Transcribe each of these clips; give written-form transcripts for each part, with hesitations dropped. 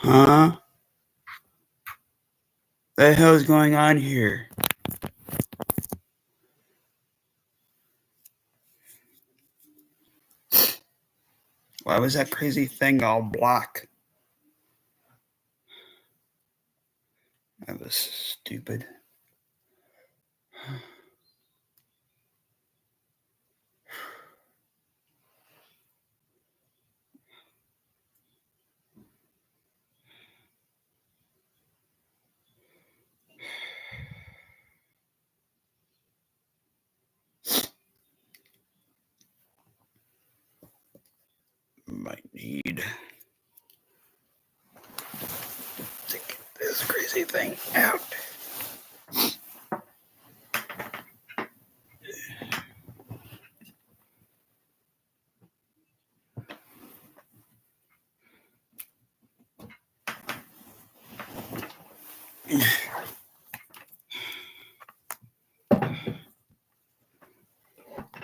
Huh? The hell's going on here? Why was that crazy thing all black? That was stupid. Might need to get this crazy thing out.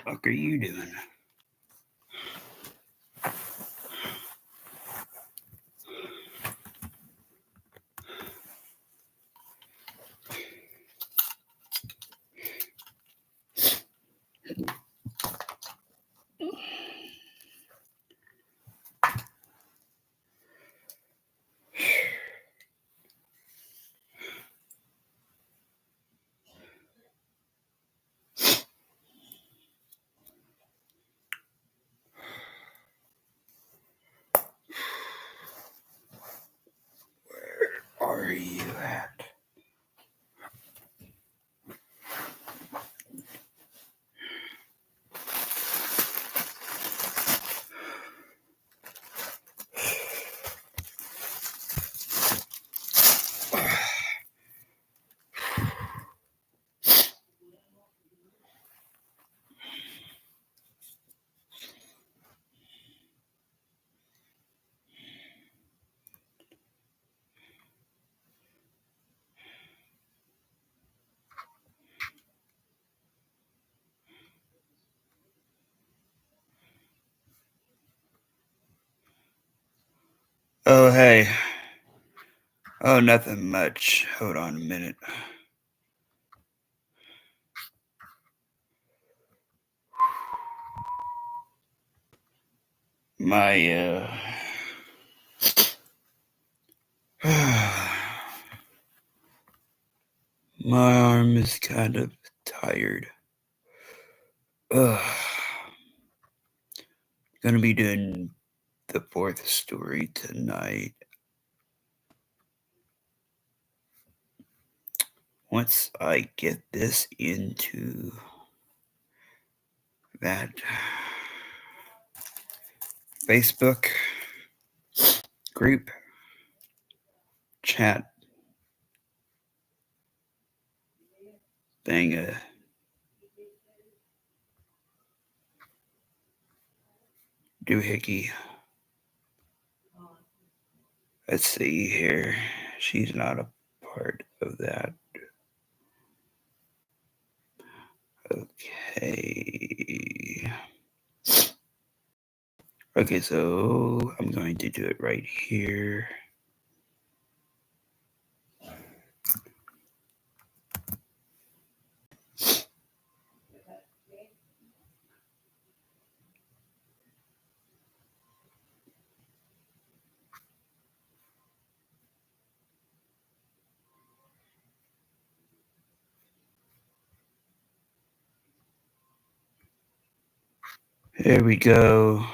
What are you doing? Where are you at? Oh, hey. Oh, nothing much. Hold on a minute. My, my arm is kind of tired. Gonna be doing the fourth story tonight. Once I get this into that Facebook group chat thing, doohickey. Let's see here. She's not a part of that. Okay. Okay, so I'm going to do it right here. There we go.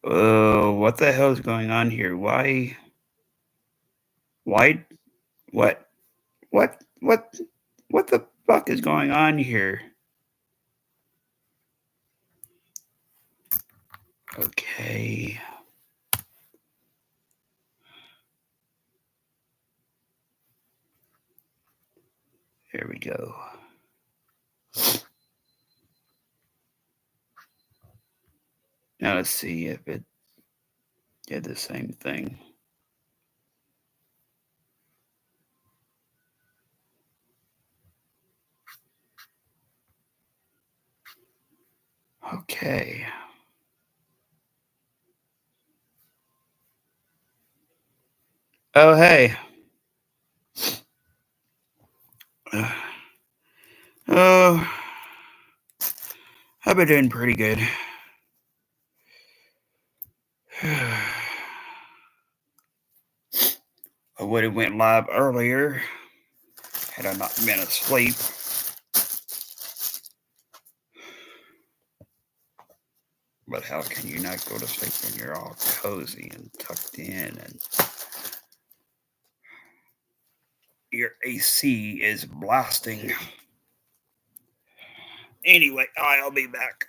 Oh, what the hell is going on here? Why? What? What the fuck is going on here? Okay. Here we go. Now let's see if it did the same thing. Okay. Oh, hey. Oh, I've been doing pretty good. I would have went live earlier had I not been asleep. But how can you not go to sleep when you're all cozy and tucked in and your AC is blasting? Anyway, I'll be back.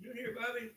You here, Bobby?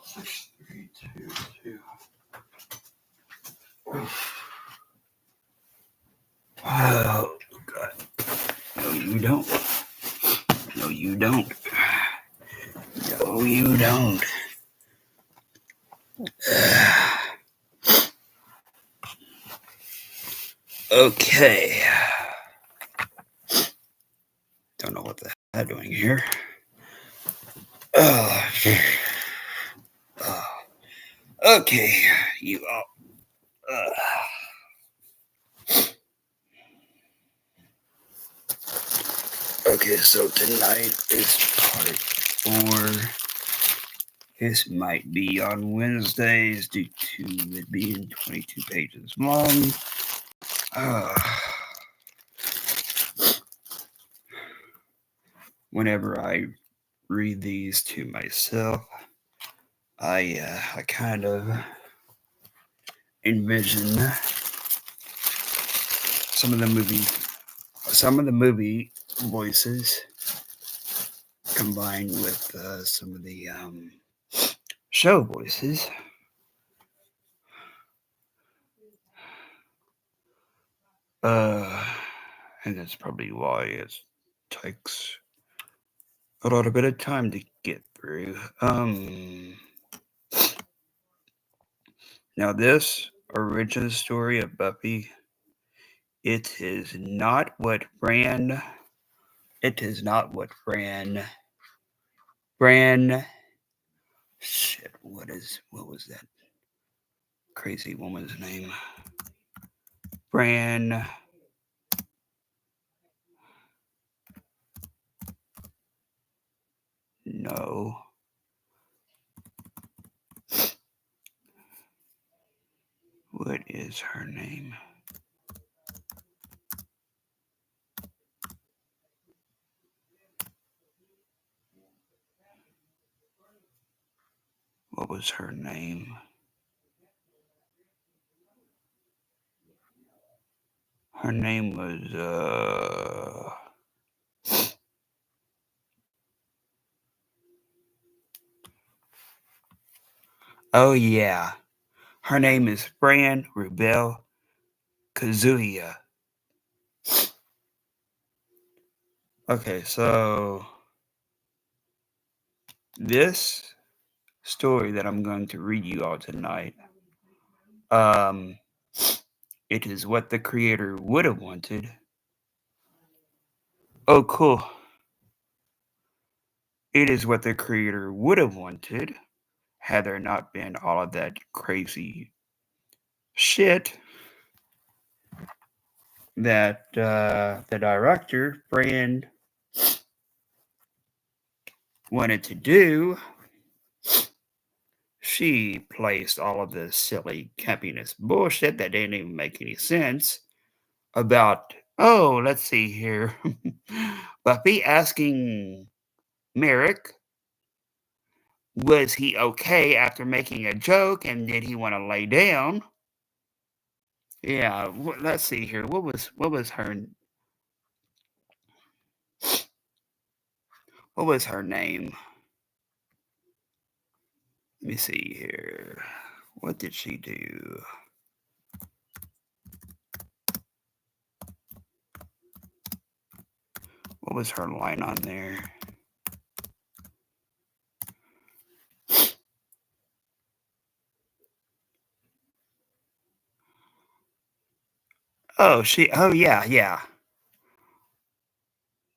6, 3, 2, 2. Oh, God. No, you don't. No, you don't. No, you don't. Okay. Don't know what the hell I'm doing here. Oh, okay. You all. Okay, so tonight is part 4. This might be on Wednesdays due to it being 22 pages long. Whenever I read these to myself, I kind of envision some of the movie voices combined with some of the show voices. And that's probably why it takes a lot of bit of time to get through. Now this original story of Buffy, it is not what Bran shit, what was that crazy woman's name? Bran. No. What is her name? What was her name? Her name was oh yeah. Her name is Fran Rubel Kazuya. Okay, so this story that I'm going to read you all tonight, it is what the creator would have wanted. Oh, cool. It is what the creator would have wanted had there not been all of that crazy shit that the director, Fran, wanted to do. She placed all of this silly campiness bullshit that didn't even make any sense about, oh, let's see here. Buffy asking Merrick, was he okay after making a joke and did he want to lay down? Yeah, let's see here. What was her name? Let me see here. What did she do? What was her line on there? Oh, yeah.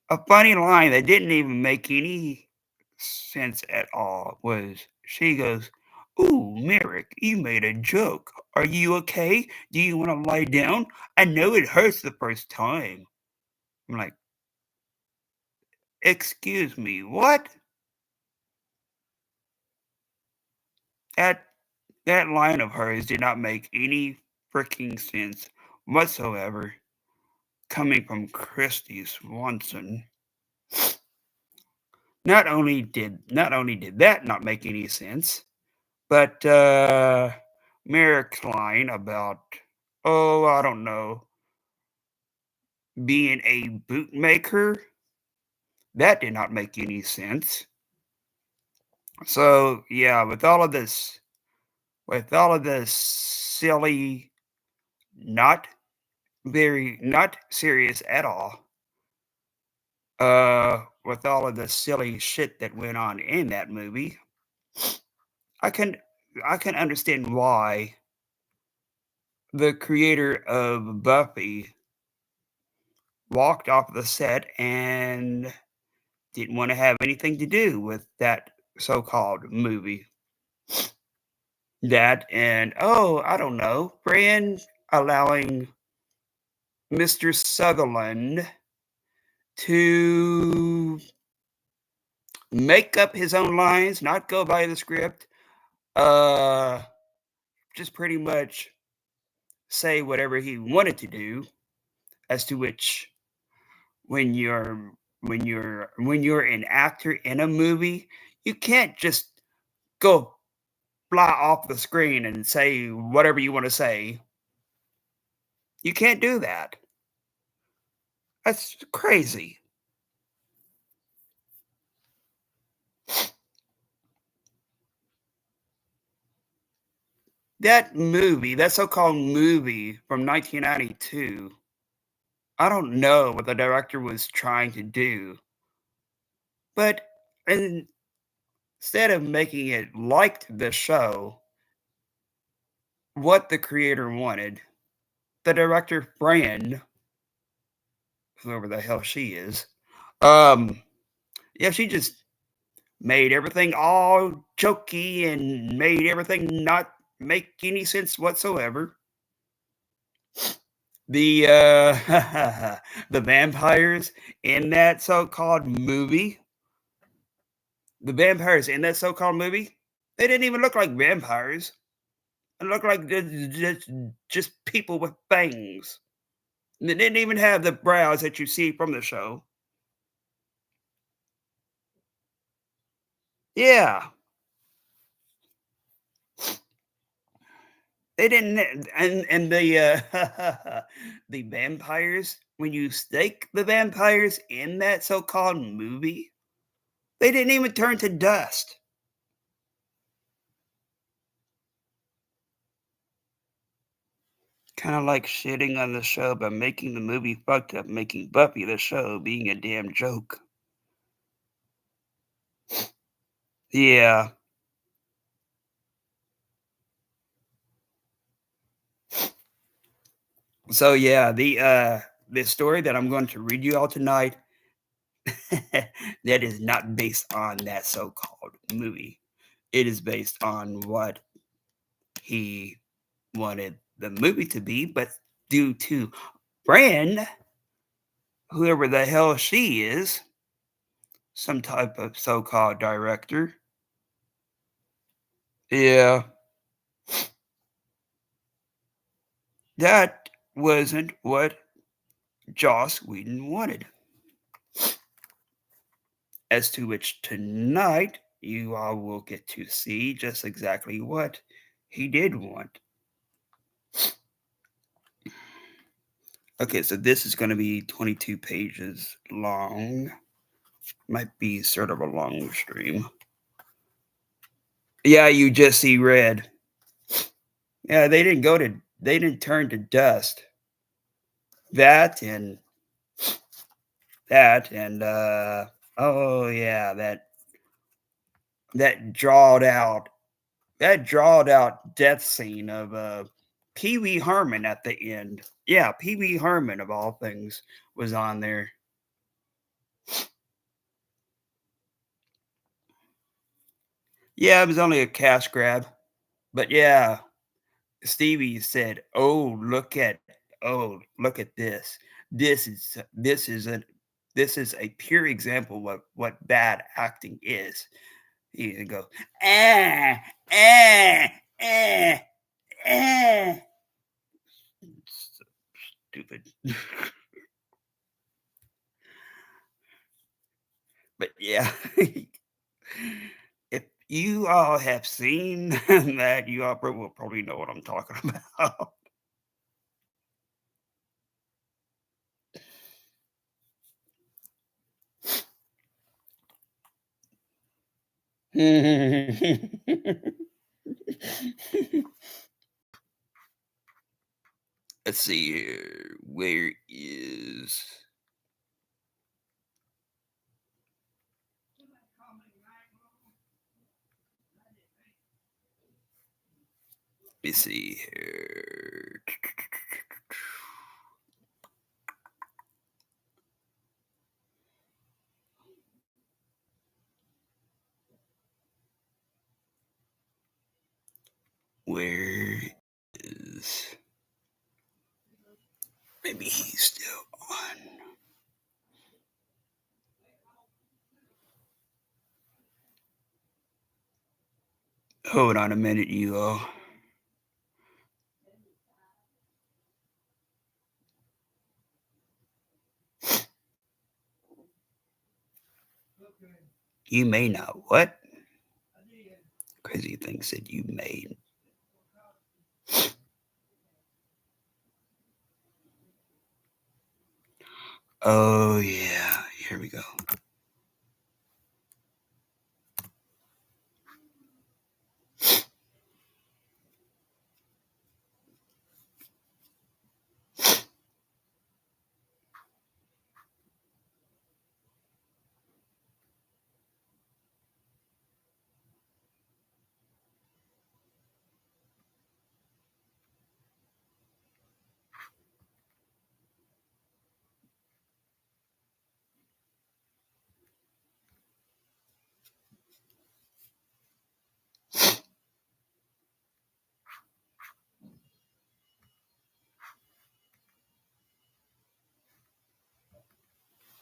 A funny line that didn't even make any sense at all was she goes, "Ooh, Merrick, you made a joke. Are you okay? Do you want to lie down? I know it hurts the first time." I'm like, "Excuse me, what?" That that line of hers did not make any freaking sense whatsoever coming from Christy Swanson. Not only did that not make any sense, but Merrick's line about, oh, I don't know, being a bootmaker, that did not make any sense. So, yeah, with all of this silly, not not serious at all, with all of the silly shit that went on in that movie, I can I can understand why the creator of Buffy walked off the set and didn't want to have anything to do with that so-called movie. That and oh, I don't know, Fran allowing Mr. Sutherland to make up his own lines, not go by the script, uh, just pretty much say whatever he wanted to do, as to which when you're an actor in a movie, you can't just go fly off the screen and say whatever you want to say. You can't do that. That's crazy. That movie, that so-called movie from 1992, I don't know what the director was trying to do, but instead of making it like the show, what the creator wanted, the director, Fran, whoever the hell she is, um, yeah, she just made everything all jokey and made everything not make any sense whatsoever. The the vampires in that so-called movie, the vampires in that so-called movie, they didn't even look like vampires. They looked like just people with fangs. They didn't even have the brows that you see from the show. Yeah, they didn't, and the the vampires. When you stake the vampires in that so-called movie, they didn't even turn to dust. Kinda like shitting on the show by making the movie fucked up, making Buffy the show being a damn joke. Yeah. So, yeah, the story that I'm going to read you all tonight, that is not based on that so-called movie. It is based on what he wanted the movie to be, but due to Fran, whoever the hell she is, some type of so-called director. Yeah. That wasn't what Joss Whedon wanted, as to which tonight you all will get to see just exactly what he did want. Okay, so this is going to be 22 pages long. Might be sort of a long stream. Yeah, you just see red. Yeah, they didn't turn to dust. That and oh yeah, that drawed out that drawed out death scene of Pee Wee Herman at the end. Yeah, Pee Wee Herman of all things was on there. Yeah, it was only a cash grab, but yeah, Stevie said, look at this. This is a this is a pure example of what bad acting is." He would go, "Ah, ah, ah, ah." So stupid. But yeah, if you all have seen that, you all will probably know what I'm talking about. Let's see here. Where is? Let me see here. Where is? Maybe he's still on. Hold on a minute, you all. You may not. What? Crazy thing said you may. Oh, yeah. Here we go.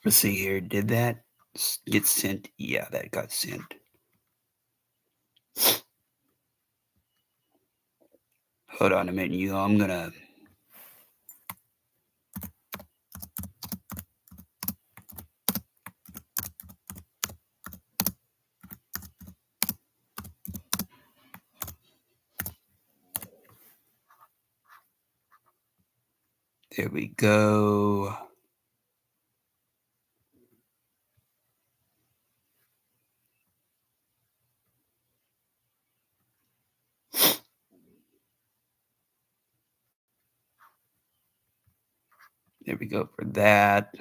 Let's see here. Did that get sent? Yeah, that got sent. Hold on a minute, you all. I'm gonna. There we go. There we go for that.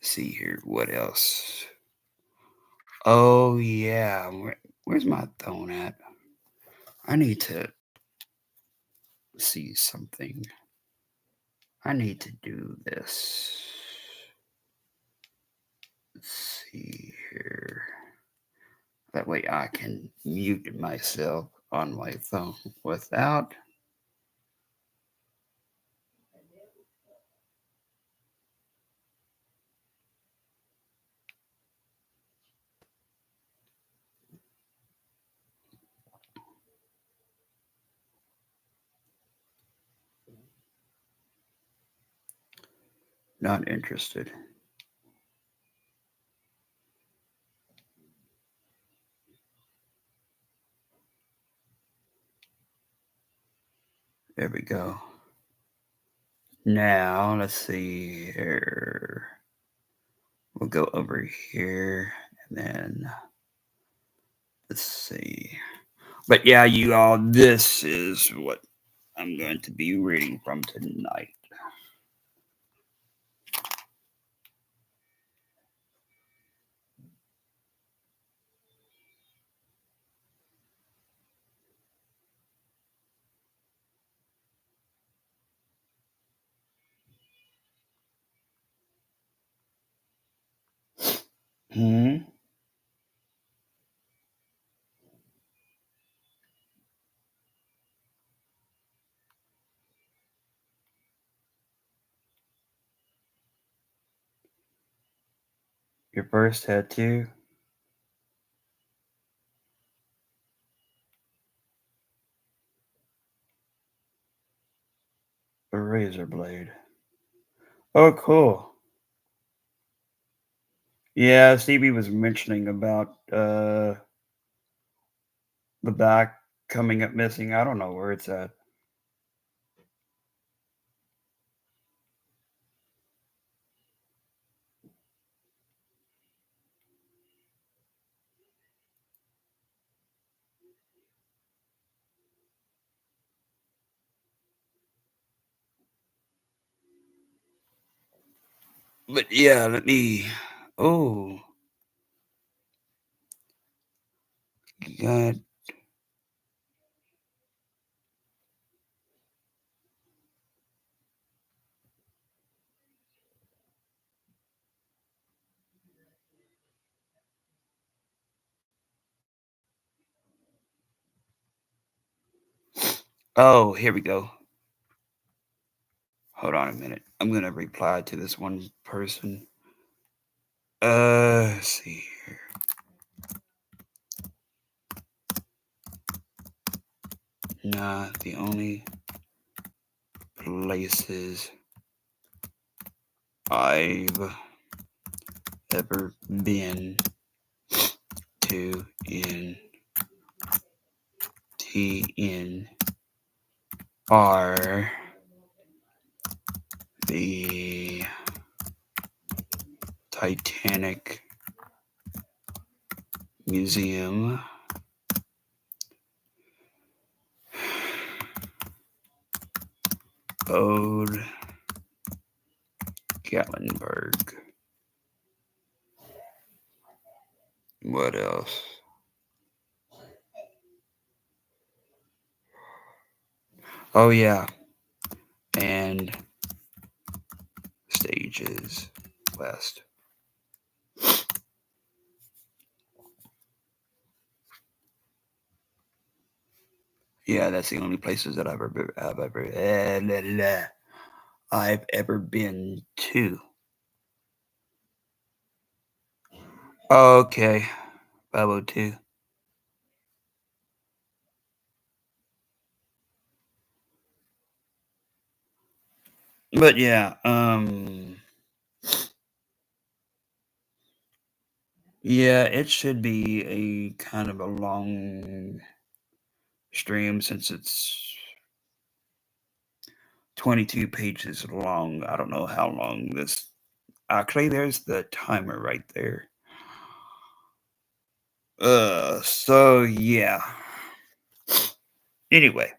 Let's see here. What else? Oh, yeah. Where's my phone at? I need to see something. I need to do this. Let's see here. That way I can mute myself on my phone without. Not interested. There we go. Now, let's see here. We'll go over here and then let's see. But yeah, you all, this is what I'm going to be reading from tonight. Hmm. Your first tattoo? A razor blade. Oh, cool. Yeah, Stevie was mentioning about the back coming up missing. I don't know where it's at. But yeah, let me. Oh, God. Oh, here we go. Hold on a minute. I'm gonna reply to this one person. Let's see here. Nah, the only places I've ever been to in TN are the Titanic Museum, Old Gatlinburg. What else? Oh, yeah. And Stages West. Yeah, that's the only places that I've ever been to. Okay, Bravo too. But yeah, yeah, it should be a kind of a long stream since it's 22 pages long. I don't know how long this. Actually, there's the timer right there. So yeah. Anyway,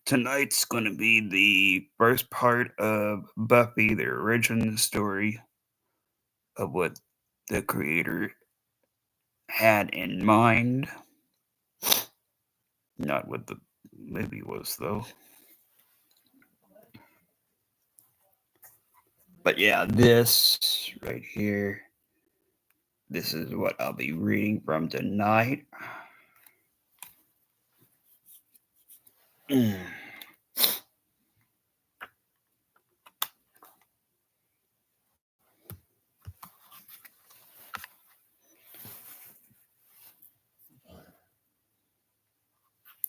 tonight's going to be the first part of Buffy, the origin story of what the creator had in mind. Not what the movie was, though. But yeah, this right here, this is what I'll be reading from tonight.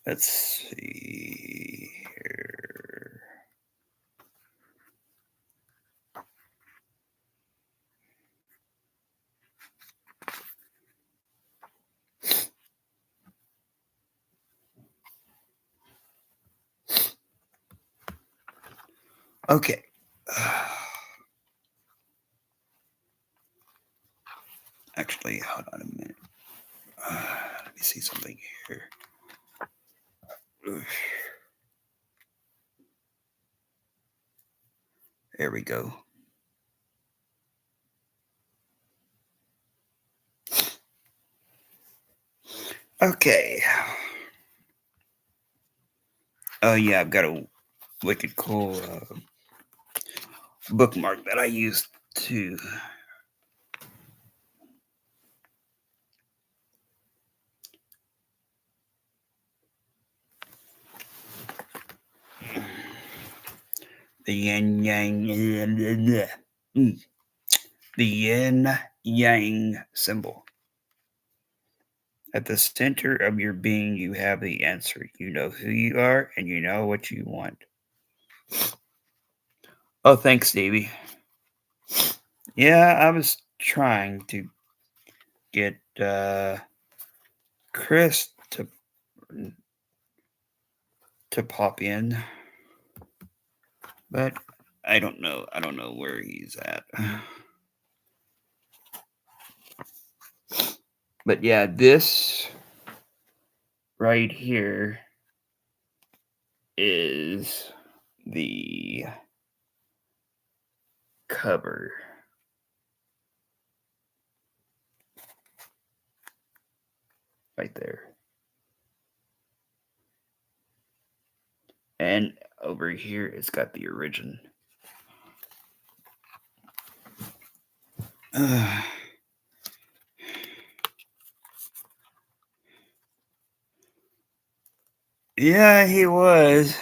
Let's see here. Okay. Actually, hold on a minute. Let me see something here. There we go. Okay. Oh yeah, I've got a wicked cool bookmark that I used to. The yin yang. The yin yang symbol. At the center of your being, you have the answer. You know who you are and you know what you want. Oh, thanks, Davey. Yeah, I was trying to get Chris to pop in, but I don't know. I don't know where he's at. But yeah, this right here is the cover. Right there. And over here, it's got the origin. Yeah, he was.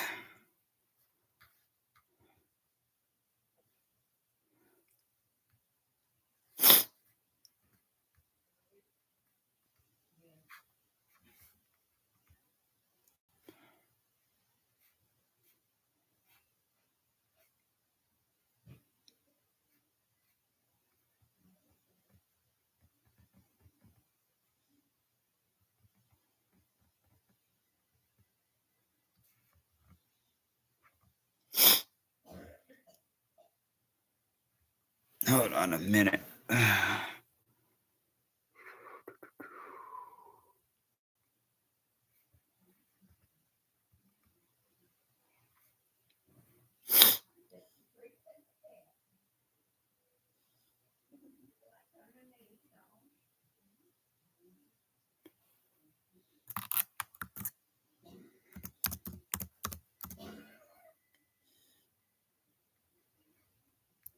Hold on a minute.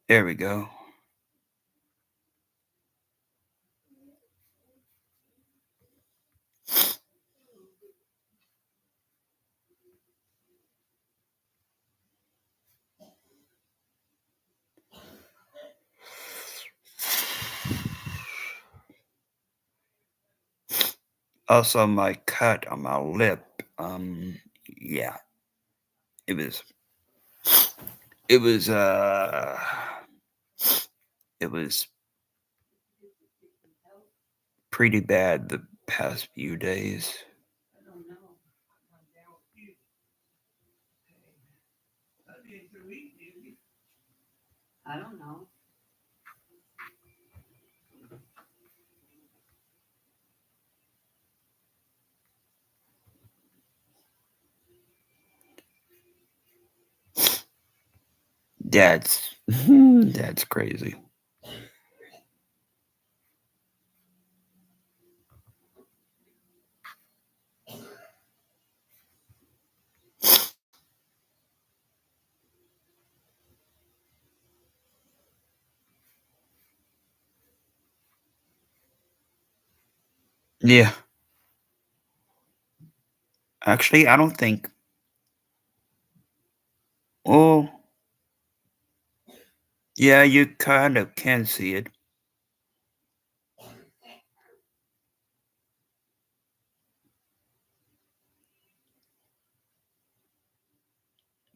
There we go. Also, my cut on my lip. Yeah, it was. It was. It was pretty bad the past few days. I don't know. That's crazy. Yeah. Actually, I don't think. Oh, yeah, you kind of can see it,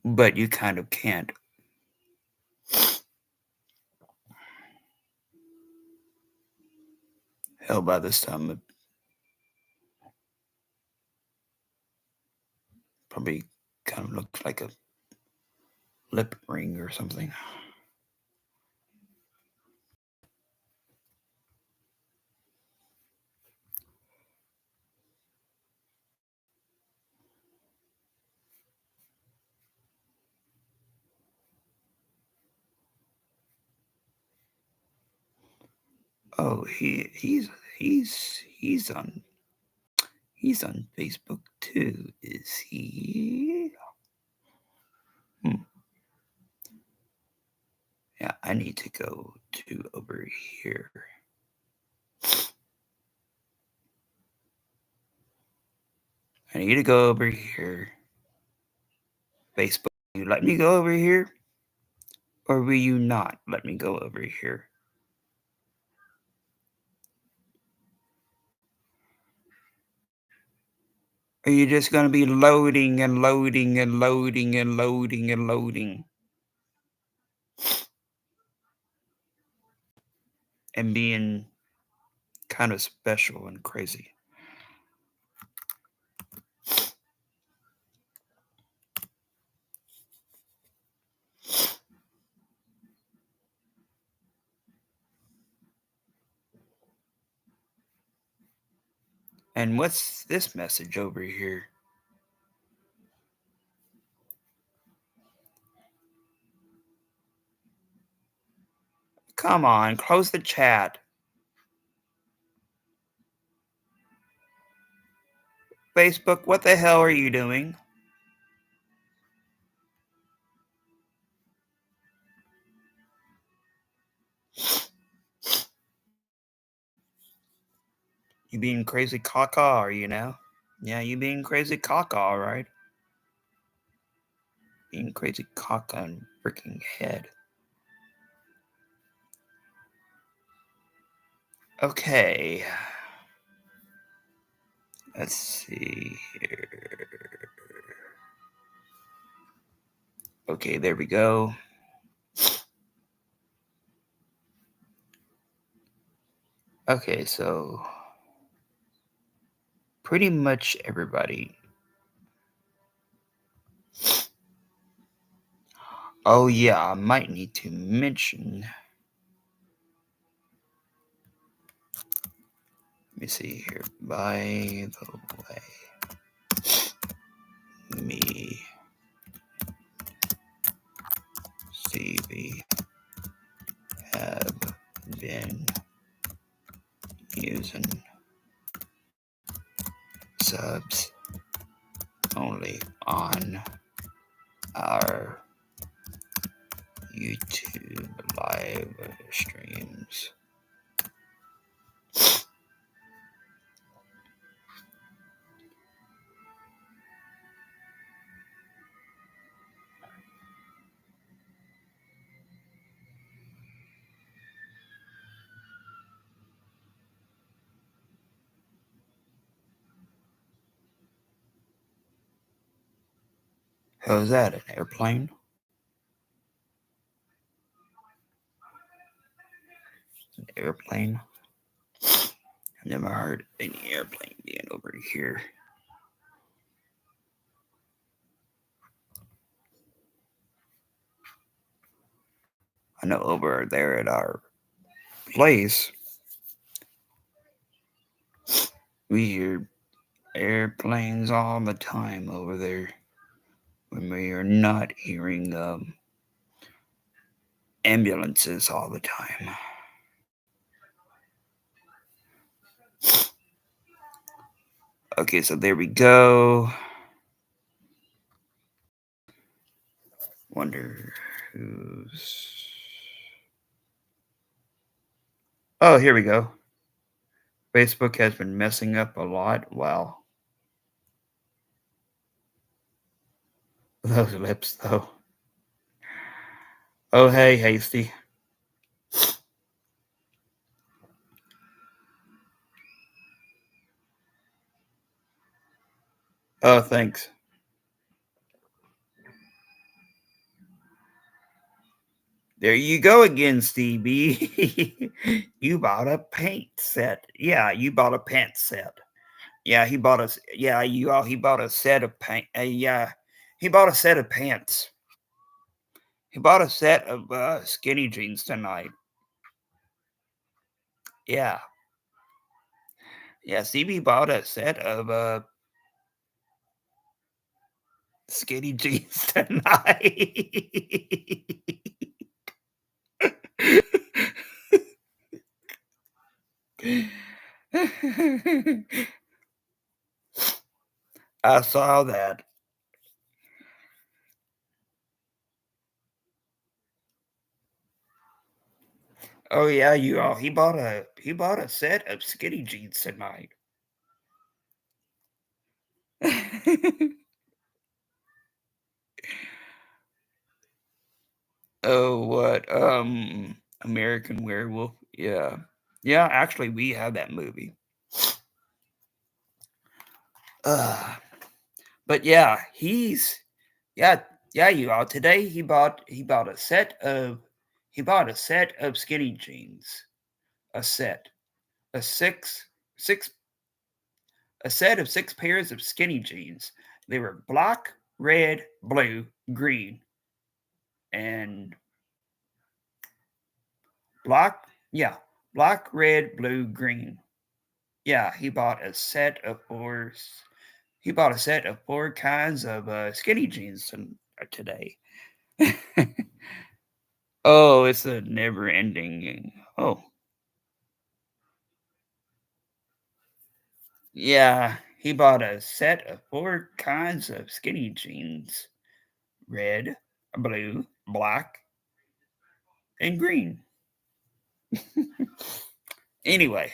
but you kind of can't. Hell, by this time, it probably kind of looks like a lip ring or something. Oh, he's on Facebook too. Is he? Hmm. Yeah, I need to go to over here. I need to go over here. Facebook, you let me go over here, or will you not let me go over here? Are you just gonna be loading and loading and loading and loading and loading and being kind of special and crazy? And what's this message over here? Come on, close the chat. Facebook, what the hell are you doing? You being crazy caca, are you now? Yeah, you being crazy caca, alright? Being crazy caca and freaking head. Okay. Let's see here. Okay, there we go. Okay, so pretty much everybody. Oh, yeah, I might need to mention. Let me see here. By the way, me, Stevie, have been using subs only on our YouTube live streams. How's that? An airplane? An airplane? I've never heard any airplane being over here. I know over there at our place, we hear airplanes all the time over there when we are not hearing ambulances all the time. Okay, so there we go. Wonder who's. Oh, here we go. Facebook has been messing up a lot. Wow. Those lips, though. Oh, hey, Hasty. Oh, thanks. There you go again, Stevie. You bought a paint set. Yeah, you bought a pant set. Yeah, he bought us. Yeah, you all. He bought a set of paint. Yeah, he bought a set of pants. He bought a set of skinny jeans tonight. Yeah, yeah. Stevie bought a set of skinny jeans tonight. I saw that. Oh yeah, you all. He bought a set of skinny jeans tonight. Oh, what? American Werewolf. Yeah, yeah. Actually, we have that movie. Uh, but yeah, yeah, yeah. You all. Today he bought a set of skinny jeans. A set, a six a set of 6 pairs of skinny jeans. They were black, red, blue, green, and black. Yeah, black, red, blue, green. Yeah, He bought a set of 4 kinds of skinny jeans today. Oh, it's a never ending. Oh, yeah. He bought a set of four kinds of skinny jeans: red, blue, black, and green. Anyway,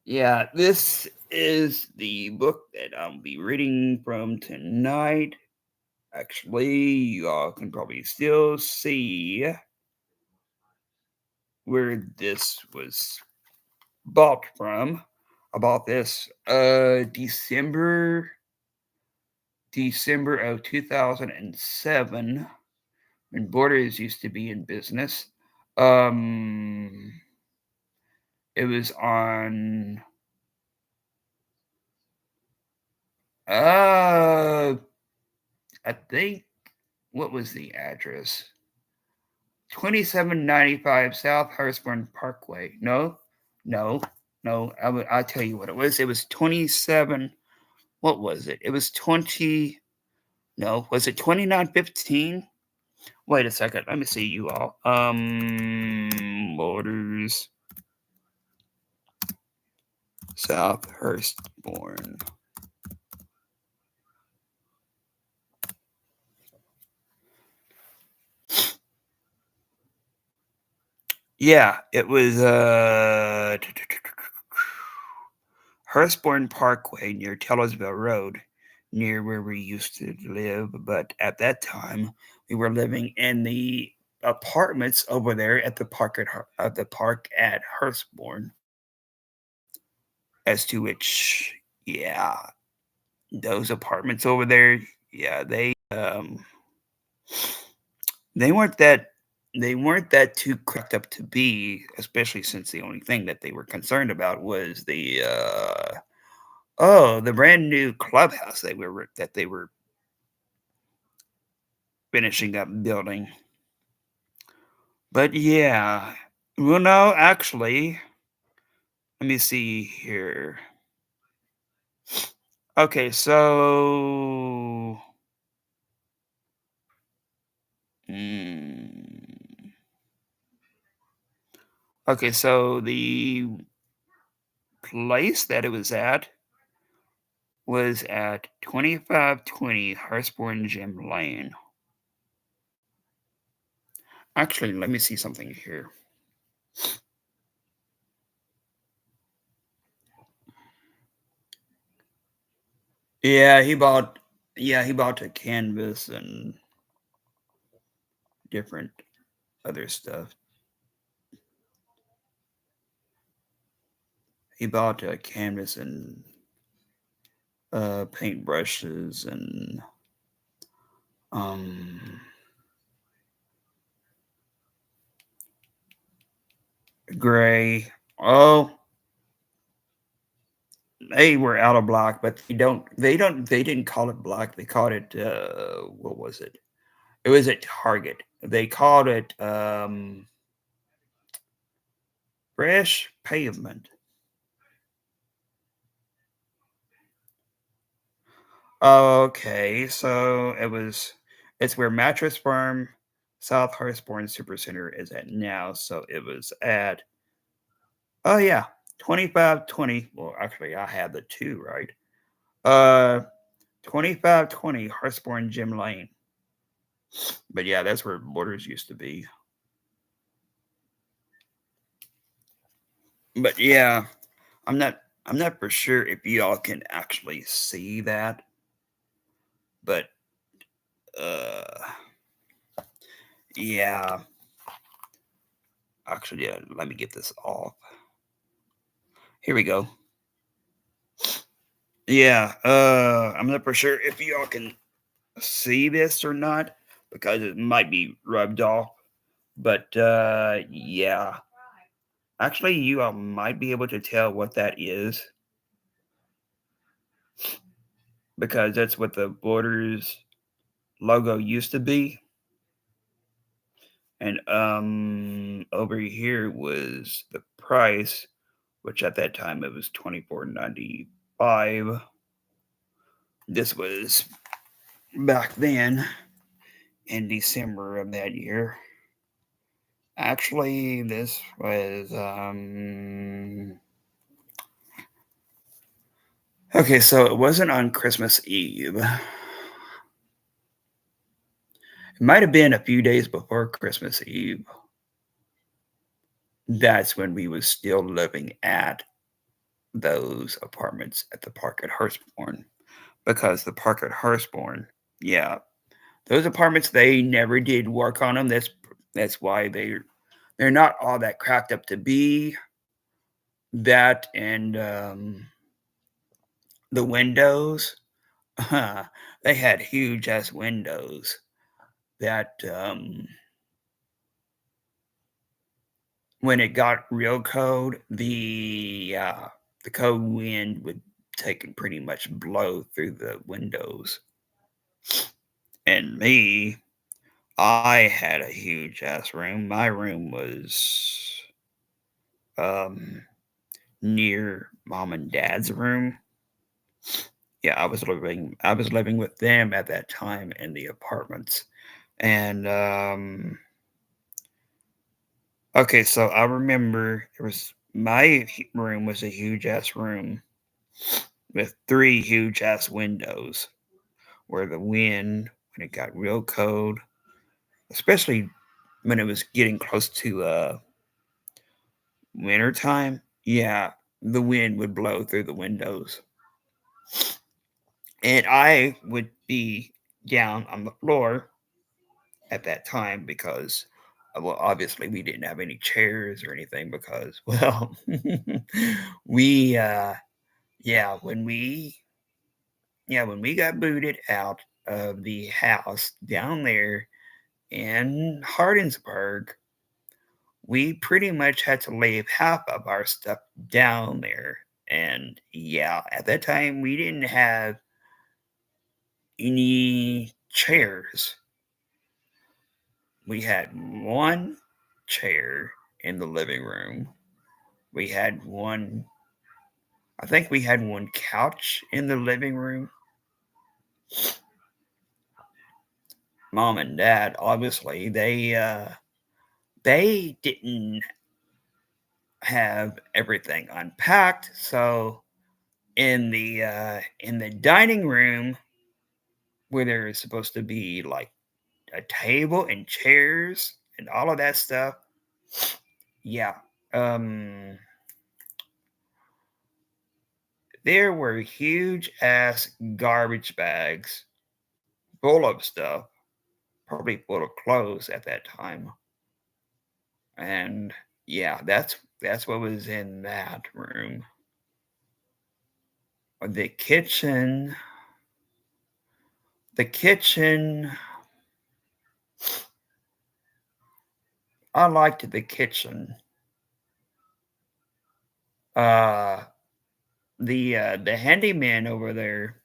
yeah, this is the book that I'll be reading from tonight. Actually, you all can probably still see where this was bought from. I bought this December of 2007 when Borders used to be in business. Um it was on uh I think, what was the address? 2795 South Hurstbourne Parkway. No, no. I'll tell you what it was. It was 27. What was it? It was 20. No, was it 2915? Wait a second. Let me see you all. Borders, South Hurstbourne. Yeah, it was Hurstbourne Parkway near Taylorsville Road, near where we used to live. But at that time, we were living in the apartments over there at the park at Hurstbourne. As to which, yeah, those apartments over there, yeah, they weren't that too cracked up to be, especially since the only thing that they were concerned about was the brand new clubhouse that they were finishing up building. But yeah, well, no, actually, let me see here. Okay, so mm, okay, so the place that it was at 2520 Hurstbourne Gym Lane. Actually, let me see something here. Yeah, he bought a canvas and different other stuff. He bought a canvas and paintbrushes and um gray. Oh, they were out of black, but they didn't call it black. They called it what was it? It was at Target. They called it fresh pavement. Okay, so it's where Mattress Firm South Hurstbourne Supercenter is at now. So it was at, oh yeah, 2520. Well, actually I had the two, right? Uh 2520 Hurstbourne Gym Lane. But yeah, that's where Borders used to be. But yeah, I'm not I'm not for sure if y'all can actually see that, but uh yeah, actually, yeah, let me get this off. Here we go. Yeah, I'm not for sure if y'all can see this or not because it might be rubbed off. But yeah, actually, you all might be able to tell what that is because that's what the Borders logo used to be. And over here was the price, which at that time it was 24.95. This was back then. in December of that year. Actually, this was okay. So it wasn't on Christmas Eve. It might have been a few days before Christmas Eve. That's when we was still living at those apartments at the park at Hurstbourne, because the park at Hurstbourne, yeah, those apartments they never did work on them. That's why they're not all that cracked up to be. That and the windows, they had huge ass windows that when it got real cold, the cold wind would take and pretty much blow through the windows. And me, I had a huge ass room. My room was um near mom and dad's room. Yeah, I was living with them at that time in the apartments. And okay, so I remember there was room was a huge ass room with three huge ass windows where the wind when it got real cold, especially when it was getting close to winter time, yeah, the wind would blow through the windows. And I would be down on the floor at that time because, well, obviously we didn't have any chairs or anything because, well, we, yeah, when we got booted out of the house down there in Hardinsburg, we pretty much had to leave half of our stuff down there. And yeah, at that time, we didn't have any chairs. We had one chair in the living room. We had one, I think we had one couch in the living room. Mom and dad, obviously, they didn't have everything unpacked. So in the dining room where there's supposed to be like a table and chairs and all of that stuff. Yeah. Um there were huge ass garbage bags full of stuff, probably full of clothes at that time. And yeah, that's what was in that room. The kitchen, the kitchen, I liked the kitchen. Uh the handyman over there,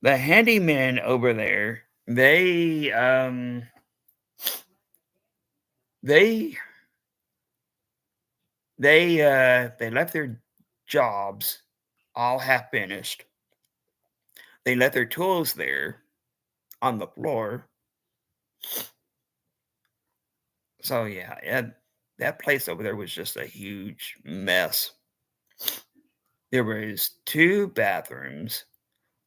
the handyman over there, they they left their jobs all half finished. They left their tools there on the floor. So yeah, that place over there was just a huge mess. There was two bathrooms.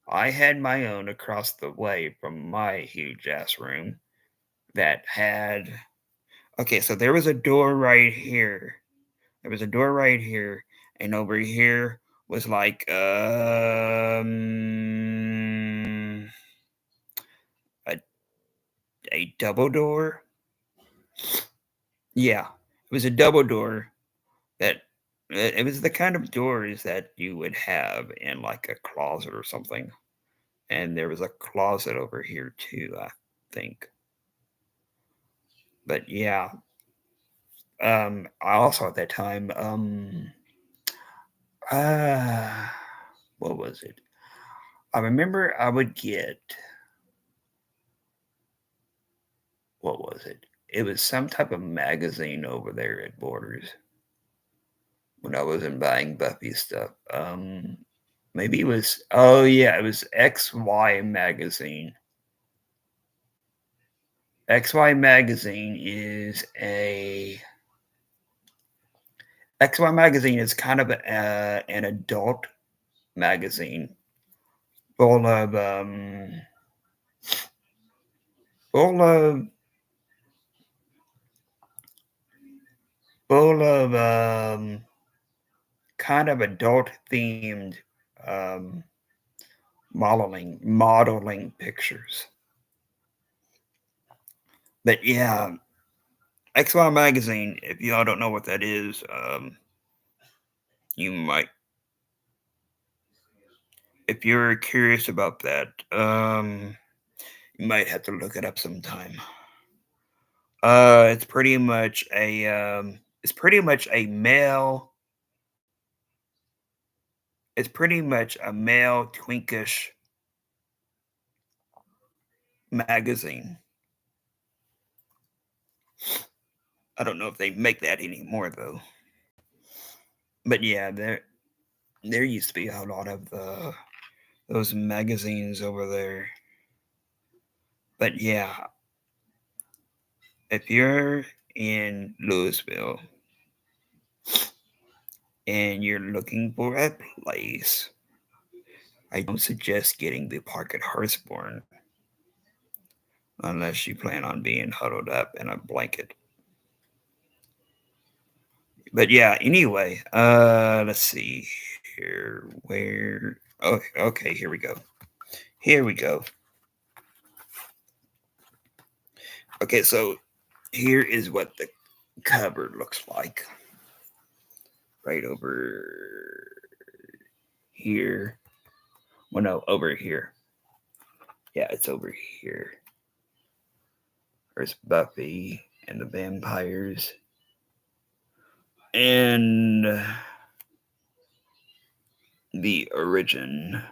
I had my own across the way from my huge ass room that had okay, so there was a door right here. There was a door right here, and over here was like a a double door. Yeah, it was a double door that it was the kind of doors that you would have in like a closet or something. And there was a closet over here too, I think. But yeah, I also at that time, uh, what was it? I remember I would get what was it? It was some type of magazine over there at Borders when I wasn't buying Buffy stuff. Maybe it was oh yeah, it was XY magazine. XY Magazine is a XY Magazine is kind of an adult magazine full of full of full of kind of adult themed um, modeling pictures. But yeah, XY Magazine. If y'all don't know what that is, you might, if you're curious about that, you might have to look it up sometime. It's pretty much a male. It's pretty much a male twinkish magazine. I don't know if they make that anymore though. But yeah, there used to be a lot of those magazines over there. But yeah, if you're in Louisville and you're looking for a place, I don't suggest getting the Park at Hurstbourne unless you plan on being huddled up in a blanket. But yeah, anyway, let's see here. Where? Oh, okay, here we go. Here we go. Okay, so here is what the cover looks like. Right over here. Well, no, over here. Yeah, it's over here. There's Buffy and the vampires. And the origin.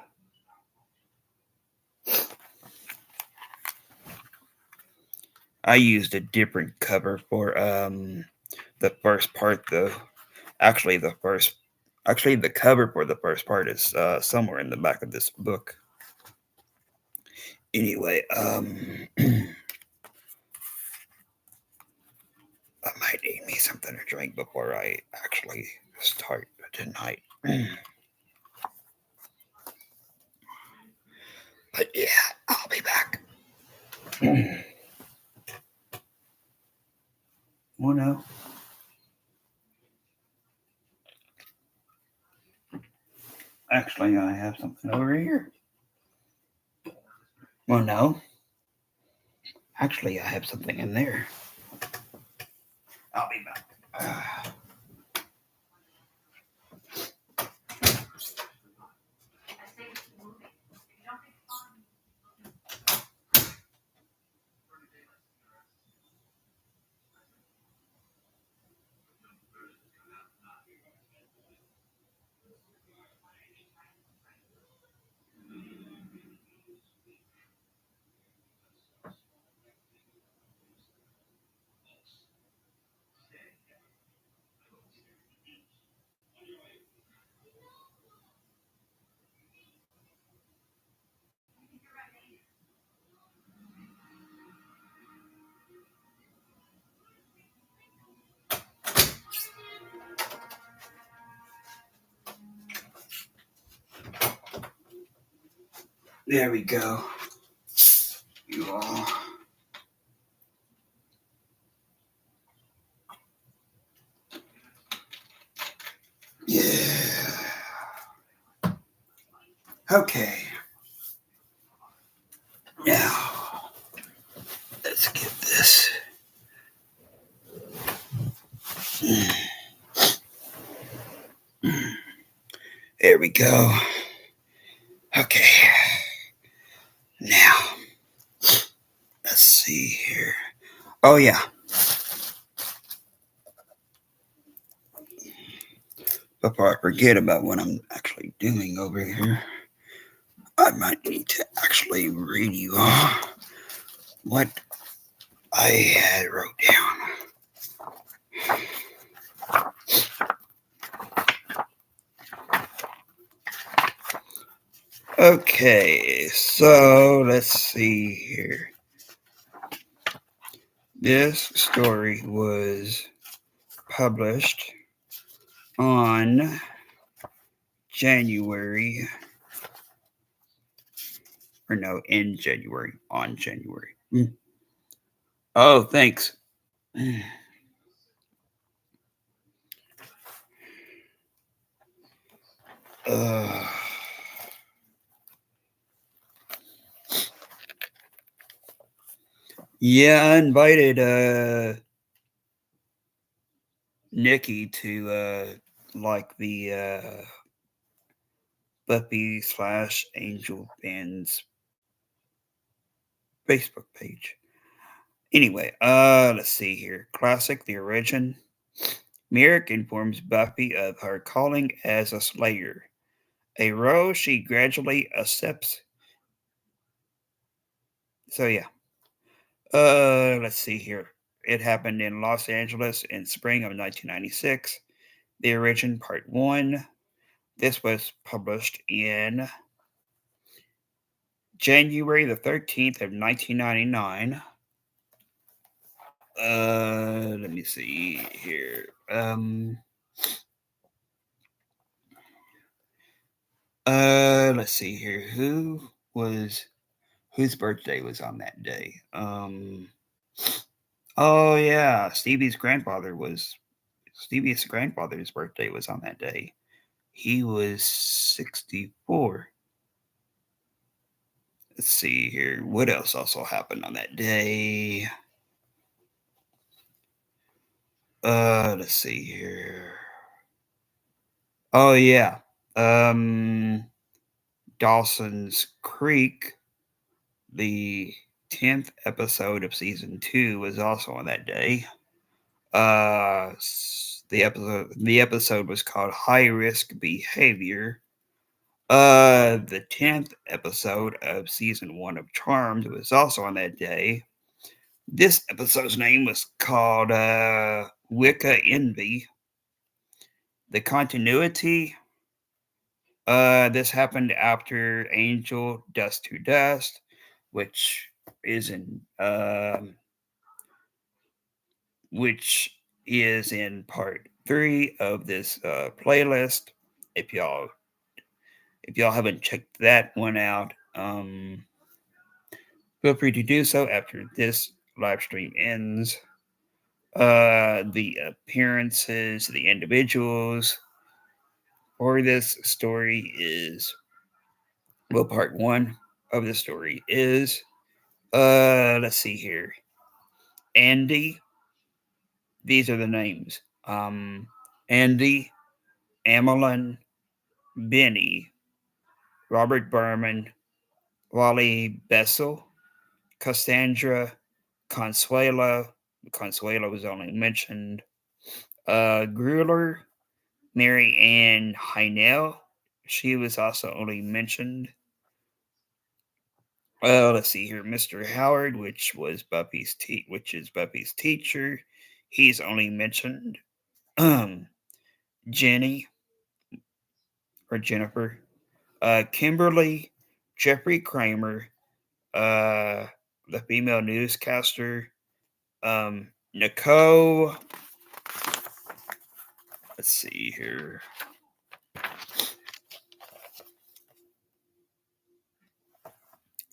I used a different cover for the first part though. Actually, the cover for the first part is somewhere in the back of this book. Anyway, I might need me something to drink before I actually start tonight. But yeah, I'll be back. Oh no. Actually, I have something over here. Well, no. Actually, I have something in there. I'll be back. There we go. You all. Yeah. Okay. Now, let's get this. There we go. Okay. Now, let's see here. Oh, yeah. Before I forget about what I'm actually doing over here, I might need to actually read you all what I had wrote down. Okay, so let's see here. This story was published on January, or no, in January, on January. Oh, thanks. Uh, yeah, I invited Nikki to like the Buffy slash Angel Fans Facebook page. Anyway, let's see here. Classic, the origin. Merrick informs Buffy of her calling as a slayer, a role she gradually accepts. So yeah, let's see here. It happened in Los Angeles in spring of 1996. The origin, part one. This was published in January the 13th of 1999. Let me see here. Let's see here. Was whose birthday was on that day? Oh yeah, Stevie's grandfather's birthday was on that day. He was 64. Let's see here. What else also happened on that day? Let's see here. Oh yeah. Um, Dawson's Creek, the 10th episode of season 2 was also on that day. The episode was called High Risk Behavior. The 10th episode of season 1 of Charmed was also on that day. This episode's name was called Wicca Envy. The continuity. This happened after Angel Dust to Dust, which is in which is in part 3 of this playlist. If y'all if y'all haven't checked that one out, feel free to do so after this live stream ends. The appearances, the individuals for this story is, well, part one of the story is, let's see here. Andy, these are the names. Andy, Amelin, Benny, Robert Berman, Wally Bessel, Cassandra, Consuelo. Consuelo was only mentioned. Grueller, Mary Ann Heinel. She was also only mentioned. Let's see here. Mr. Howard, which is Buffy's teacher. He's only mentioned. Um, Jenny or Jennifer. Kimberly, Jeffrey Kramer, uh, the female newscaster. Nicole. Let's see here.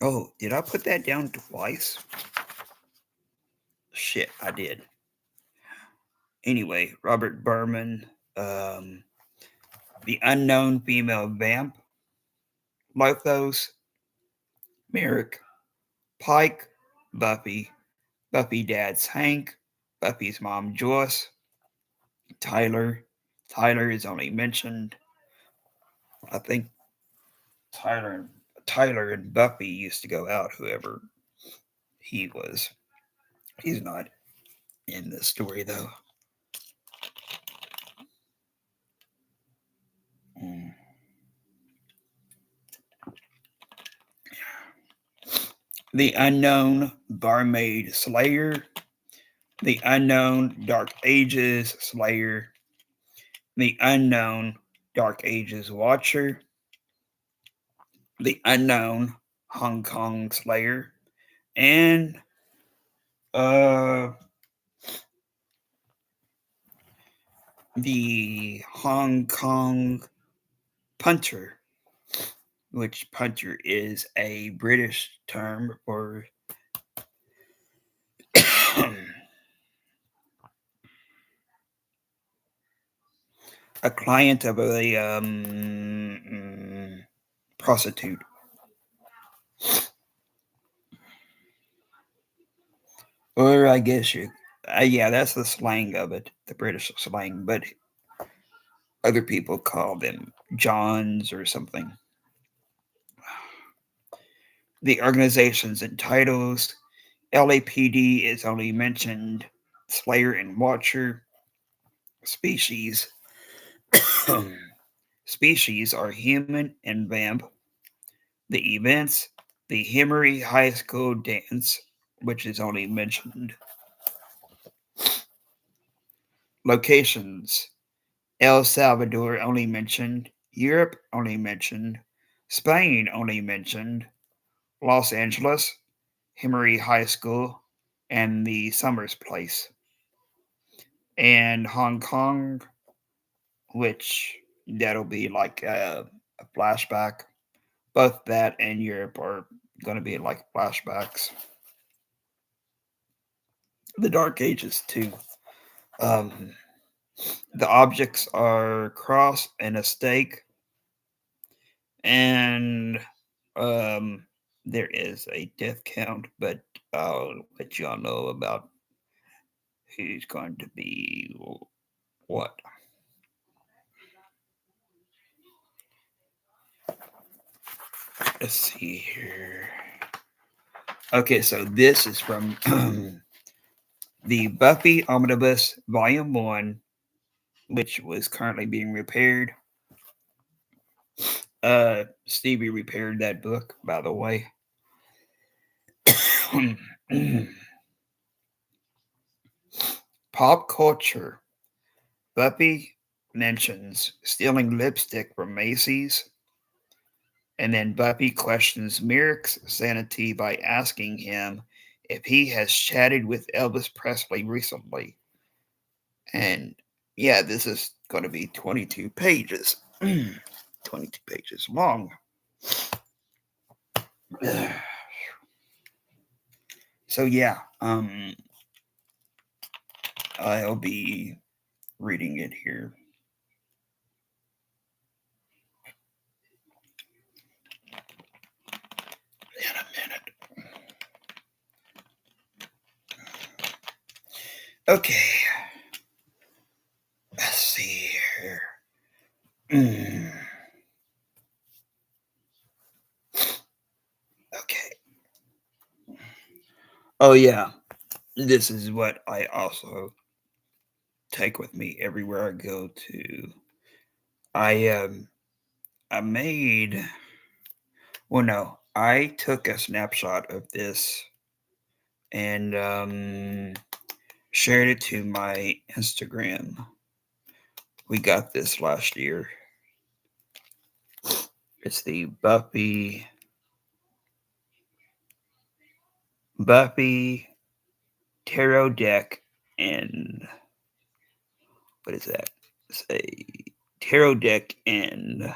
Oh, did I put that down twice? Shit, I did. Anyway, Robert Berman, um, the unknown female vamp, Lothos, Merrick, Pike, Buffy, Buffy Dad's Hank, Buffy's mom Joyce, Tyler. Tyler is only mentioned. I think Tyler Tyler and Buffy used to go out, whoever he was. He's not in this story though. Mm. The unknown barmaid slayer, the unknown Dark Ages slayer, the unknown Dark Ages watcher, the unknown Hong Kong slayer, and Uh, the Hong Kong punter, which punter is a British term for a client of a prostitute. Or I guess yeah, that's the slang of it, the British slang, but other people call them Johns or something. The organizations and titles LAPD is only mentioned Slayer and Watcher. Species species are human and vamp. The events, the Himmery High School dance, which is only mentioned. Locations El Salvador only mentioned, Europe only mentioned, Spain only mentioned, Los Angeles, Himmery High School, and the Summers Place. And Hong Kong, which that'll be like a flashback. Both that and Europe are going to be like flashbacks. The Dark Ages, too. Um, the objects are cross and a stake, and um, there is a death count, but I'll let y'all know about who's going to be what. Let's see here. Okay, so this is from the Buffy Omnibus Volume 1, which was currently being repaired. Stevie repaired that book, by the way. Pop culture. Buffy mentions stealing lipstick from Macy's, and then Buffy questions Merrick's sanity by asking him if he has chatted with Elvis Presley recently. And yeah, this is going to be 22 pages. 22 pages long. So yeah, I'll be reading it here in a minute. Okay, let's see here. Mm, okay. Oh yeah, this is what I also take with me everywhere I go to. I I made well no, I took a snapshot of this and shared it to my Instagram. We got this last year. It's the Buffy tarot deck, and what is that? It's a tarot deck, and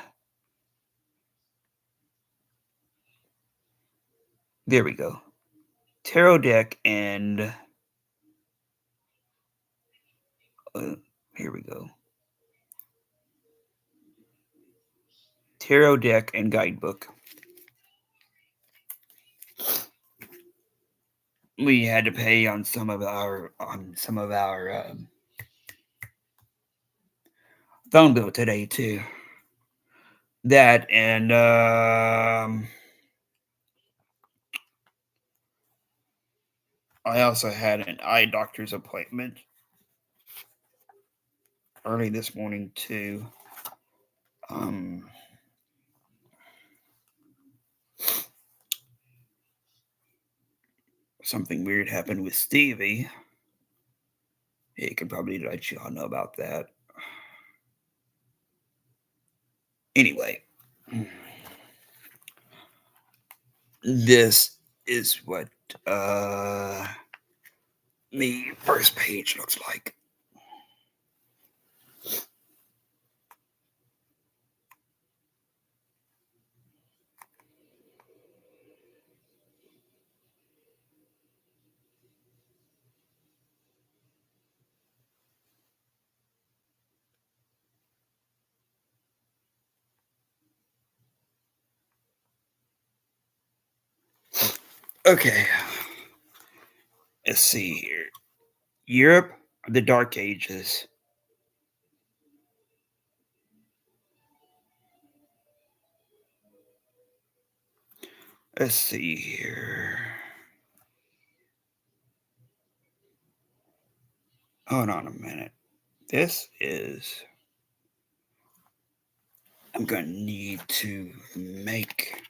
there we go. Tarot deck and uh, here we go. Tarot deck and guidebook. We had to pay on some of our phone bill today too. That and I also had an eye doctor's appointment early this morning too. Um, Something weird happened with Stevie. He could probably let you all know about that. Anyway, this is what uh, the first page looks like. Okay, let's see here. Europe, the Dark Ages. Let's see here. Hold on a minute. This is. I'm going to need to make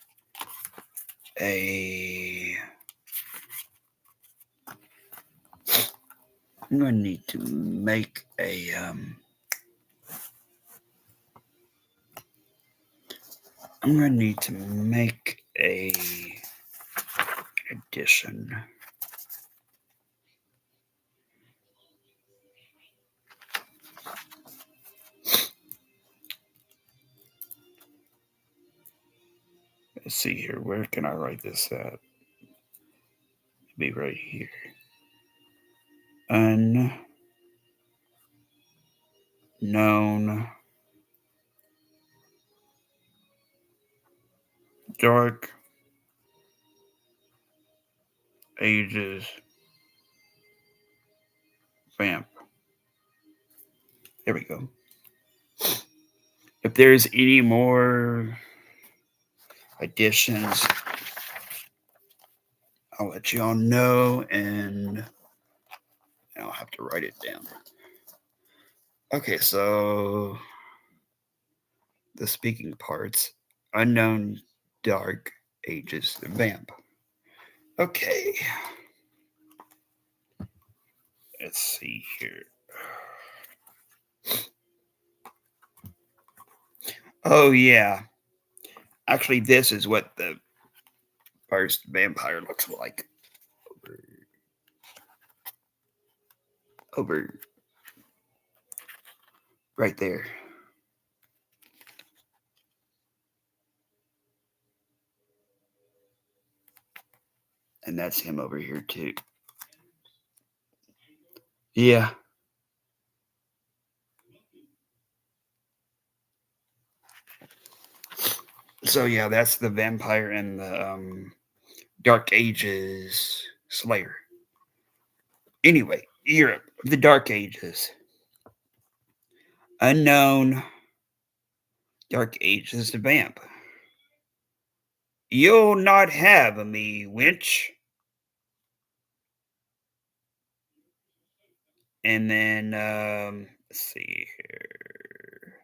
a. I'm going to need to make a. I'm going to need to make a addition. Let's see here. Where can I write this at? Be right here. Unknown dark ages vamp. There we go. If there's any more additions, I'll let you all know, and I'll have to write it down. Okay, so the speaking parts, unknown dark ages vamp. Okay, let's see here. Oh yeah, actually, this is what the first vampire looks like. Over right there. And that's him over here too. Yeah. So yeah, that's the vampire and the Dark Ages Slayer. Anyway, Europe, the Dark Ages. Unknown Dark Ages vamp. You'll not have me, wench. And then let's see here.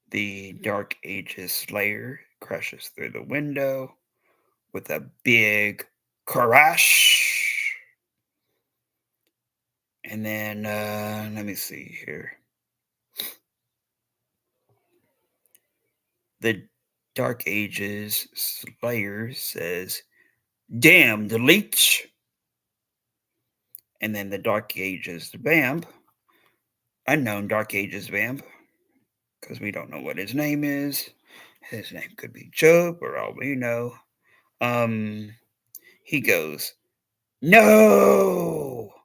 The Dark Ages Slayer crashes through the window with a big crash. And then let me see here. The Dark Ages Slayer says, "Damn the leech." And then the Dark Ages vamp, unknown Dark Ages vamp, because we don't know what his name is. His name could be Job, or all we know. He goes, "No!"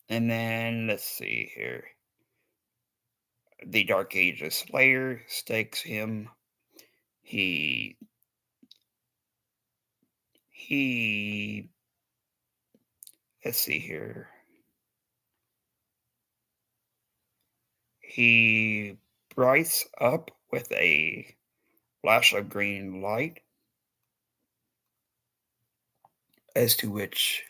And then let's see here. The Dark Ages Slayer stakes him. He he let's see here. He brights up with a flash of green light, as to which,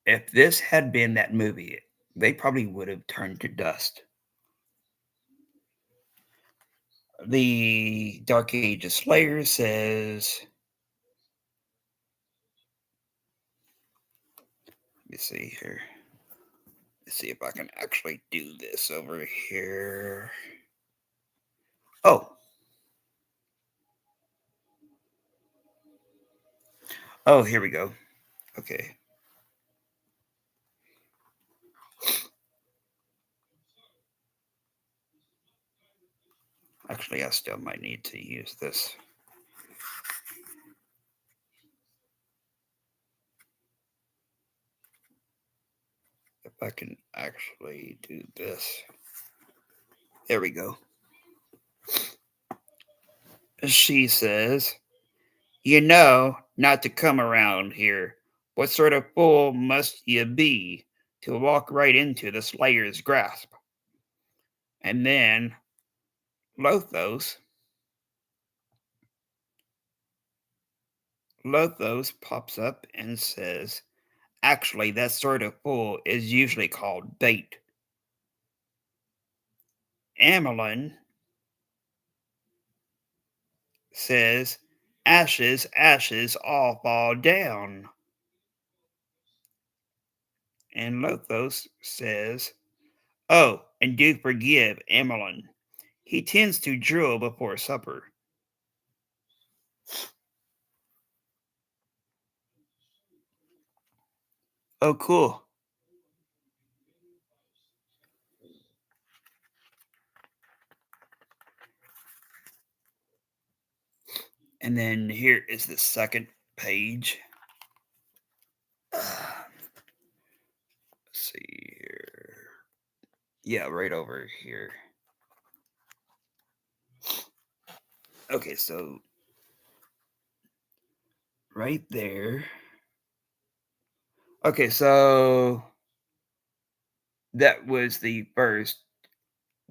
if this had been that movie, they probably would have turned to dust. The Dark Ages Slayer says, let me see here. Let's see if I can actually do this over here. Oh, oh, here we go. Okay. Actually, I still might need to use this. If I can actually do this. There we go. She says, "You know not to come around here. What sort of fool must you be to walk right into the Slayer's grasp?" And then Lothos, Lothos pops up and says, "Actually, that sort of fool is usually called bait." Amelin says, "Ashes, ashes, all fall down." And Lothos says, "Oh, and do forgive Amelin. He tends to drool before supper." Oh, cool. And then here is the second page. Let's see here. Yeah, right over here. Okay, so right there. Okay, so that was the first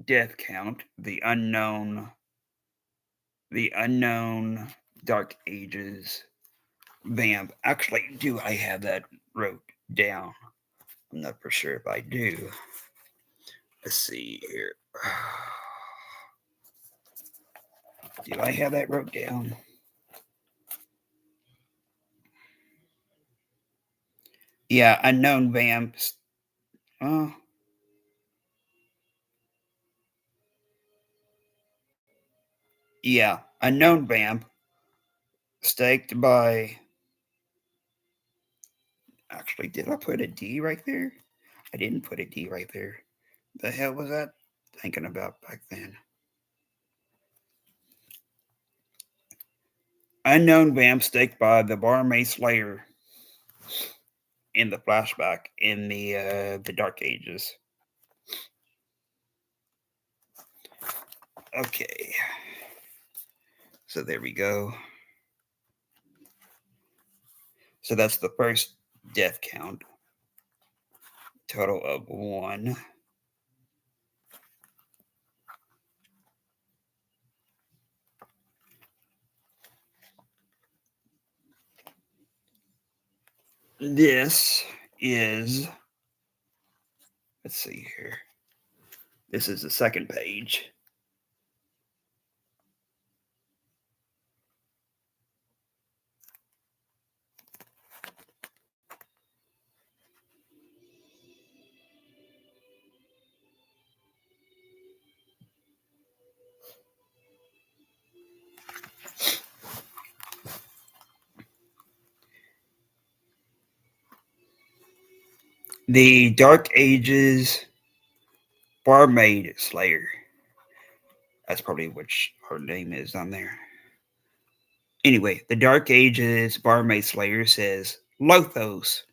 death count, the unknown Dark Ages vamp. Actually, do I have that wrote down? I'm not for sure if I do. Let's see here. Do I have that wrote down? Yeah, unknown vamps. Oh, yeah, unknown vamp staked by. Actually, did I put a D right there? I didn't put a D right there. The hell was that thinking about back then? Unknown vamp staked by the barmaid slayer in the flashback in the Dark Ages. Okay, so there we go. So that's the first death count. Total of 1. This is, let's see here. This is the second page. The Dark Ages Barmaid Slayer. That's probably which her name is on there. Anyway, the Dark Ages Barmaid Slayer says, "Lothos."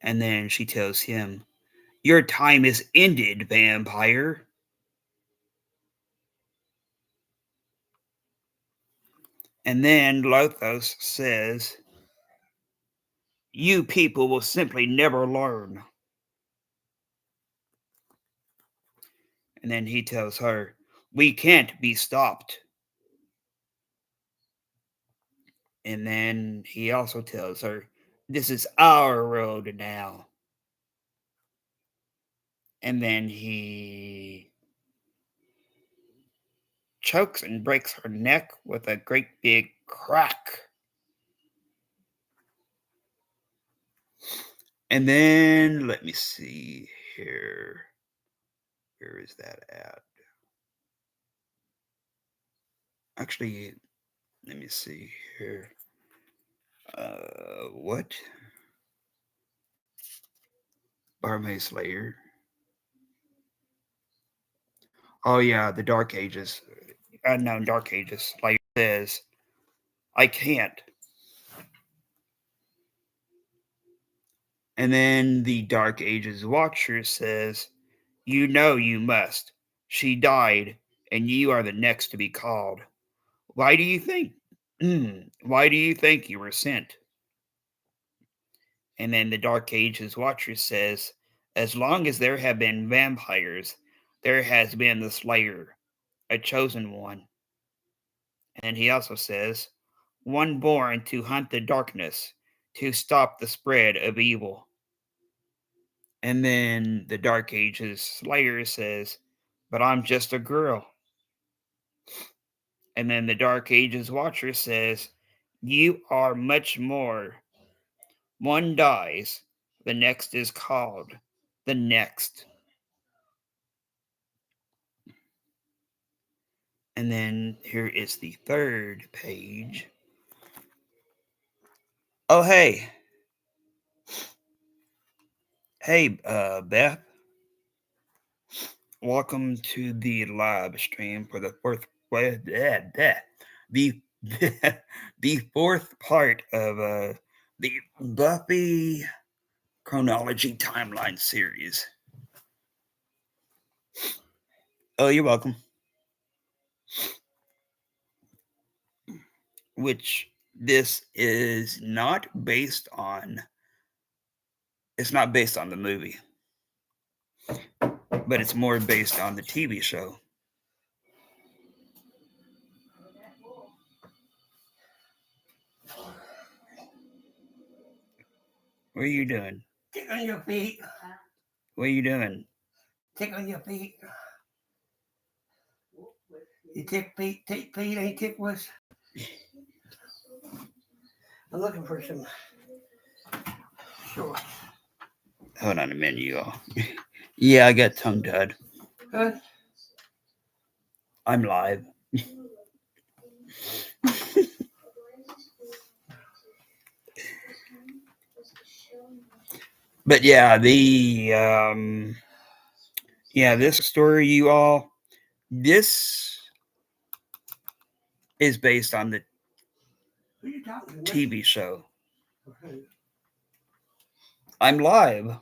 And then she tells him, "Your time is ended, vampire." And then Lothos says, "You people will simply never learn." And then he tells her, "We can't be stopped." And then he also tells her, "This is our road now." And then he chokes and breaks her neck with a great big crack. And then let me see here. Where is that at? Actually, let me see here. What? Barmaid Slayer. Oh yeah, the Dark Ages. Unknown Dark Ages. Slayer says, I can't. And then the Dark Ages Watcher says, you know you must. She died, and you are the next to be called. Why do you think? Why do you think you were sent? And then the Dark Ages Watcher says, as long as there have been vampires, there has been the Slayer, a chosen one. And he also says, one born to hunt the darkness, to stop the spread of evil. And then the Dark Ages Slayer says, but I'm just a girl. And then the Dark Ages Watcher says, you are much more. One dies, the next is called. The next. And then here is the third page. Oh, hey. Hey, Beth. Welcome to the live stream for the the the fourth part of the Buffy Chronology timeline series. Oh, you're welcome. Which this is not based on. It's not based on the movie, but it's more based on the TV show. What are you doing? Tickling your feet. What are you doing? Tickling your feet. You take feet, ain't ticklish. I'm looking for some shorts. Hold on a minute, you all. Yeah, I got tongue tied. Huh? I'm live. But yeah, this story, you all, this is based on the TV show. I'm live.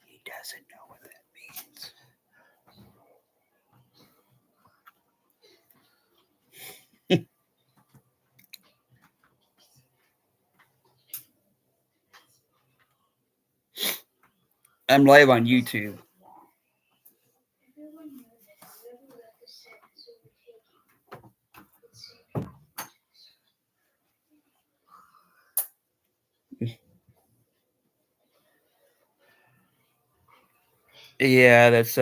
He doesn't know what that means. I'm live on YouTube. Yeah, that's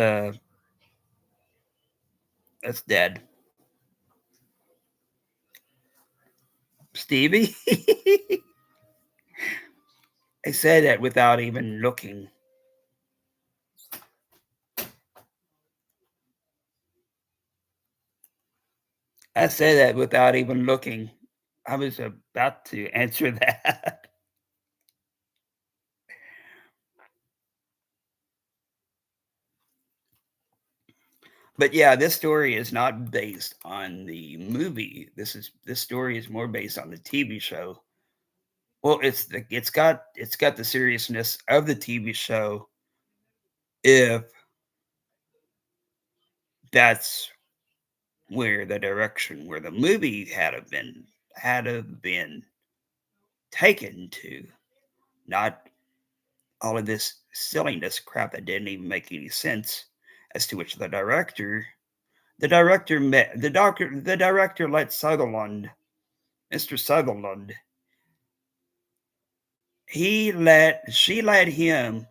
dead. Stevie? I said that without even looking. I said that without even looking. I was about to answer that. But yeah, this story is not based on the movie. This story is more based on the TV show. Well, it's got the seriousness of the TV show if that's where the direction where the movie had have been taken to, not all of this silliness crap that didn't even make any sense, as to which the director let Sutherland, Mr. Sutherland, she let him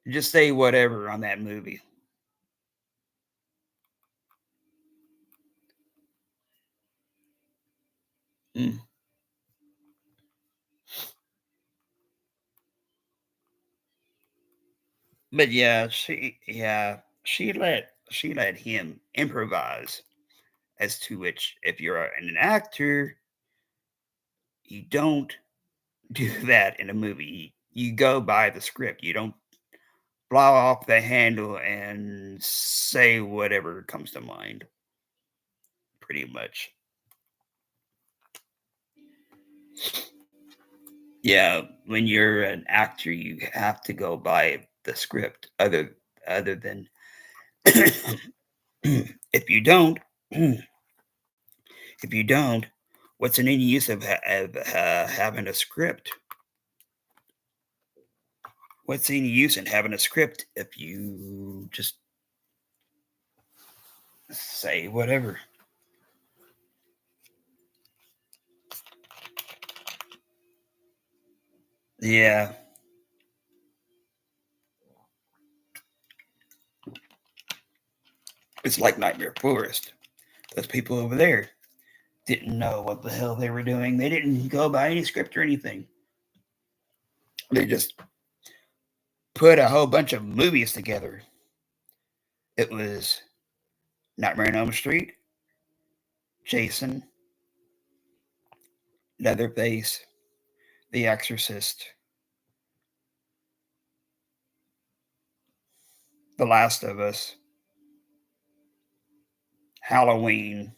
just say whatever on that movie. Mm. But she let him improvise. As to which, if you're an actor, you don't do that in a movie. You go by the script. You don't blow off the handle and say whatever comes to mind. Pretty much. Yeah, when you're an actor, you have to go by the script. Other than if you don't, if you don't, what's in any use of having a script? What's any use in having a script if you just say whatever? Yeah, it's like Nightmare Forest. Those people over there didn't know what the hell they were doing. They didn't go by any script or anything. They just put a whole bunch of movies together. It was Nightmare on Elm Street, Jason, Leatherface, The Exorcist, The Last of Us, Halloween,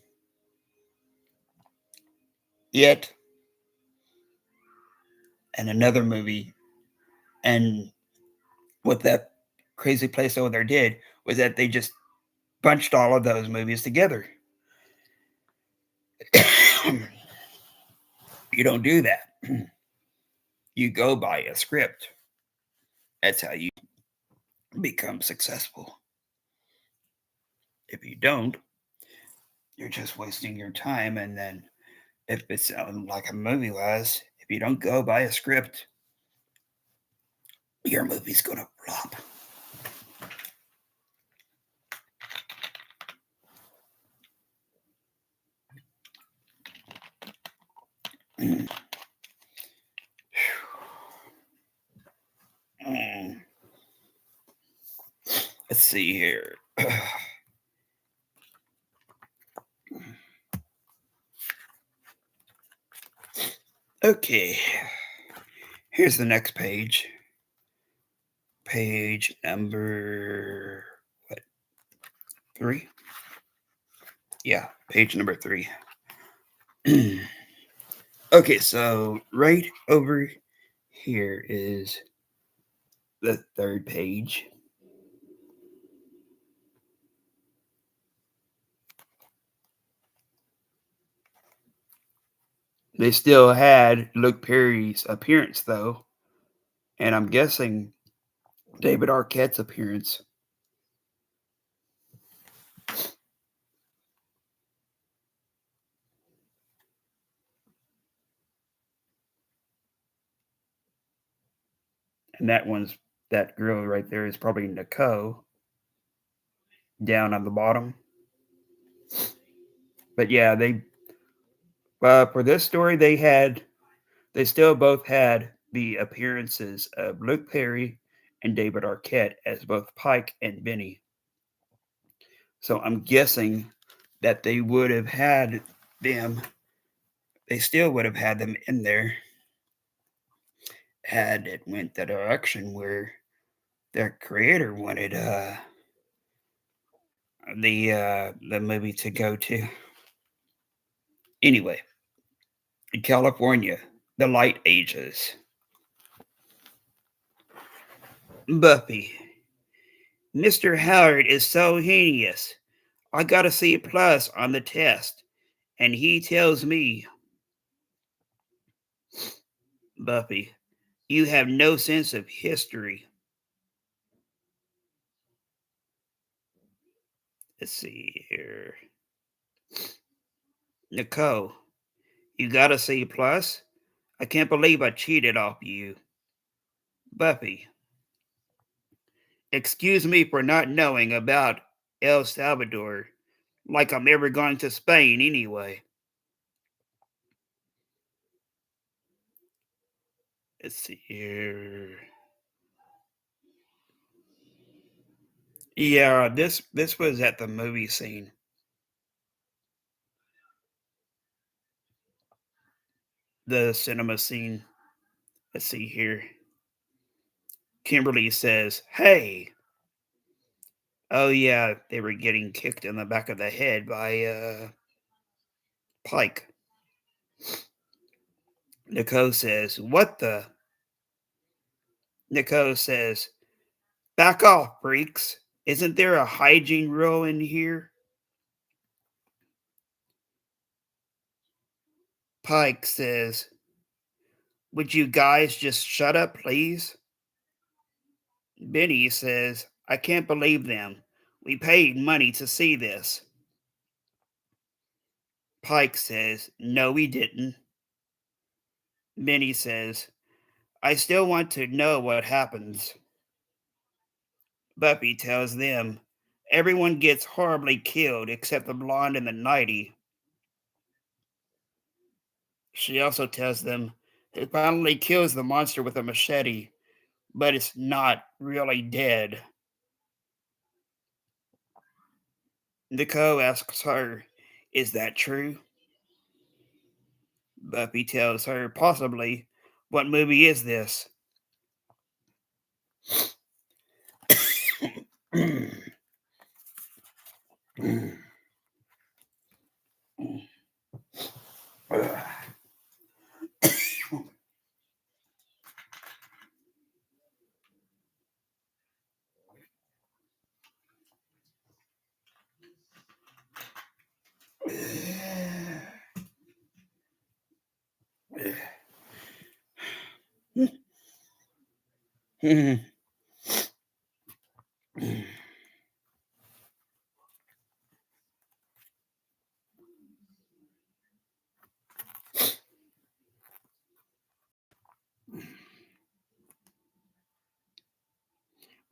It, and another movie. And what that crazy place over there did was that they just bunched all of those movies together. You don't do that. You go by a script. That's how you become successful. If you don't, you're just wasting your time. And then, if it's like a movie was, if you don't go by a script, your movie's gonna flop. Let's see here. Okay, here's the next page. Page number what? 3? Yeah, page number 3. Okay, so right over here is the third page. They still had Luke Perry's appearance though, and I'm guessing David Arquette's appearance. And that girl right there is probably Nicole down on the bottom. But yeah, they for this story they still both had the appearances of Luke Perry and David Arquette as both Pike and Benny. So I'm guessing that they would have had them. They still would have had them in there had it went the direction where their creator wanted the movie to go to. Anyway, in California, the light ages. Buffy, Mr. Howard is so hideous. I got a C plus on the test, and he tells me, Buffy, you have no sense of history. Let's see here. Nicole, you got a C plus? I can't believe I cheated off you. Buffy, excuse me for not knowing about El Salvador, like I'm ever going to Spain anyway. Let's see here. Yeah, this was at the movie scene, the cinema scene. Let's see here. Kimberly says, "Hey, oh yeah, they were getting kicked in the back of the head by Pike." Nicole says, "What the?" Nicole says, "Back off, freaks. Isn't there a hygiene rule in here?" Pike says, "Would you guys just shut up, please?" Benny says, "I can't believe them. We paid money to see this." Pike says, "No, we didn't." Benny says, "I still want to know what happens." Buffy tells them, "Everyone gets horribly killed except the blonde and the nighty." She also tells them he finally kills the monster with a machete, but it's not really dead. Nicole asks her, "Is that true?" Buffy tells her, "Possibly. What movie is this?"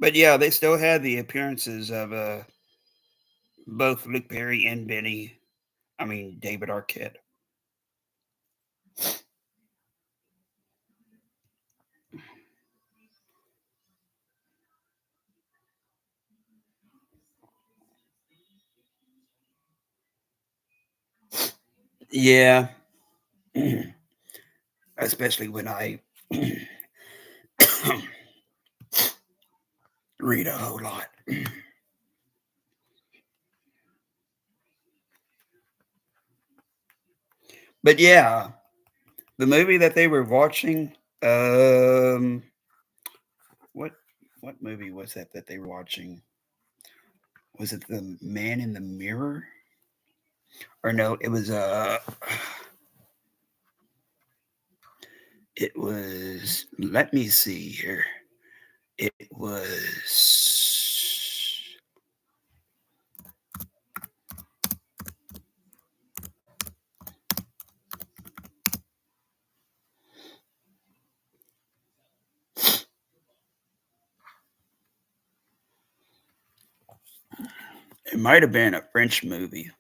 But yeah, they still had the appearances of both Luke Perry and Benny. I mean, David Arquette. Yeah, especially when I read a whole lot. But yeah, the movie that they were watching, um, what what movie was that they were watching? Was it The Man in the Mirror? Or no, it was it was, let me see here. It was, it might have been a French movie.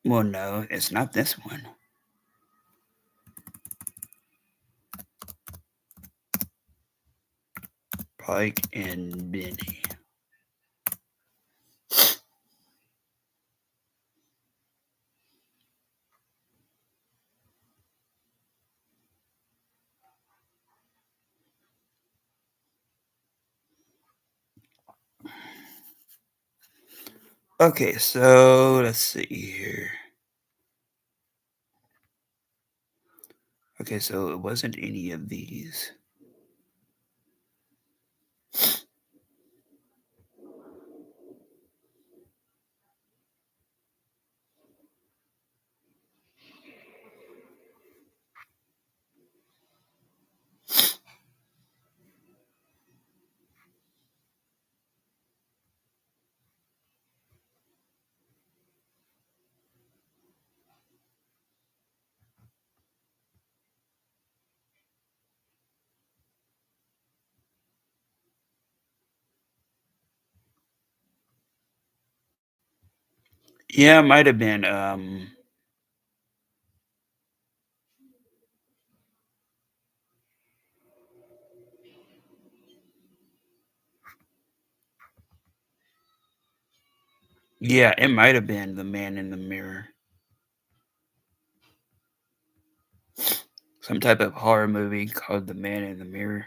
Well, no, it's not this one. Pike and Benny. Okay, so let's see here. Okay, so it wasn't any of these. Yeah, it might have been. Yeah, it might have been The Man in the Mirror. Some type of horror movie called The Man in the Mirror.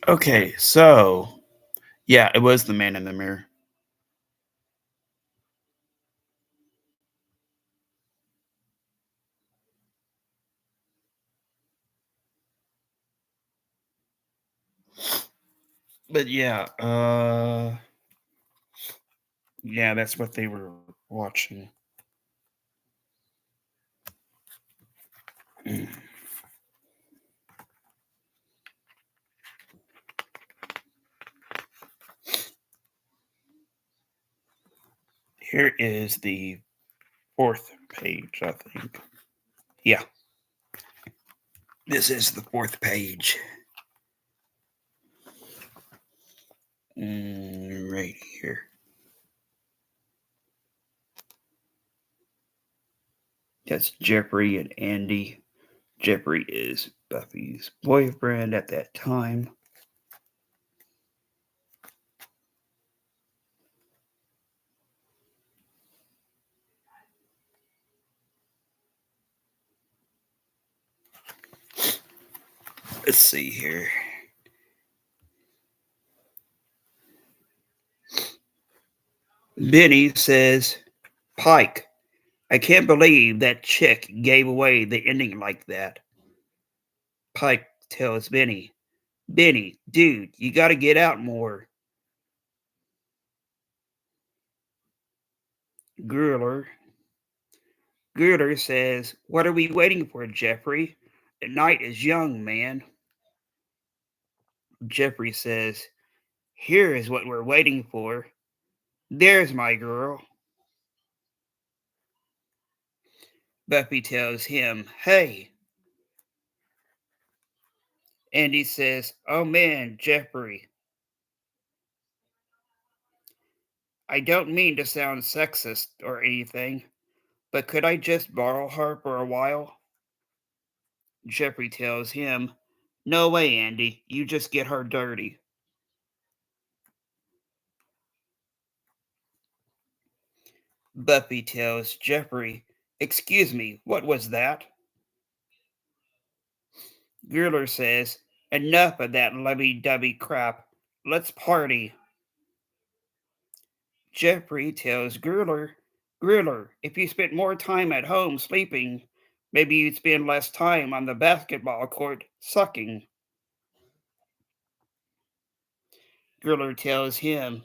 Okay, so yeah, it was The Man in the Mirror. But yeah, that's what they were watching. Mm. Here is the fourth page, I think. Yeah, this is the fourth page. Right here. That's Jeffrey and Andy. Jeffrey is Buffy's boyfriend at that time. Let's see here. Benny says, Pike, I can't believe that chick gave away the ending like that. Pike tells Benny, dude, you gotta get out more. Grueller. Grueller says, what are we waiting for, Jeffrey? The night is young, man. Jeffrey says, here is what we're waiting for. There's my girl. Buffy tells him, hey. Andy says, oh man, Jeffrey, I don't mean to sound sexist or anything, but could I just borrow her for a while? Jeffrey tells him, no way, Andy, you just get her dirty. Buffy tells Jeffrey, excuse me, what was that? Grueller says, enough of that lovey-dovey crap. Let's party. Jeffrey tells Grueller, if you spent more time at home sleeping, maybe you'd spend less time on the basketball court sucking. Grueller tells him,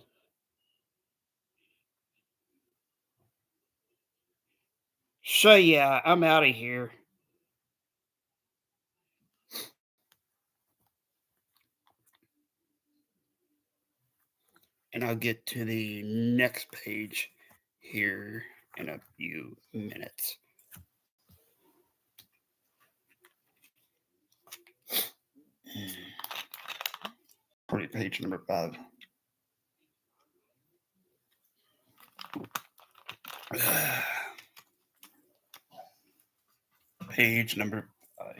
so yeah, I'm out of here. And I'll get to the next page here in a few minutes. Probably page number 5. Page number 5.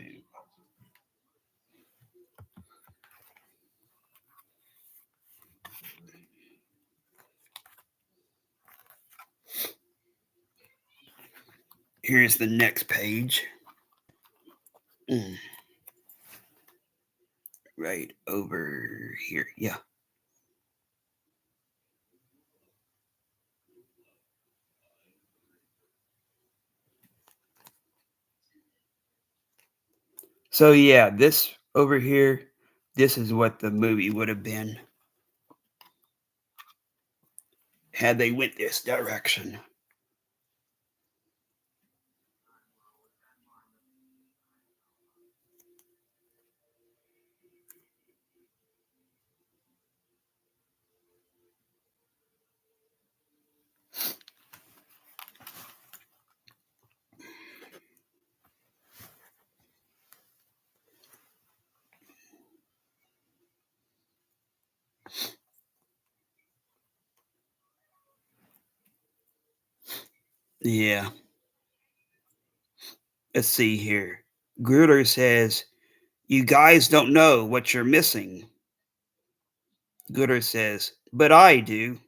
Here's the next page. Right over here. Yeah. So yeah, this over here, this is what the movie would have been had they went this direction. Yeah. Let's see here. Gruder says, "You guys don't know what you're missing." Gruder says, "But I do."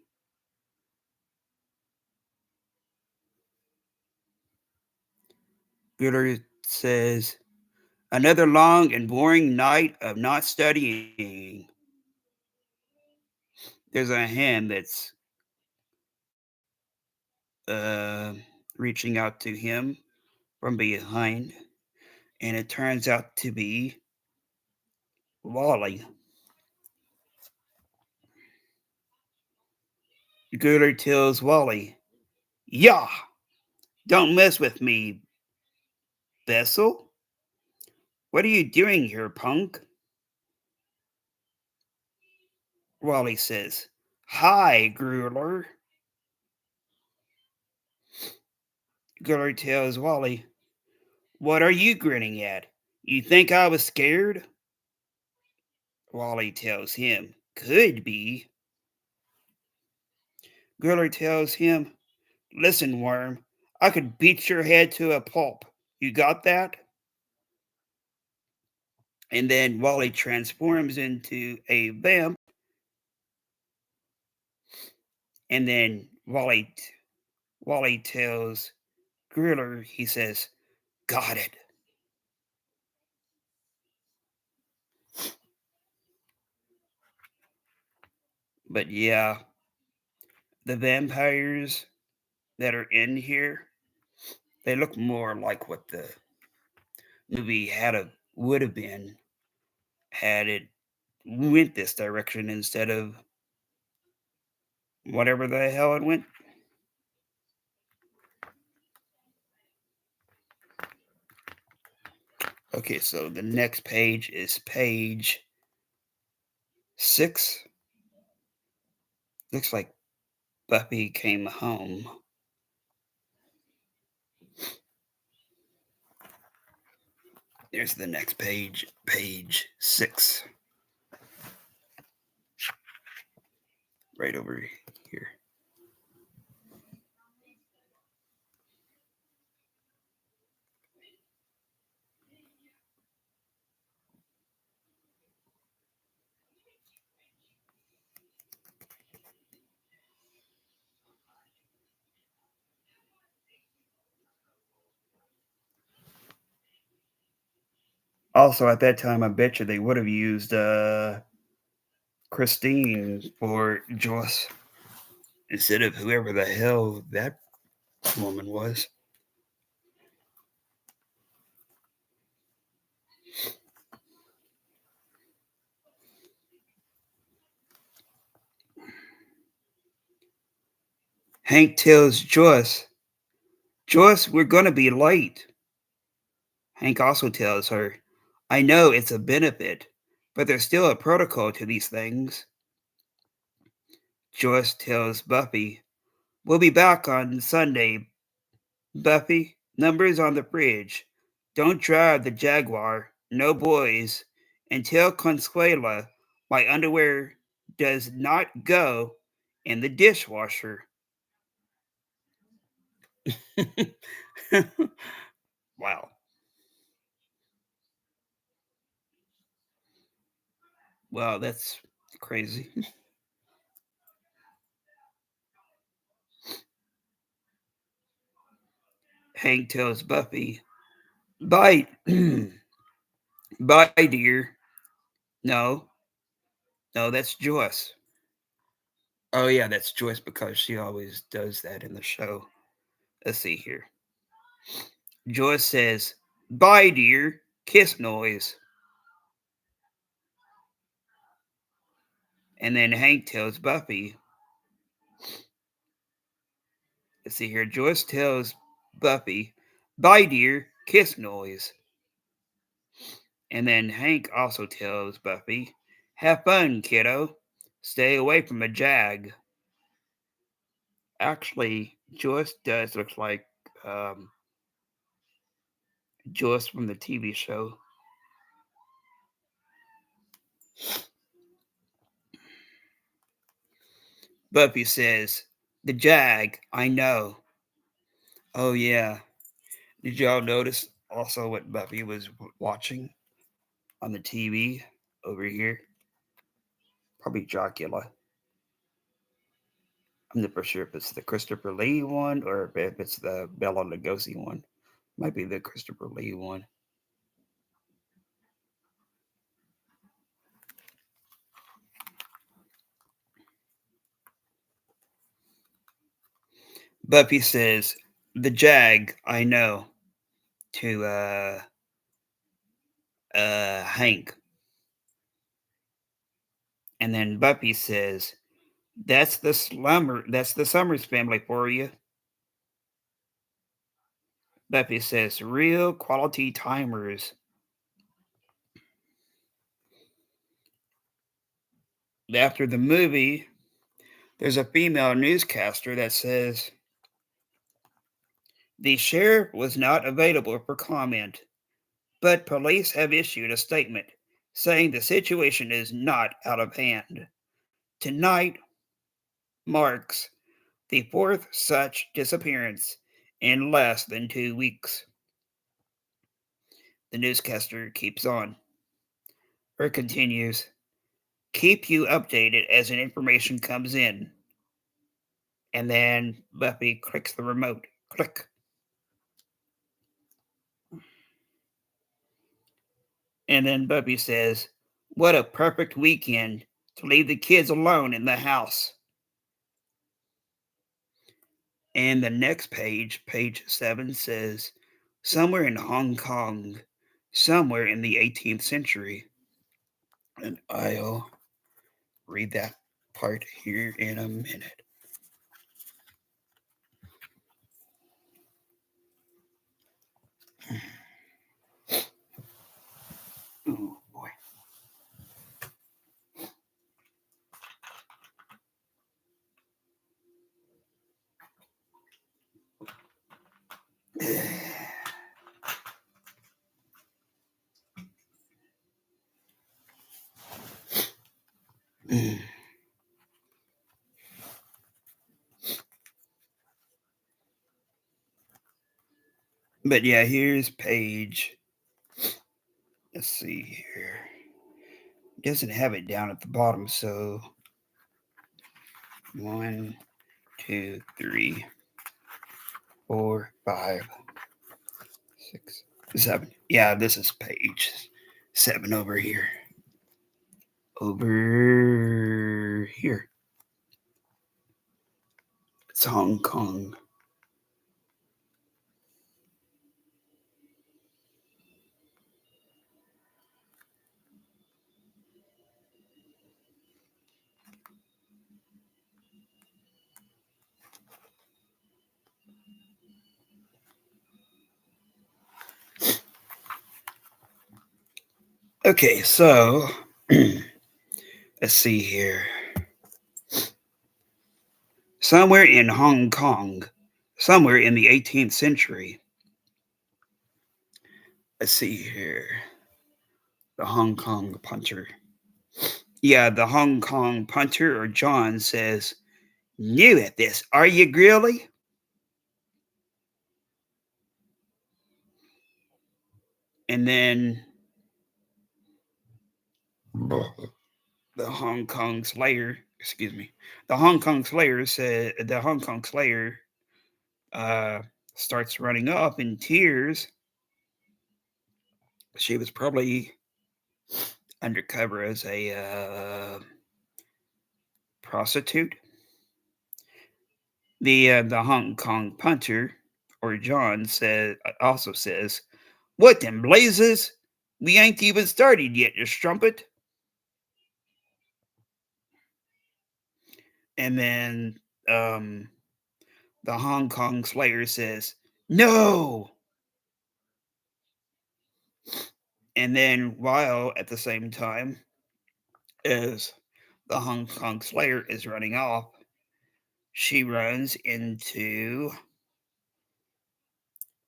Gruder says, "Another long and boring night of not studying." There's a hand that's uh, reaching out to him from behind, and it turns out to be Wally. Gooder tells Wally, "Yah! Don't mess with me, Bessel. What are you doing here, punk?" Wally says, "Hi, Gruler." Gooder tells Wally, "What are you grinning at? You think I was scared?" Wally tells him, "Could be." Gooder tells him, "Listen, worm, I could beat your head to a pulp. You got that?" And then Wally transforms into a vamp, and then Wally tells Griller, he says, "Got it." But yeah, the vampires that are in here, they look more like what the movie would have been had it went this direction instead of whatever the hell it went. Okay, so the next page is page 6. Looks like Buffy came home. There's the next page, page 6, right over here. Also, at that time, I bet you they would have used Christine for Joyce instead of whoever the hell that woman was. Hank tells Joyce, "Joyce, we're going to be late." Hank also tells her, "I know it's a benefit, but there's still a protocol to these things." Joyce tells Buffy, "We'll be back on Sunday, Buffy. Numbers on the fridge. Don't drive the Jaguar. No boys. And tell Consuela my underwear does not go in the dishwasher." Wow. Wow, that's crazy. Hank tells Buffy, "Bye, bye, dear." No, No, that's Joyce. Oh yeah, that's Joyce because she always does that in the show. Let's see here. Joyce says, "Bye, dear." Kiss noise. And then Hank tells Buffy, let's see here. Joyce tells Buffy, "Bye, dear." Kiss noise. And then Hank also tells Buffy, "Have fun, kiddo. Stay away from a jag." Actually, Joyce does look like um, Joyce from the TV show. Buffy says, "The jag, I know." Oh, yeah. Did y'all notice also what Buffy was watching on the TV over here? Probably Dracula. I'm not sure if it's the Christopher Lee one or if it's the Bela Lugosi one. Might be the Christopher Lee one. Buffy says, "The jag, I know," to Hank. And then Buffy says, That's the Summers family for you." Buffy says, "Real quality timers." After the movie, there's a female newscaster that says, "The sheriff was not available for comment, but police have issued a statement saying the situation is not out of hand. Tonight marks the fourth such disappearance in less than 2 weeks." The newscaster keeps on, or continues, "Keep you updated as information comes in." And then Buffy clicks the remote. Click. And then Buffy says, "What a perfect weekend to leave the kids alone in the house." And the next page, page 7, says, "Somewhere in Hong Kong, somewhere in the 18th century." And I'll read that part here in a minute. Oh boy. But yeah, here's page. Let's see here. It doesn't have it down at the bottom, so 1, 2, 3, 4, 5, 6, 7. Yeah, this is page 7 over here. Over here. It's Hong Kong. Okay, so let's see here. Somewhere in Hong Kong, somewhere in the 18th century. Let's see here. The Hong Kong punter. Yeah, the Hong Kong punter or John says, "New at this, are you, really?" And then the Hong Kong Slayer, excuse me, the Hong Kong Slayer said the Hong Kong Slayer uh, starts running off in tears. She was probably undercover as a prostitute. The Hong Kong punter, or John, also says, "What in blazes? We ain't even started yet, you strumpet." And then um, the Hong Kong Slayer says, "No." And then, while at the same time as the Hong Kong Slayer is running off, she runs into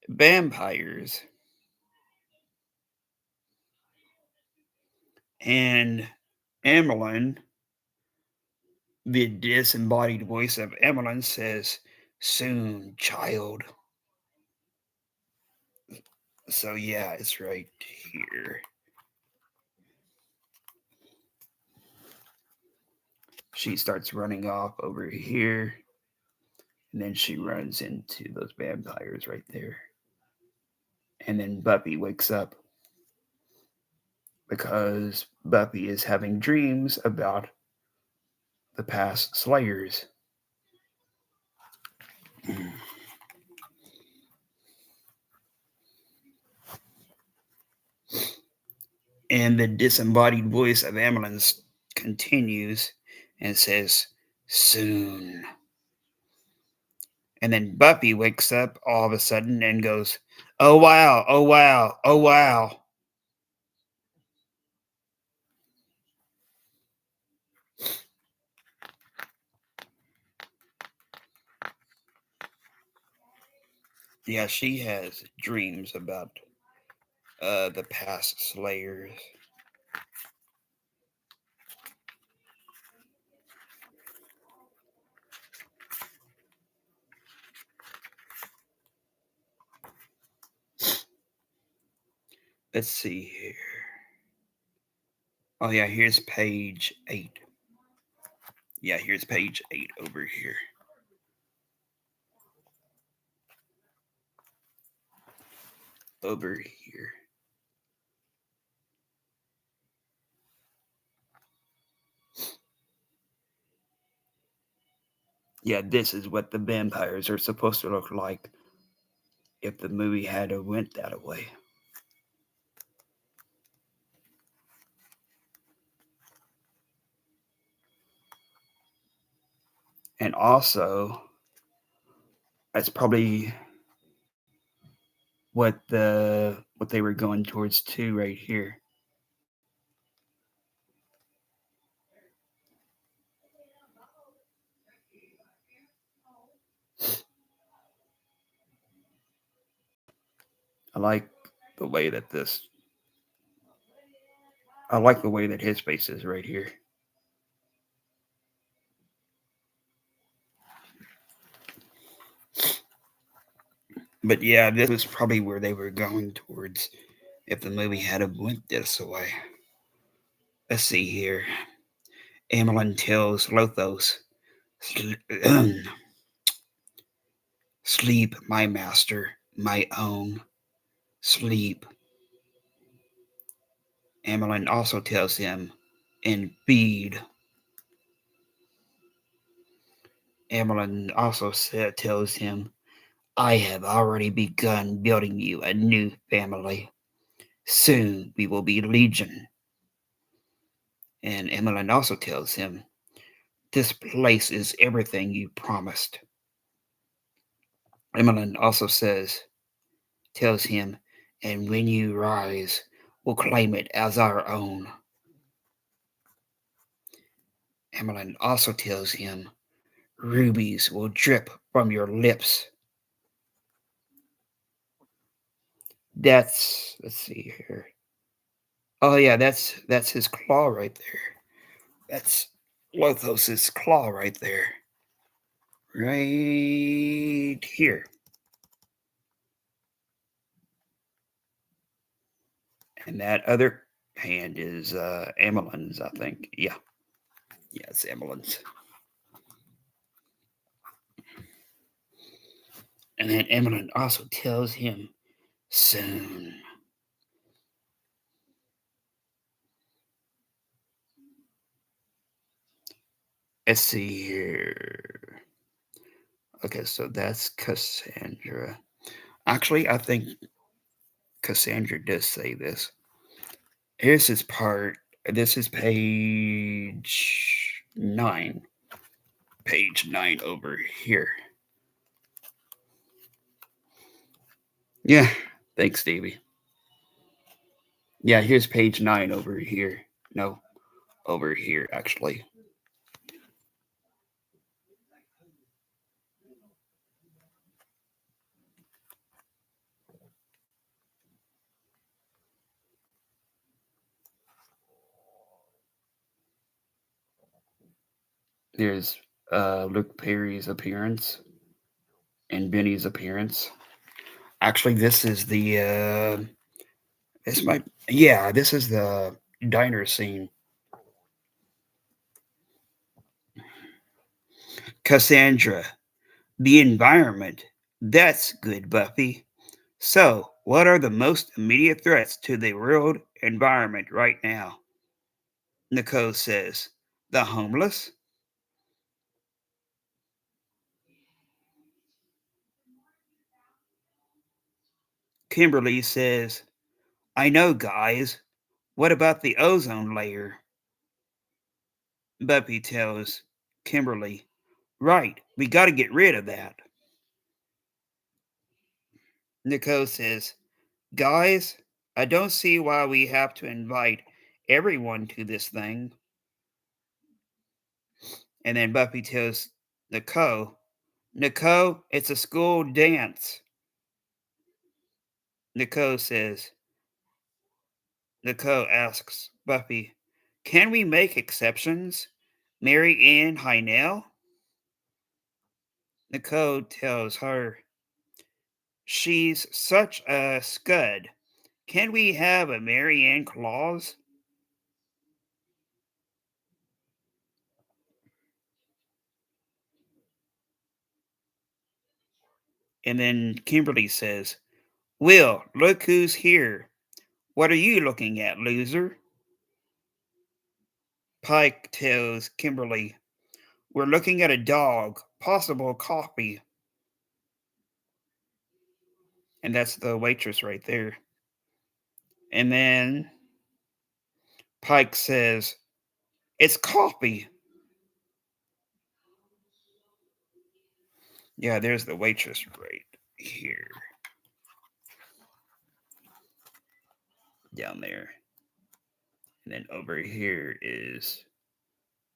vampires. And Emmeline, the disembodied voice of Emmeline, says, "Soon, child." So, yeah, it's right here. She starts running off over here, and then she runs into those vampires right there. And then Buffy wakes up because Buffy is having dreams about the past Slayers. And the disembodied voice of Emmeline continues and says, "Soon." And then Buffy wakes up all of a sudden and goes, "Oh wow, oh wow, oh wow." Yeah, she has dreams about the past Slayers. Let's see here. Oh yeah, here's page 8. Yeah, here's page 8 over here. Over here. Yeah, this is what the vampires are supposed to look like if the movie had went that way. And also, that's probably what they were going towards too right here. I like the way that this I like the way that his face is right here. But yeah, this was probably where they were going towards if the movie had went this way. Let's see here. Amelin tells Lothos, "Sleep, my master, my own. Sleep." Amelin also tells him, "And feed." Amelin also tells him, "I have already begun building you a new family. Soon we will be legion." And Emmeline also tells him, "This place is everything you promised." Emmeline also tells him, "And when you rise, we'll claim it as our own." Emmeline also tells him, "Rubies will drip from your lips." Let's see here. Oh yeah, that's his claw right there. That's Lothos's claw right there. Right here. And that other hand is Emmeline's, I think. Yeah. Yeah, it's Emmeline's. And then Emmeline also tells him, "Soon." Let's see here. Okay, so that's Cassandra. Actually, I think Cassandra does say this. Here's this part. This is page 9. Page 9 over here. Yeah, thanks, Stevie. Yeah, here's page 9 over here. No, over here, actually. There's Luke Perry's appearance and Benny's appearance. Actually, this is the this might yeah, this is the diner scene. Cassandra, the environment. That's good, Buffy. So, what are the most immediate threats to the world environment right now? Nicole says, the homeless. Kimberly says, I know, guys. What about the ozone layer? Buffy tells Kimberly, right, we got to get rid of that. Nicole says, guys, I don't see why we have to invite everyone to this thing. And then Buffy tells Nicole, it's a school dance. Nicole says, Nicole asks Buffy, can we make exceptions? Mary Ann Hynell? Nicole tells her, she's such a scud. Can we have a Mary Ann clause? And then Kimberly says, Will, look who's here. What are you looking at, loser? Pike tells Kimberly, we're looking at a dog, possible copy. And that's the waitress right there. And then Pike says, it's copy. Yeah, there's the waitress right here, down there. And then over here is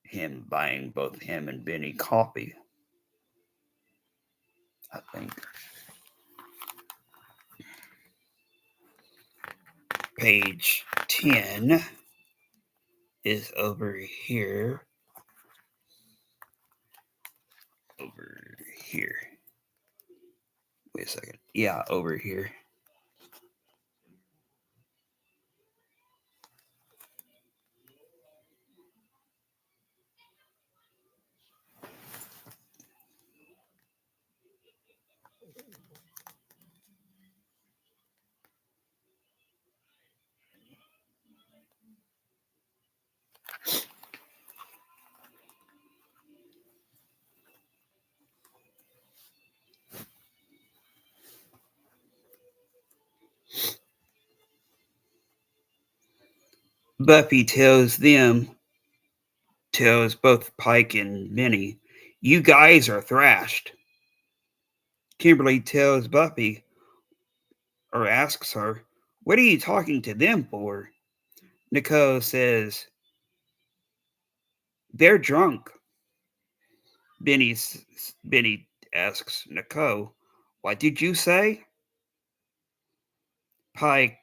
him buying both him and Benny coffee, I think. Page 10 is over here. Over here. Wait a second. Yeah, over here. Buffy tells both Pike and Benny, you guys are thrashed. Kimberly tells Buffy, or asks her, what are you talking to them for? Nicole says, they're drunk. Benny, Benny asks Nicole, what did you say? Pike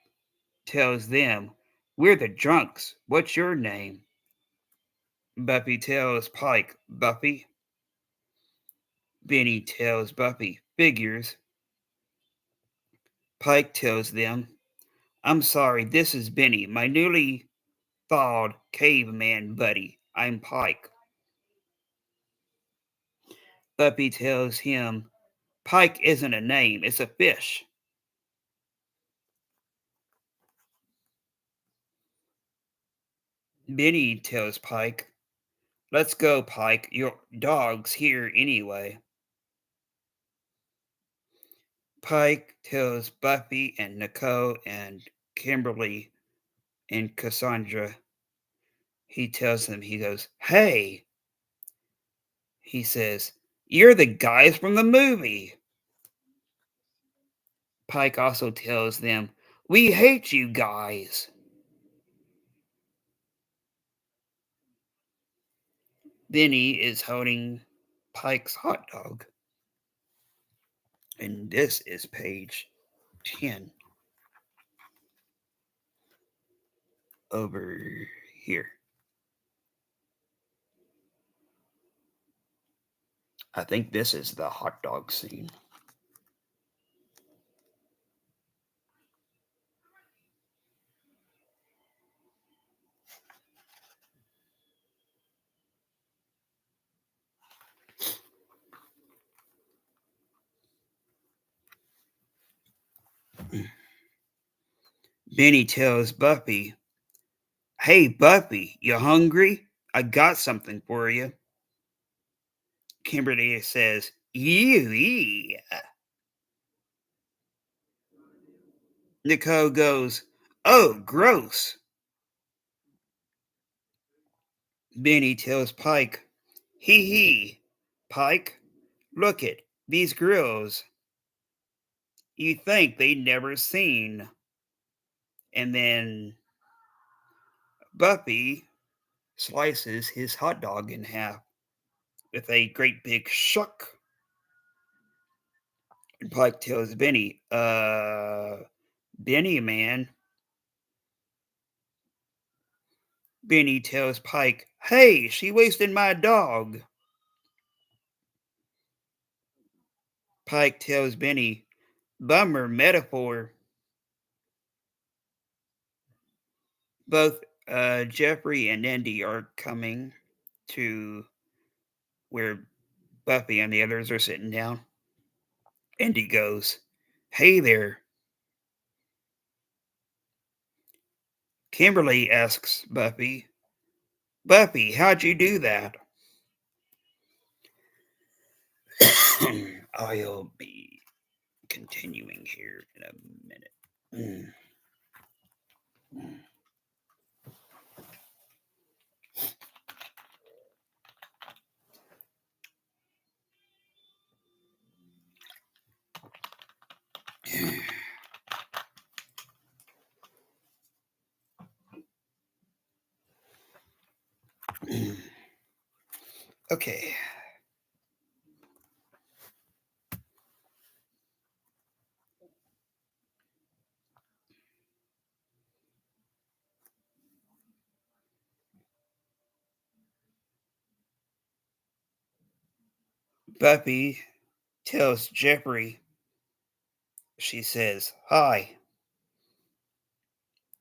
tells them, we're the drunks. What's your name? Buffy tells Pike, Buffy. Benny tells Buffy, figures. Pike tells them, I'm sorry, this is Benny, my newly thawed caveman buddy. I'm Pike. Buffy tells him, Pike isn't a name, it's a fish. Benny tells Pike, Let's go, Pike. Your dog's here anyway. Pike tells Buffy and Nicole and Kimberly and Cassandra. He tells them, he goes, "Hey," he says, "you're the guys from the movie." Pike also tells them, "We hate you guys." Benny is holding Pike's hot dog. And this is page 10 over here. I think this is the hot dog scene. Benny tells Buffy, "Hey, Buffy, you hungry? I got something for you." Kimberly says, "Ew." Nicole goes, "Oh, gross." Benny tells Pike, "Hee hee, Pike, look at these grills. You think they'd never seen." And then Buffy slices his hot dog in half with a great big shuck. And Pike tells Benny, Benny, man." Benny tells Pike, "Hey, she wasted my dog." Pike tells Benny, "Bummer metaphor." Both Jeffrey and Andy are coming to where Buffy and the others are sitting down. Andy goes, "Hey there." Kimberly asks Buffy, "Buffy, how'd you do that?" I'll be continuing here in a minute. Okay. Buffy tells Jeffrey, she says, "Hi."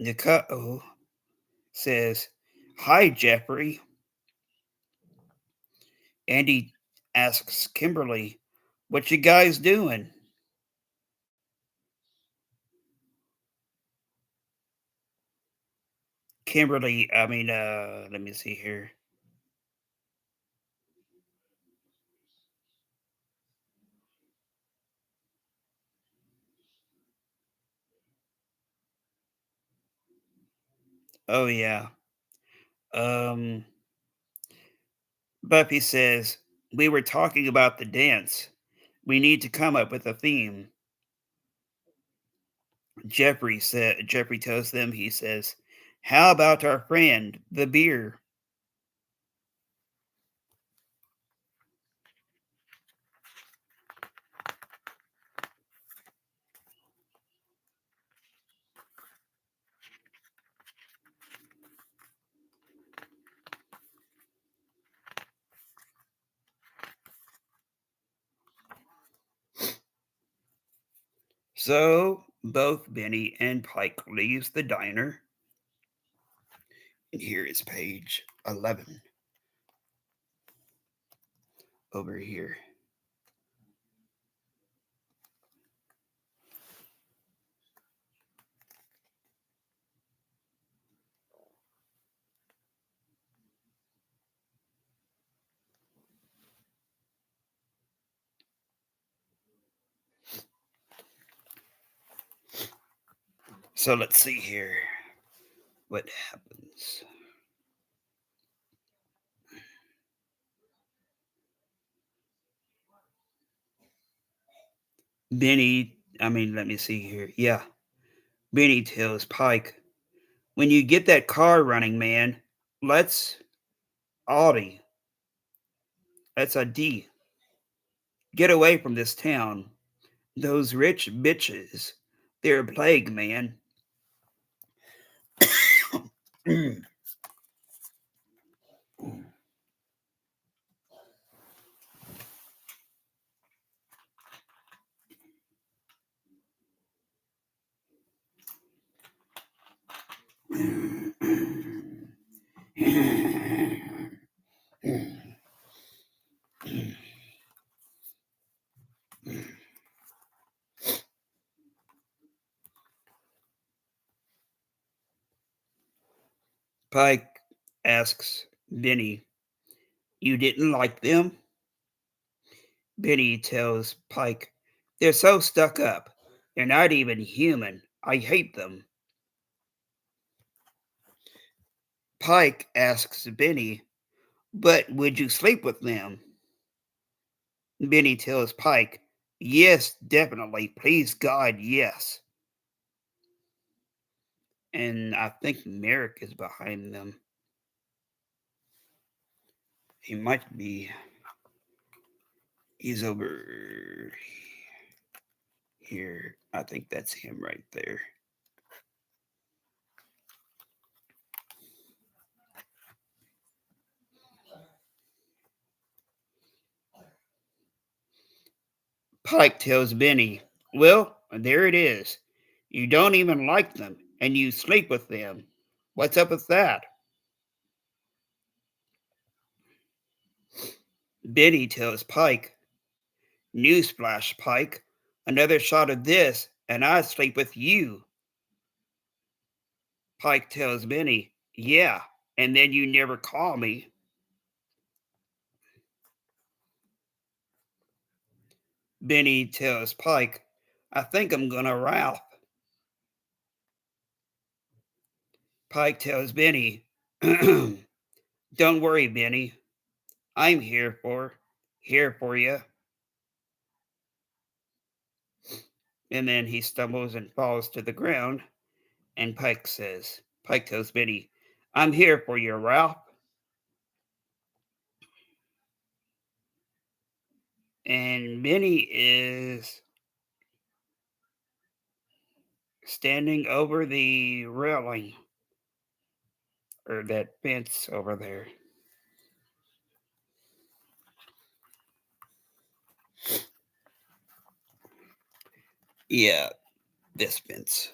Nicole says, "Hi, Jeffrey." Andy asks Kimberly, "What you guys doing?" Let me see here. Oh, yeah. Um, Buffy says, "We were talking about the dance. We need to come up with a theme." Jeffrey tells them, he says, "How about our friend, the beer?" So both Benny and Pike leaves the diner. And here is page 11 over here. So let's see here what happens. Let me see here. Yeah, Benny tells Pike, when you get that car running, man, let's Audie, that's a D. Get away from this town. Those rich bitches, they're a plague, man. Pike asks Benny, you didn't like them? Benny tells Pike, they're so stuck up. They're not even human. I hate them. Pike asks Benny, but would you sleep with them? Benny tells Pike, yes, definitely. Please, God, yes. And I think Merrick is behind them. He might be. He's over here. I think that's him right there. Pike tells Benny, well, there it is. You don't even like them, and you sleep with them. What's up with that? Benny tells Pike, newsflash, Pike. Another shot of this, and I sleep with you. Pike tells Benny, yeah, and then you never call me. Benny tells Pike, I think I'm gonna Ralph. Pike tells Benny, don't worry, Benny. I'm here for you. And then he stumbles and falls to the ground. And Pike tells Benny, I'm here for you, Ralph. And Benny is standing over the railing or that fence over there. Yeah, this fence.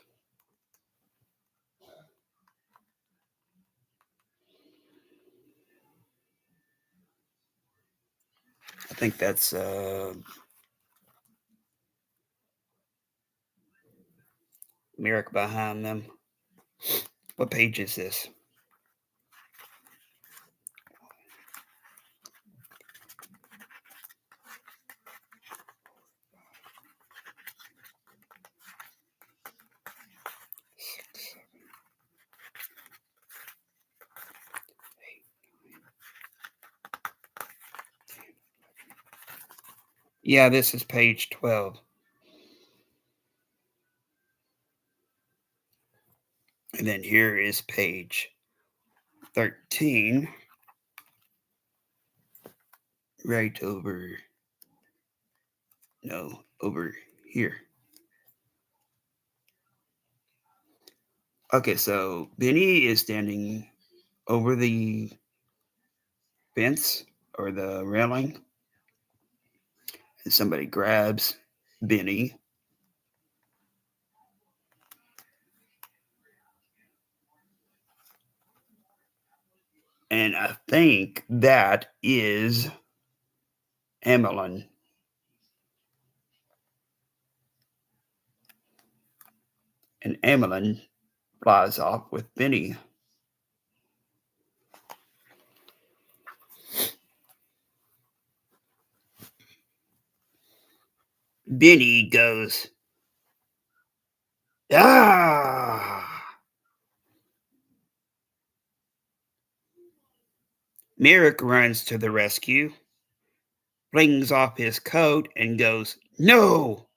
I think that's Merrick behind them. What page is this? Yeah, this is page 12. And then here is page 13. Right over. No, over here. Okay, so Benny is standing over the fence or the railing, and somebody grabs Benny. And I think that is Emmeline. And Emmeline flies off with Benny. Benny goes, ah! Merrick runs to the rescue, flings off his coat, and goes, "No!"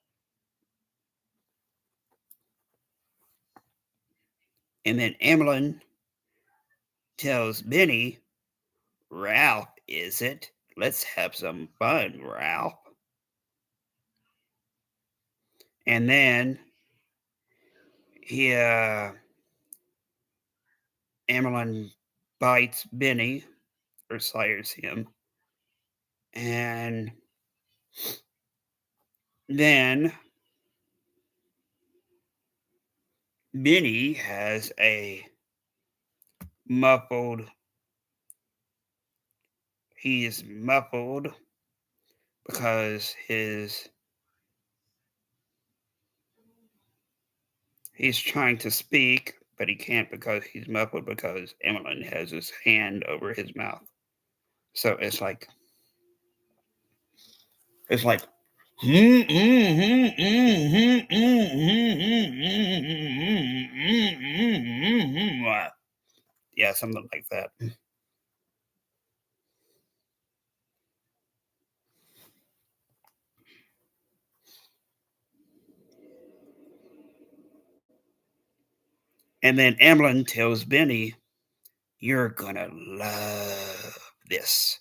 And then Emmeline tells Benny, "Ralph, is it? Let's have some fun, Ralph." And then he, Emmeline bites Benny, or sires him, and then Benny has a muffled. He is muffled because he's trying to speak, but he can't because he's muffled because Emmeline has his hand over his mouth. So it's like yeah, something like that. And then Emmeline tells Benny, "You're gonna love this."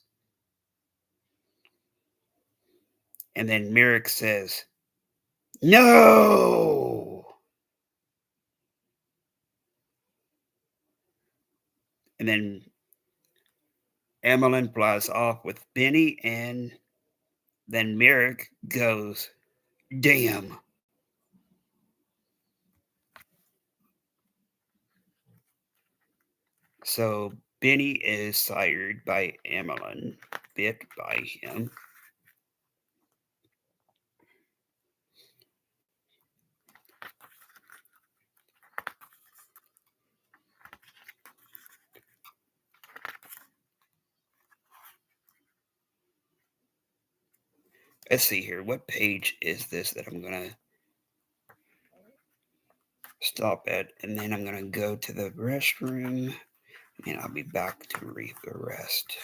And then Merrick says, "No!" And then Emmeline flies off with Benny, and then Merrick goes, "Damn." So Benny is sired by Emmeline, bit by him. Let's see here. What page is this that I'm going to stop at? And then I'm going to go to the restroom, and I'll be back to read the rest.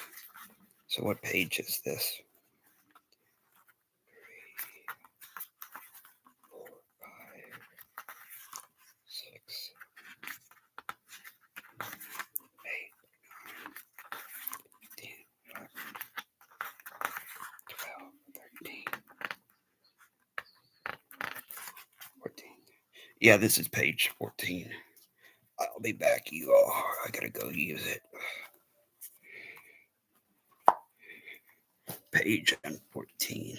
So, what page is this? 6, 8, 10, 11, 12, 13, 14. Yeah, this is page 14. I'll be back, you all. I gotta go use it. Page 14.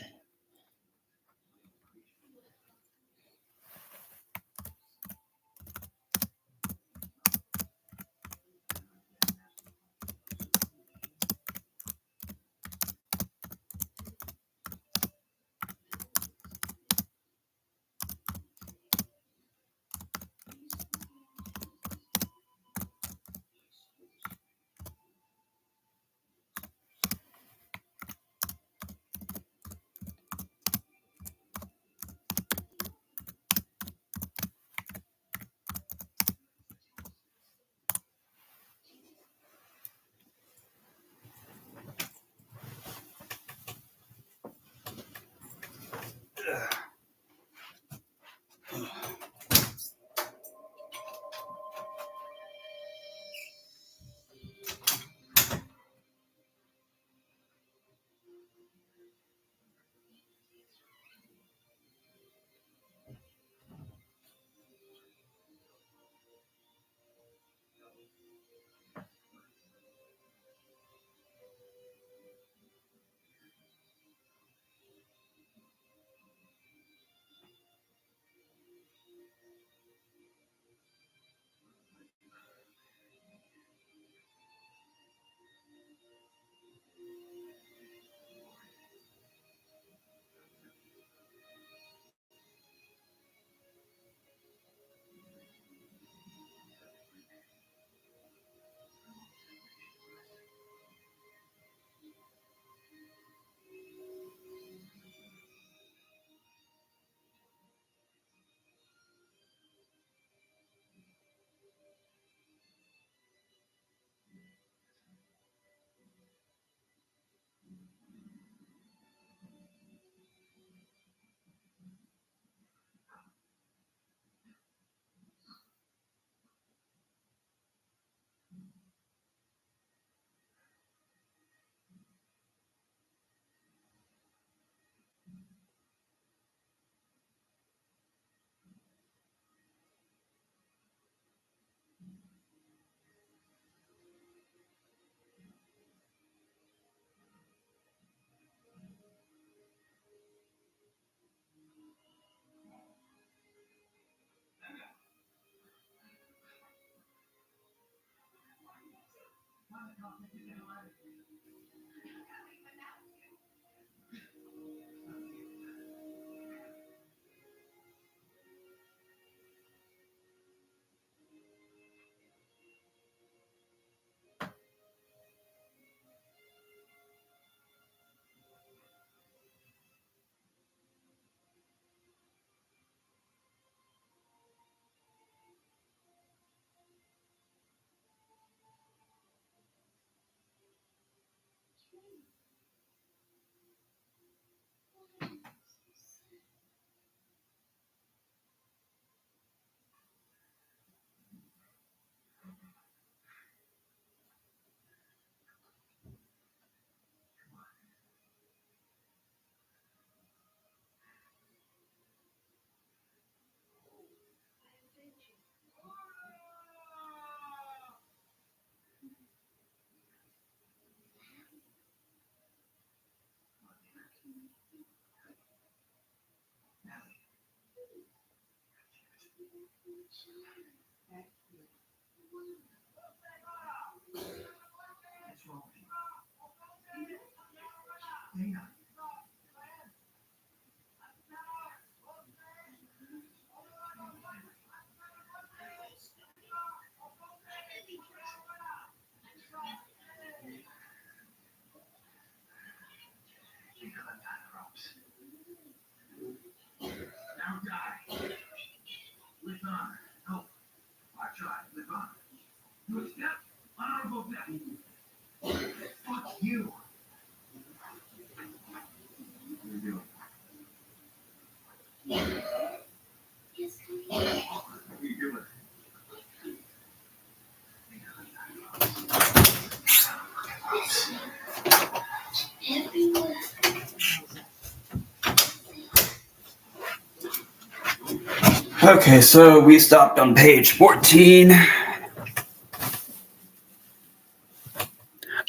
Okay, so we stopped on page 14.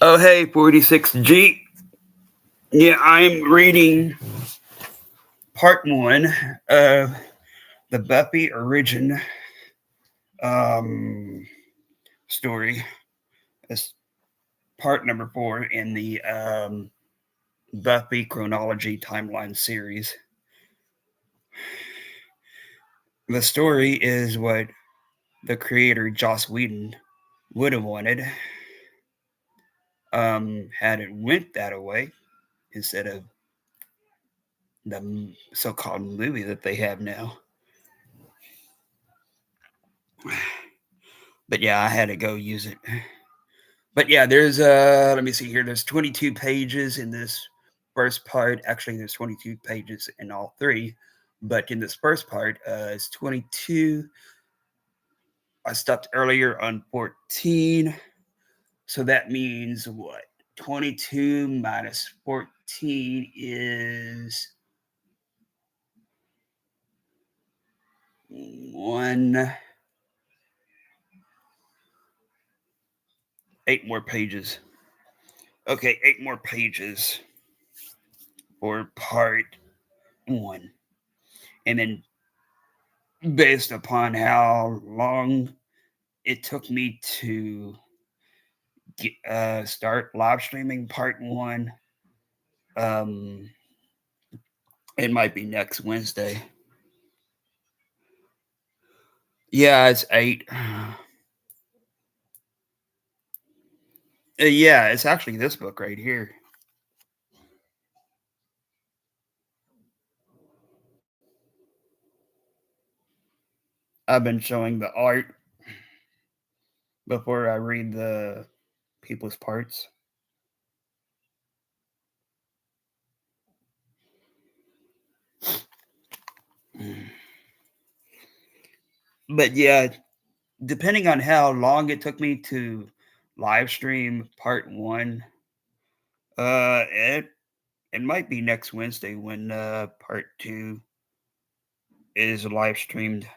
Oh, hey, 46G. Yeah, I'm reading part one of the Buffy origin um, story. It's part number 4 in the Buffy Chronology timeline series. The story is what the creator Joss Whedon would have wanted had it went that way instead of the so-called movie that they have now. But yeah, I had to go use it. But yeah, there's let me see here. There's 22 pages in this first part. Actually, there's 22 pages in all three, but in this first part, it's 22. I stopped earlier on 14, so that means what? 22 minus 14 is 1. 8 more pages. Okay, 8 more pages for part 1. And then based upon how long it took me to start live streaming part 1, um, it might be next Wednesday. Yeah, it's 8. Yeah, it's actually this book right here. I've been showing the art before I read the people's parts. But yeah, depending on how long it took me to live stream part 1, it might be next Wednesday when part 2 is live streamed,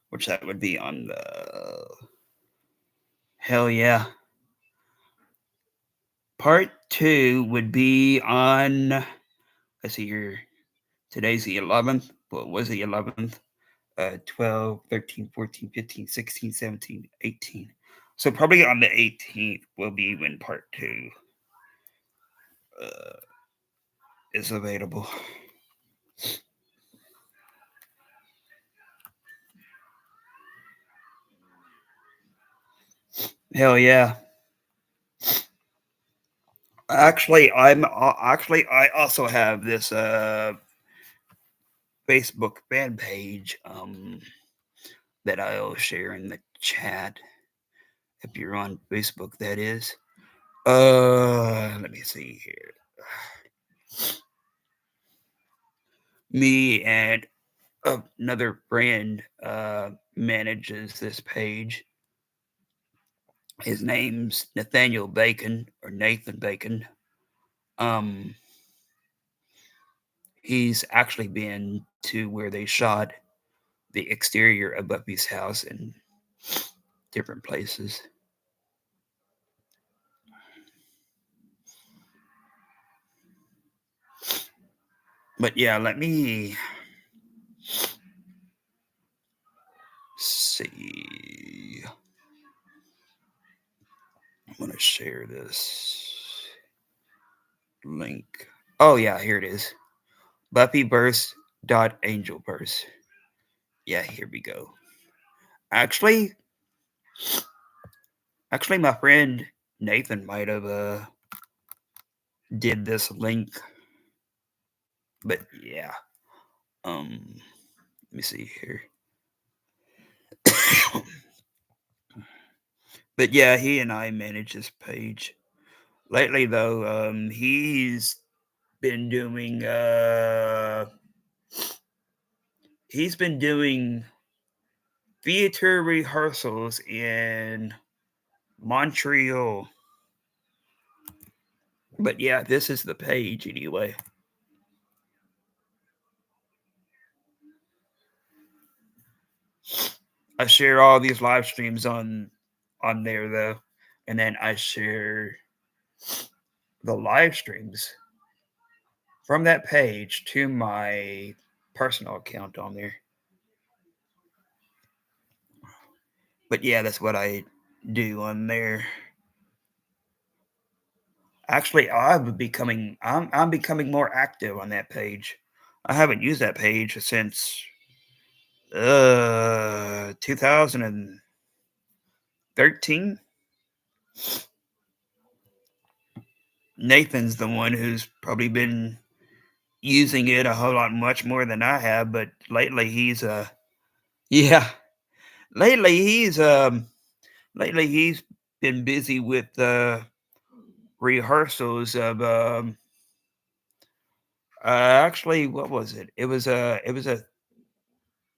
which that would be on the hell yeah. Part 2 would be on, let's see here, today's the 11th. What was the 11th? 12, 13, 14, 15, 16, 17, 18. So probably on the 18th will be when part two uh, is available. Hell yeah! Actually I also have this Facebook fan page that I'll share in the chat if you're on Facebook. That is. Let me see here. Me and another friend manages this page. His name's Nathaniel Bacon or Nathan Bacon. Um, he's actually been to where they shot the exterior of Buffy's house in different places. But yeah, let me see. I'm gonna share this link. Oh yeah, here it is. Buffyverse.angelverse. Yeah, here we go. Actually, actually, my friend Nathan might have did this link, but yeah. Let me see here. But yeah, he and I manage this page. Lately, though, been doing uh, he's been doing theater rehearsals in Montreal. But yeah, this is the page anyway. I share all these live streams on there though, and then I share the live streams from that page to my personal account on there. But yeah, that's what I do on there. Actually, I'm becoming more active on that page. I haven't used that page since 2013. Nathan's the one who's probably been using it a whole lot much more than I have, but lately yeah, lately he's been busy with rehearsals of actually, what was it? It was a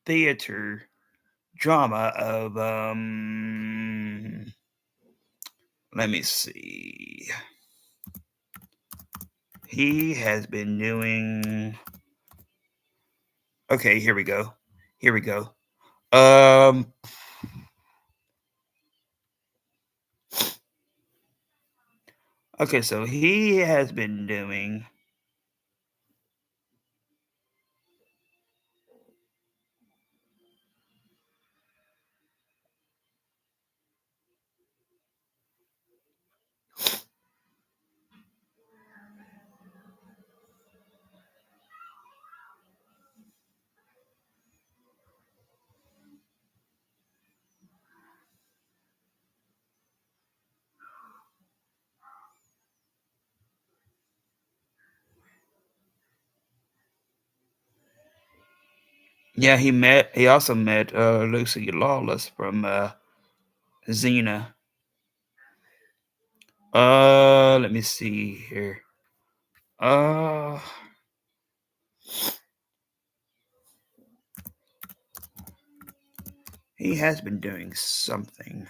theater drama of let me see. He has been doing okay, here we go. Here we go. Um okay, so he has been doing yeah, he also met Lucy Lawless from Xena. Let me see here. Uh he has been doing something.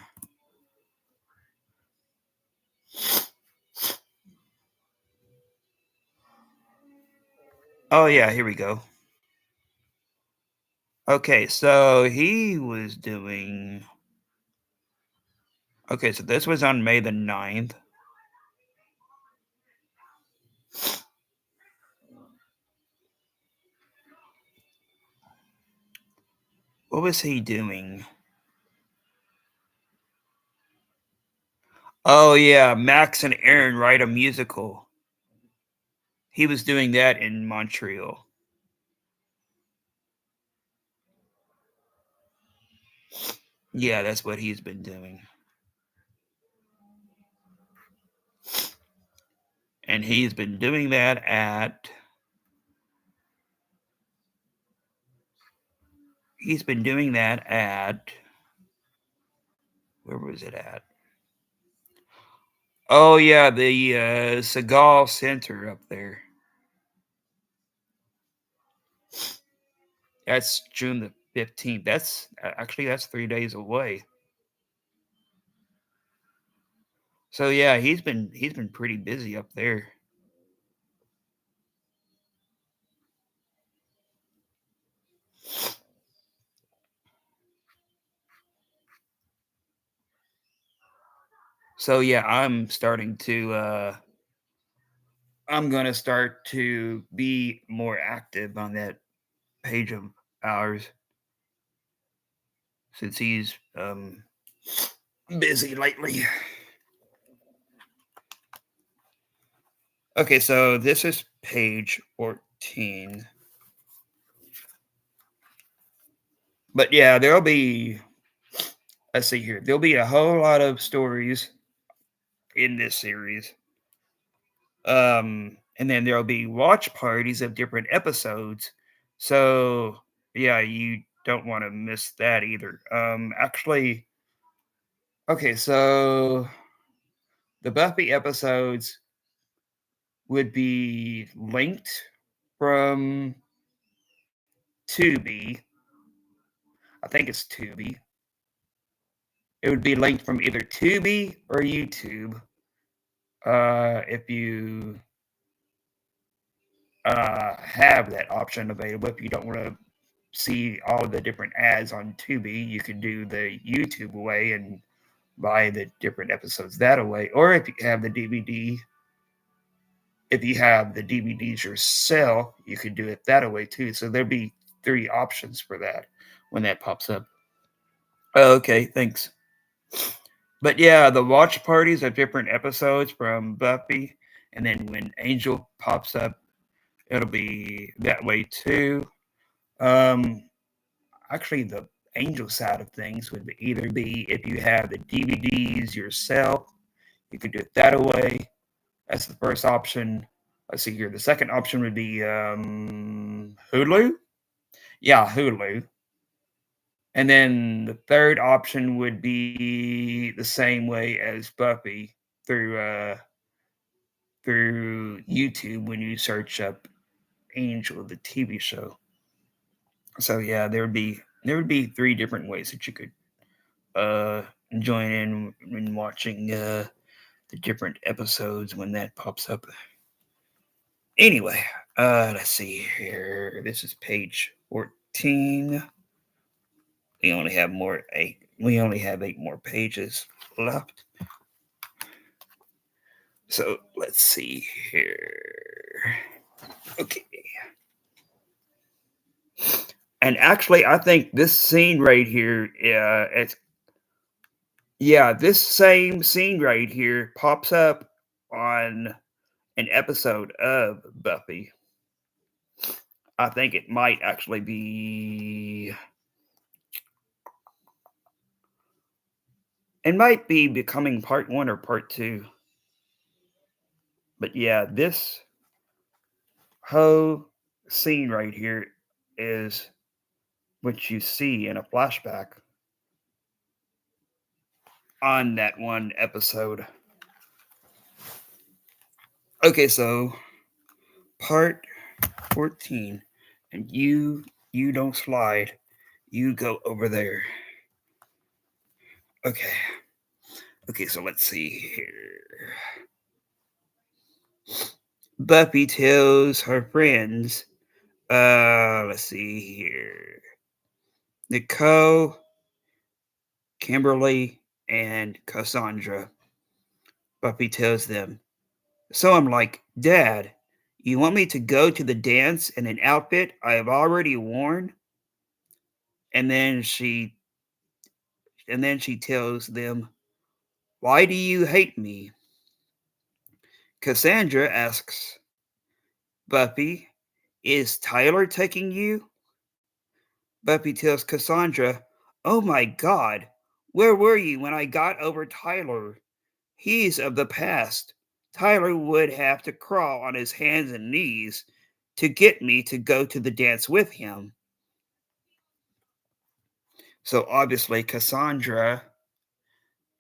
Oh yeah, here we go. Okay, so he was doing okay, so this was on May the 9th. What was he doing? Oh yeah, Max and Aaron write a musical. He was doing that in Montreal. Yeah, that's what he's been doing. And he's been doing that at he's been doing that at where was it at? Oh yeah, the Seagal Center up there. That's June the 15th. That's actually that's 3 days away. So yeah, he's been pretty busy up there. So yeah, I'm gonna start to be more active on that page of ours since he's busy lately. Okay, so this is page 14. But yeah, there'll be let's see here. There'll be a whole lot of stories in this series. And then there'll be watch parties of different episodes. So yeah, you don't want to miss that either. Actually, okay, so the Buffy episodes would be linked from Tubi. I think it's Tubi. It would be linked from either Tubi or YouTube. If you have that option available, if you don't want to see all the different ads on Tubi, you can do the YouTube way and buy the different episodes that way. Or if you have the DVD, if you have the DVDs yourself, you could do it that way too. So there'll be three options for that when that pops up. Okay, thanks. But yeah, the watch parties of different episodes from Buffy, and then when Angel pops up, it'll be that way too. Um, Actually, the Angel side of things would either be if you have the DVDs yourself, you could do it that way. That's the first option. Let's see here. The second option would be Hulu. Yeah, Hulu. And then the third option would be the same way as Buffy through through YouTube when you search up Angel, the TV show. So yeah, there would be three different ways that you could uh join in watching the different episodes when that pops up. Anyway, let's see here. This is page 14. We only have eight more pages left. So let's see here. Okay. And actually, I think this scene right here, this same scene right here pops up on an episode of Buffy. I think it might actually be. It might be becoming part one or part two. But yeah, this whole scene right here is what you see in a flashback on that one episode. Okay, so part 14. And you don't slide. You go over there. Okay. Okay, so let's see here. Buffy tells her friends, let's see here. Nicole, Kimberly, and Cassandra. Buffy tells them. So I'm like, Dad, you want me to go to the dance in an outfit I have already worn? And then she tells them, Why do you hate me? Cassandra asks Buffy, is Tyler taking you? Buffy tells Cassandra, oh my god, where were you when I got over Tyler? He's of the past. Tyler would have to crawl on his hands and knees to get me to go to the dance with him. So obviously, Cassandra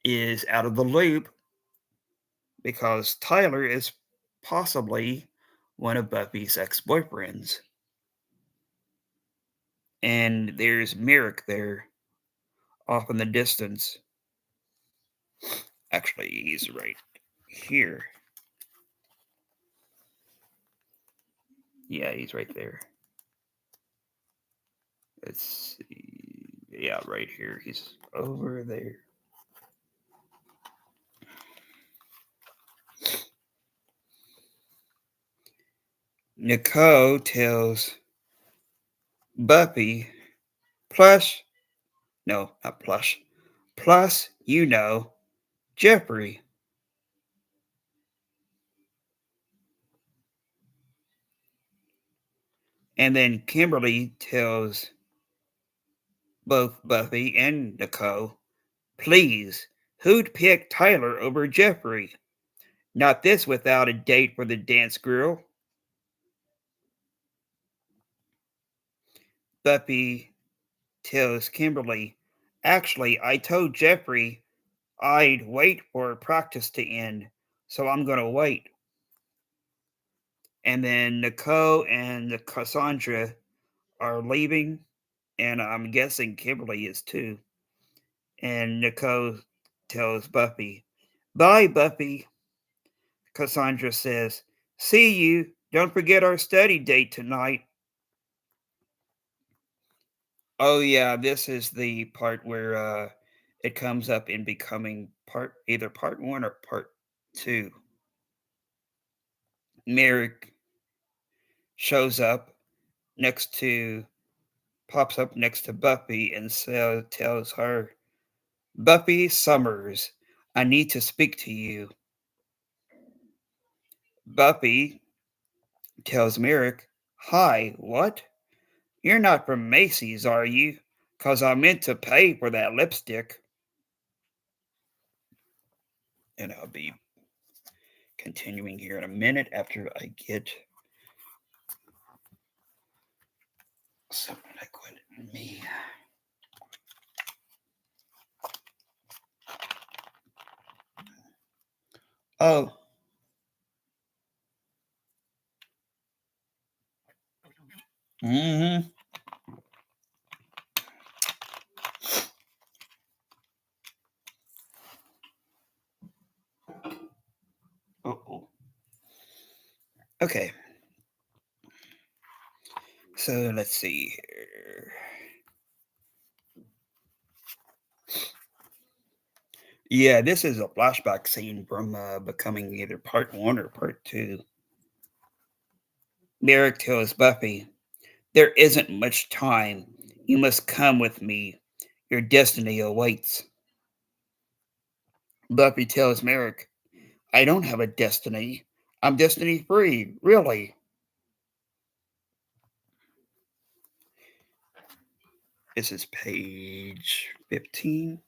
is out of the loop because Tyler is possibly one of Buffy's ex boyfriends. And there's Merrick there off in the distance. Actually, he's right here. Yeah, he's right there. Let's see. Yeah, right here. He's over there. Nicole tells Buffy, plus, no, not plus, plus, Jeffrey. And then Kimberly tells both Buffy and Nicole, please, who'd pick Tyler over Jeffrey? Not this without a date for the dance girl. Buffy tells Kimberly, actually, I told Jeffrey I'd wait for practice to end, so I'm going to wait. And then Nicole and Cassandra are leaving, and I'm guessing Kimberly is too. And Nicole tells Buffy, bye, Buffy. Cassandra says, see you. Don't forget our study date tonight. Oh, yeah, this is the part where it comes up in becoming either part one or part two. Merrick shows up next to pops up next to Buffy and tells her, Buffy Summers, I need to speak to you. Buffy tells Merrick, hi, what? You're not from Macy's, are you? 'Cause I meant to pay for that lipstick. And I'll be continuing here in a minute after I get some liquid in me. Oh. Mm-hmm. Uh-oh. Okay. So let's see here. Yeah, this is a flashback scene from becoming either part one or part two. Merrick tells Buffy, there isn't much time. You must come with me. Your destiny awaits. Buffy tells Merrick, I don't have a destiny. I'm destiny free, really. This is page 15.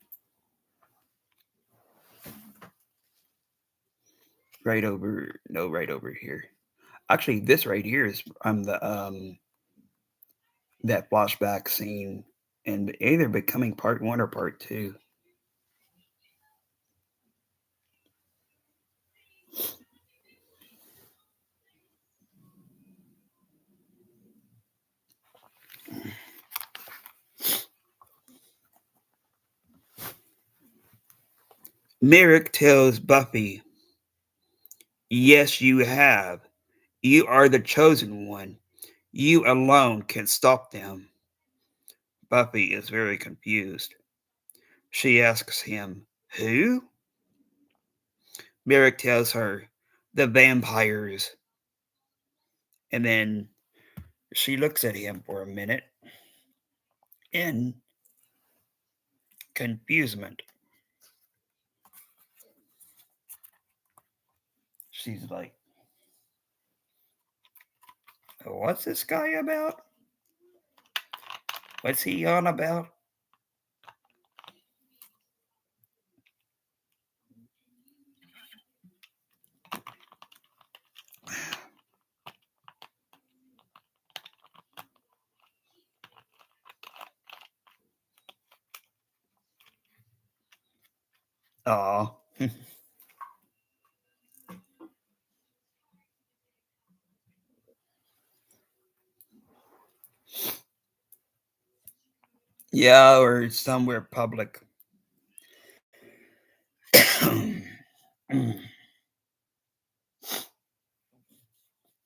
Right over, no, right over here. Actually, this right here is from the that flashback scene, and either becoming part one or part two. Merrick tells Buffy, yes, you have. You are the chosen one. You alone can stop them. Buffy is very confused. She asks him, who? Merrick tells her, the vampires. And then she looks at him for a minute in confusement. She's like, "What's this guy about? What's he on about?" Oh, yeah, or somewhere public.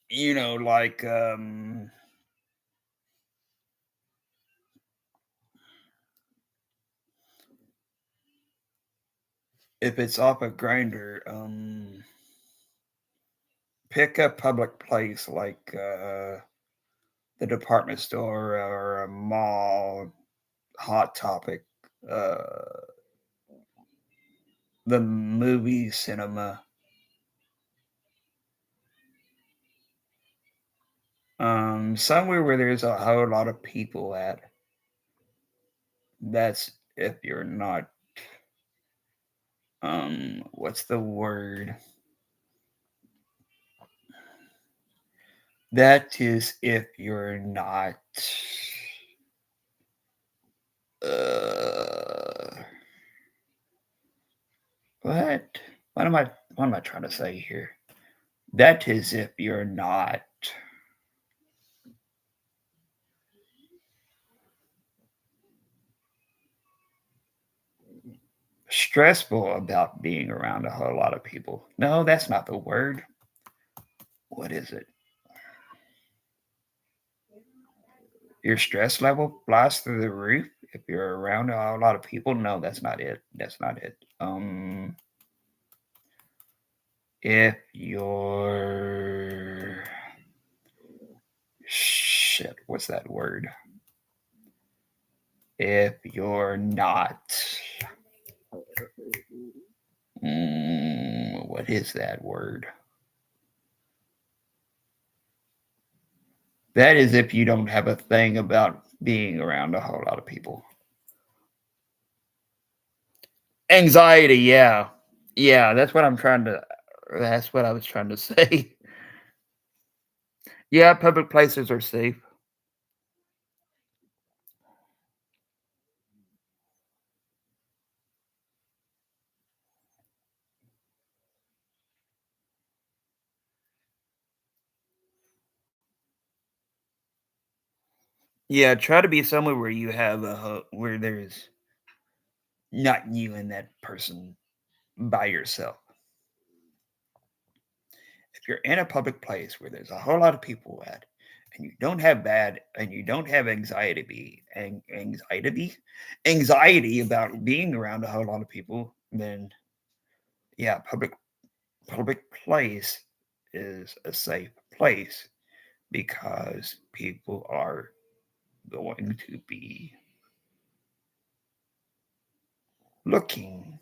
Like if it's off a grinder, pick a public place like the department store or a mall, Hot Topic, uh, the movie cinema, somewhere where there's a whole lot of people at. That's if you're not, what's the word? That is if you're not, uh, what? What am I trying to say here? That is if you're not stressful about being around a whole lot of people. No, that's not the word. What is it? Your stress level flies through the roof if you're around a whole lot of people. No, that's not it. That's not it. If you're shit, what's that word? If you're not, what is that word? That is if you don't have a thing about being around a whole lot of people. Anxiety, yeah. Yeah, that's what I was trying to say. Yeah, public places are safe. Yeah, try to be somewhere where you have where there's not you and that person by yourself. If you're in a public place where there's a whole lot of people at, and you don't have anxiety about being around a whole lot of people, then yeah, public place is a safe place because people are going to be looking.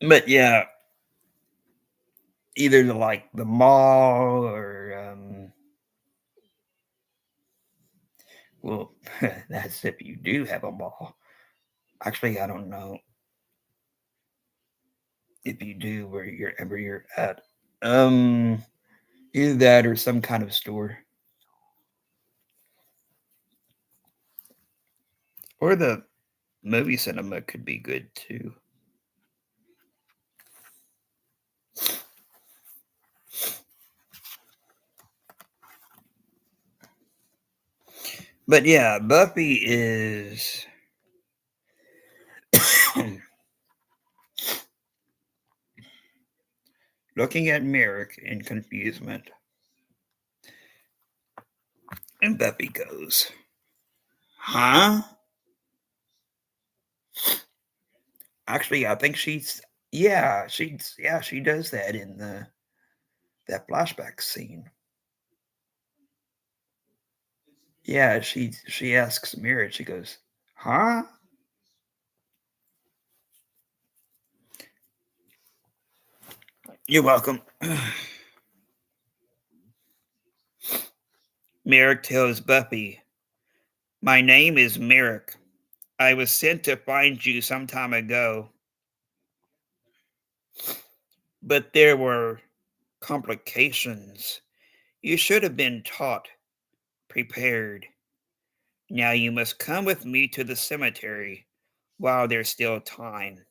But yeah, either like the mall or well, that's if you do have a mall. Actually, I don't know if you do wherever you're at. Um, Either that or some kind of store, or the movie cinema could be good too. But yeah, Buffy is looking at Merrick in confusement, and Buffy goes, "Huh?" Actually, I think she does that in that flashback scene. Yeah, she asks Mirror. She goes, "Huh?" You're welcome. Merrick tells Buffy, "My name is Merrick. I was sent to find you some time ago, but there were complications. You should have been taught, prepared. Now you must come with me to the cemetery while there's still time."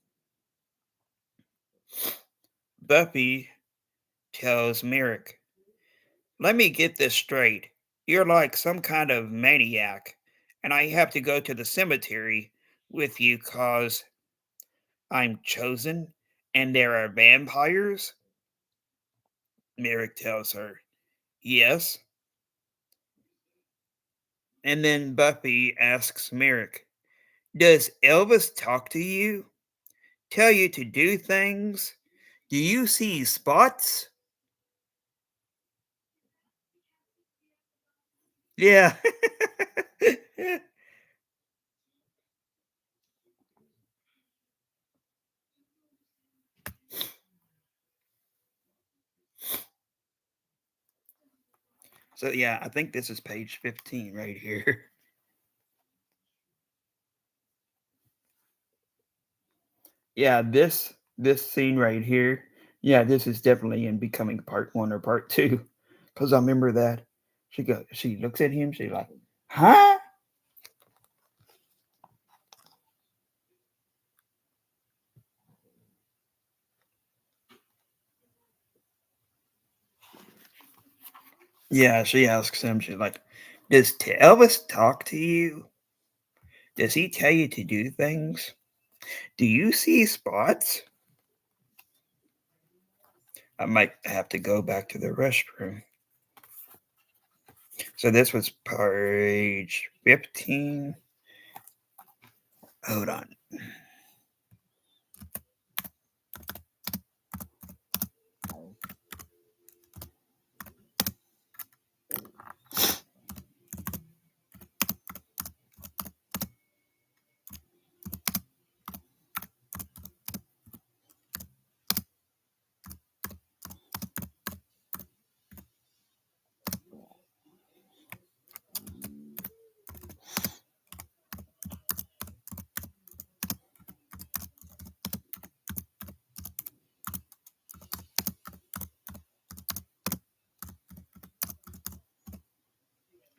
Buffy tells Merrick, "Let me get this straight. You're like some kind of maniac, and I have to go to the cemetery with you 'cause I'm chosen and there are vampires?" Merrick tells her, "Yes." And then Buffy asks Merrick, "Does Elvis talk to you? Tell you to do things? Do you see spots?" Yeah. So yeah, I think this is page 15 right here. Yeah, this scene right here. Yeah, this is definitely in Becoming Part 1 or Part 2 cuz I remember that she looks at him, she's like, "Huh?" Yeah, she asks him, she's like, "Does Elvis talk to you? Does he tell you to do things? Do you see spots?" I might have to go back to the restroom. So this was page 15. Hold on.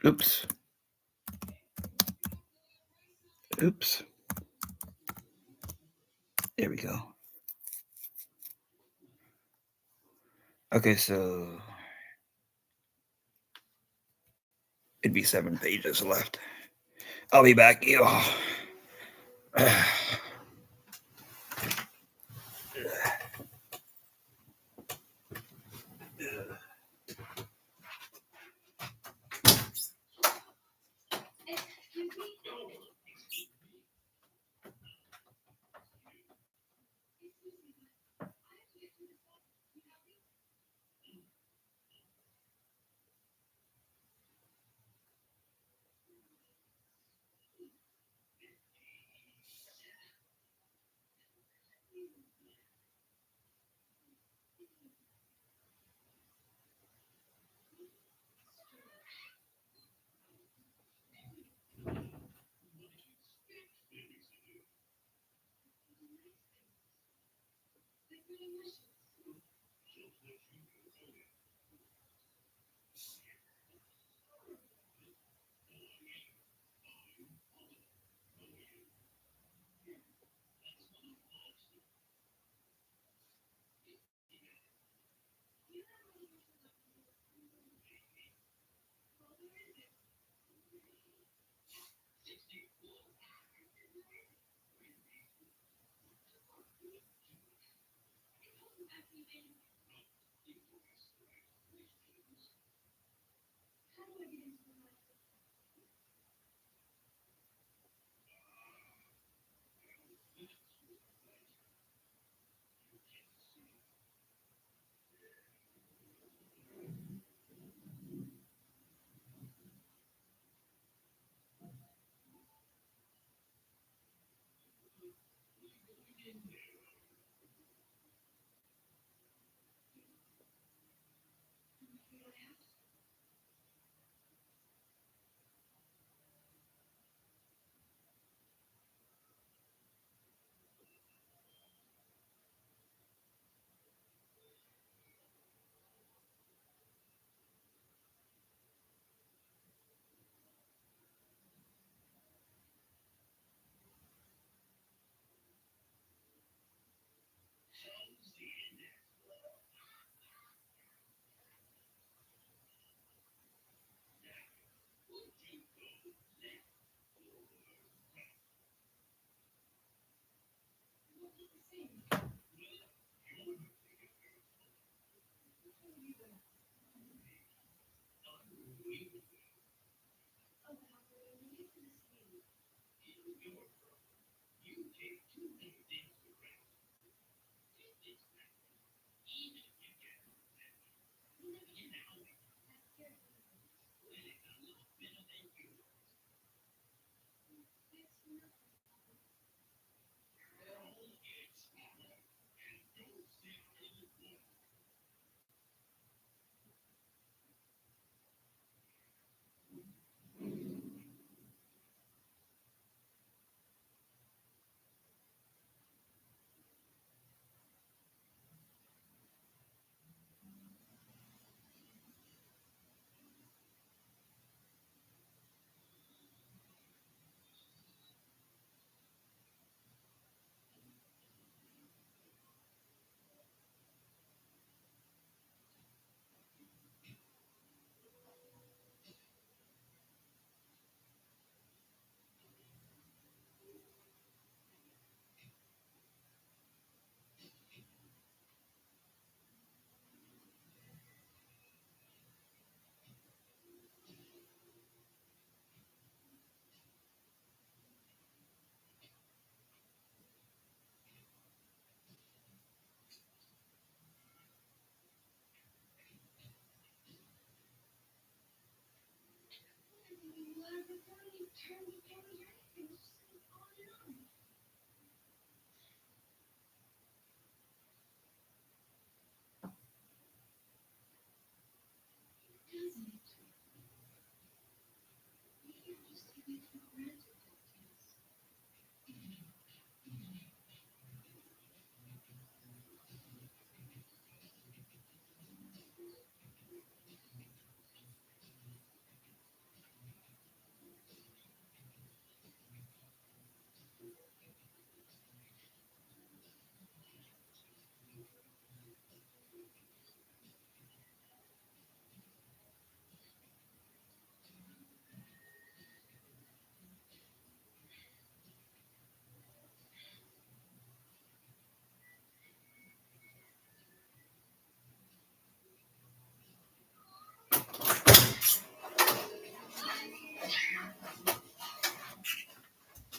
Oops. Oops. There we go. Okay, so it'd be 7 pages left. I'll be back. You.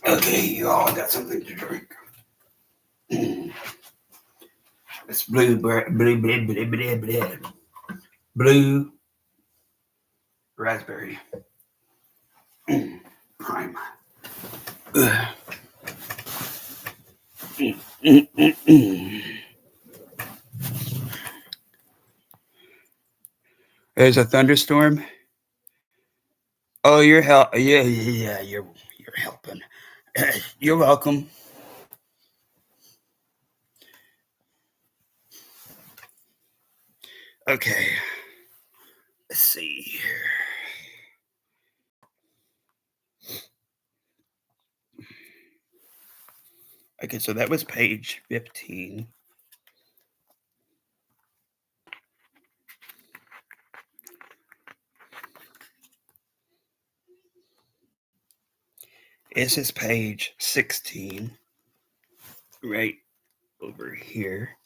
Okay, you all got something to drink. It's blue raspberry prime. There's a thunderstorm. Oh, Yeah, you're helping. You're welcome. Okay, let's see here. Okay, so that was page 15. This is page 16, right over here.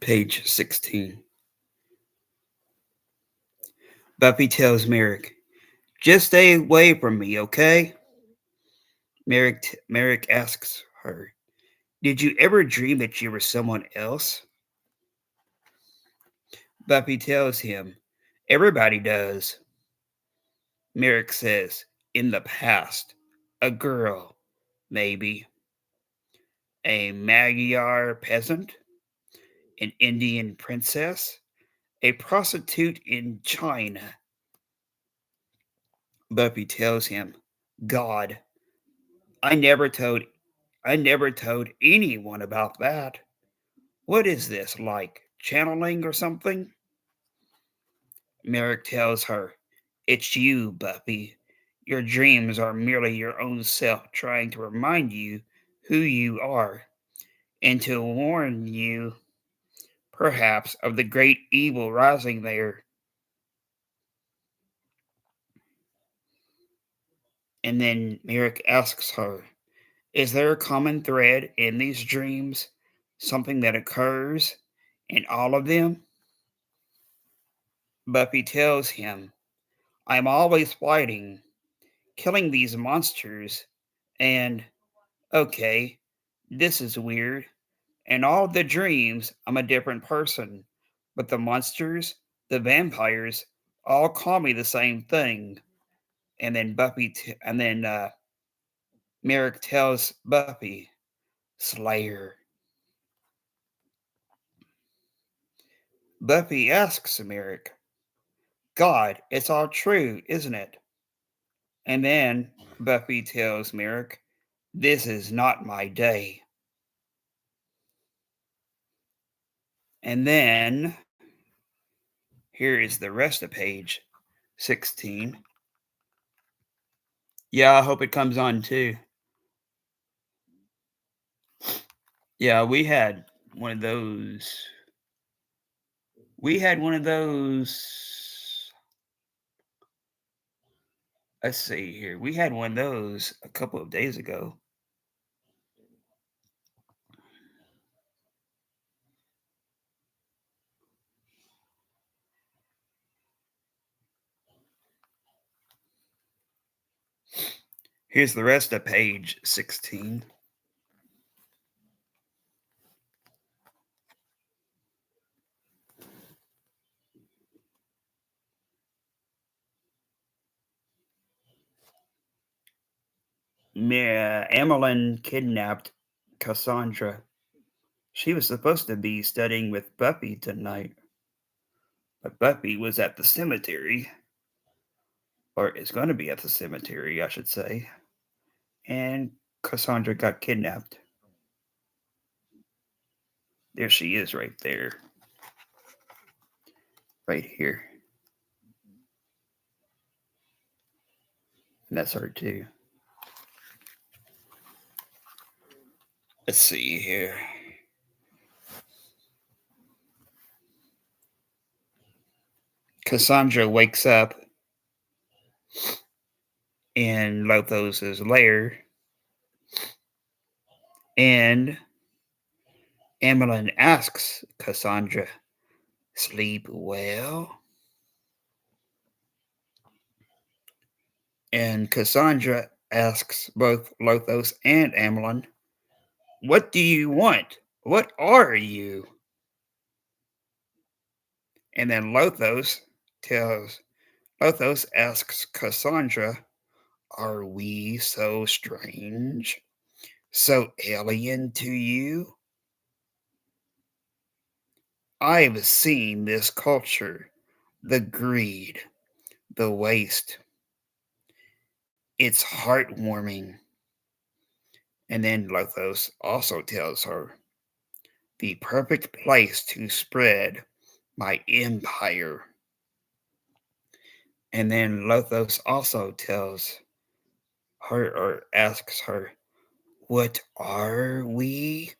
Page 16. Buffy tells Merrick, just stay away from me, okay? Merrick asks her, did you ever dream that you were someone else? Buffy tells him, everybody does. Merrick says, in the past, a girl, maybe, a Magyar peasant, an Indian princess, a prostitute in China. Buffy tells him, God, I never told I never told anyone about that. What is this, like channeling or something? Merrick tells her, it's you, Buffy. Your dreams are merely your own self trying to remind you who you are and to warn you, perhaps, of the great evil rising there. And then Merrick asks her, is there a common thread in these dreams? Something that occurs in all of them? Buffy tells him, I'm always fighting, killing these monsters, and, okay, this is weird. In all the dreams, I'm a different person, but the monsters, the vampires, all call me the same thing. And then Merrick tells Buffy, Slayer. Buffy asks Merrick, God, it's all true, isn't it? And then Buffy tells Merrick, this is not my day. And then here is the rest of page 16. Yeah, I hope it comes on too. Yeah, one of those. We had one of those. Let's see here. We had one of those a couple of days ago. Here's the rest of page 16. Emmeline kidnapped Cassandra. She was supposed to be studying with Buffy tonight, but Buffy was at the cemetery, or is going to be at the cemetery, I should say, and Cassandra got kidnapped. There she is right there. Right here. And that's her too. Let's see here. Cassandra wakes up in Lothos's lair, and Emmeline asks Cassandra, sleep well? And Cassandra asks both Lothos and Emmeline, what do you want? What are you? And then Lothos asks Cassandra, are we so strange? So alien to you? I've seen this culture, the greed, the waste. It's heartwarming. And then Lothos also tells her, the perfect place to spread my empire. And then Lothos also tells her or asks her, what are we?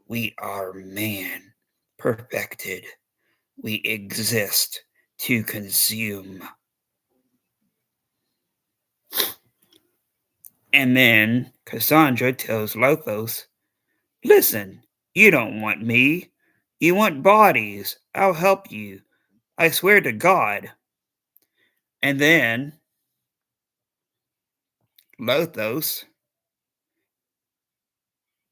We are man, perfected. We exist to consume. And then Cassandra tells Lothos, listen, you don't want me. You want bodies. I'll help you. I swear to God. And then Lothos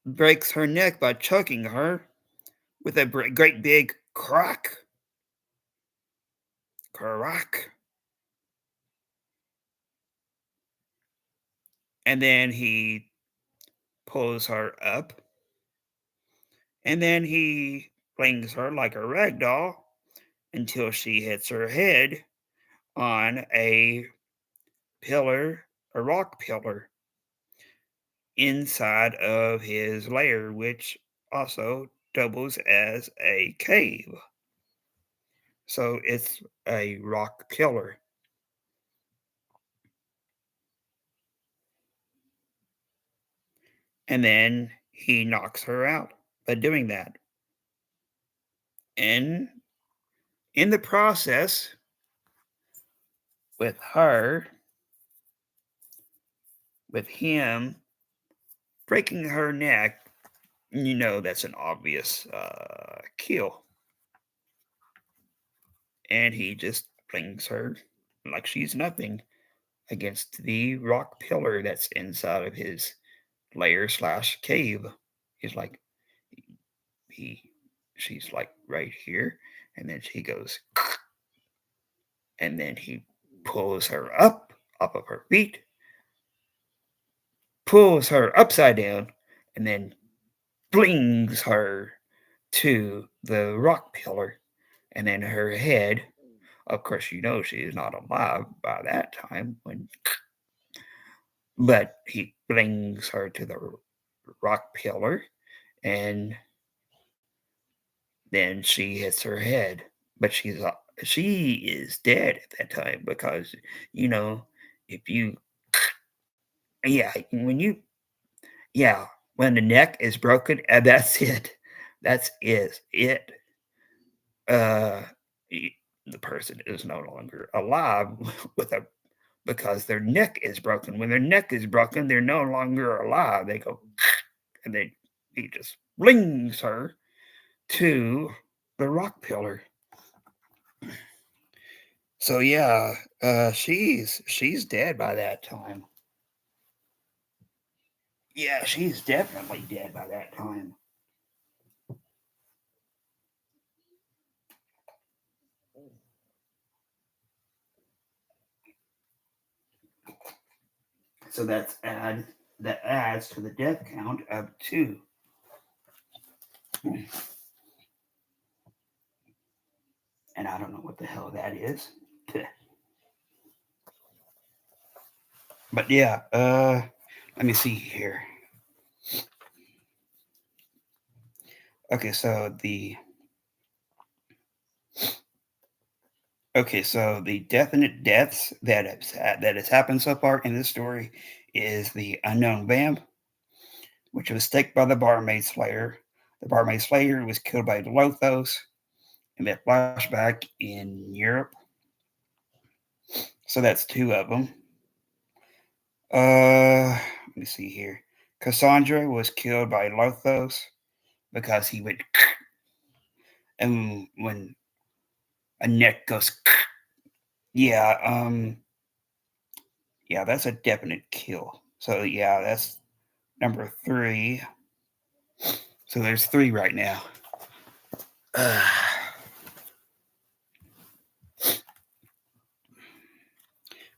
breaks her neck by choking her with a great big crack, crack. And then he pulls her up, and then he flings her like a rag doll until she hits her head on pillar, a rock pillar inside of his lair, which also doubles as a cave. So it's a rock pillar. And then he knocks her out by doing that. And in the process, with her, with him breaking her neck, that's an obvious kill. And he just flings her like she's nothing against the rock pillar that's inside of his lair slash cave. He's like, he, she's like right here, and then she goes, and then he pulls her up off of her feet, pulls her upside down, and then flings her to the rock pillar, and then her head. Of course, she is not alive by that time but he flings her to the rock pillar, and then she hits her head. But she is dead at that time because you know if you yeah when you yeah when the neck is broken and that's it, that's is it. Uh, the person is no longer alive with a because their neck is broken. When their neck is broken, they're no longer alive. They go and then he just flings her to the rock pillar. So yeah, she's dead by that time. Yeah, she's definitely dead by that time. So that adds to the death count of two. And I don't know what the hell that is. But yeah, let me see here. Okay, so the definite deaths that has happened so far in this story is the unknown vamp, which was staked by the barmaid slayer. The barmaid slayer was killed by Lothos in that flashback in Europe. So that's two of them. Let me see here. Cassandra was killed by Lothos because he went and when a neck goes yeah, yeah, that's a definite kill. So yeah, that's number three. So there's three right now. Uh,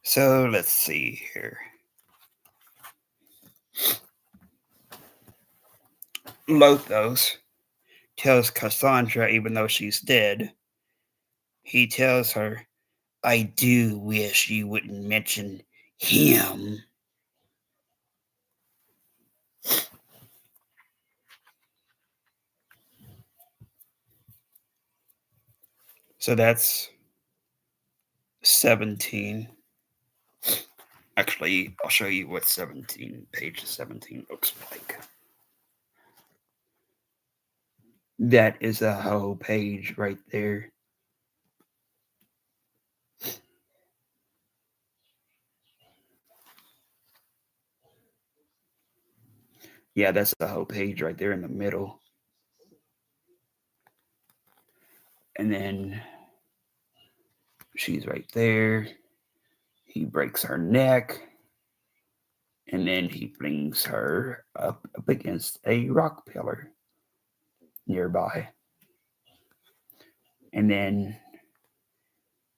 so let's see here. Lothos tells Cassandra, even though she's dead, he tells her, I do wish you wouldn't mention him. So that's 17. Actually, I'll show you what page 17 looks like. That is a whole page right there. Yeah, that's a whole page right there in the middle. And then she's right there. He breaks her neck, and then he flings her up against a rock pillar nearby. And then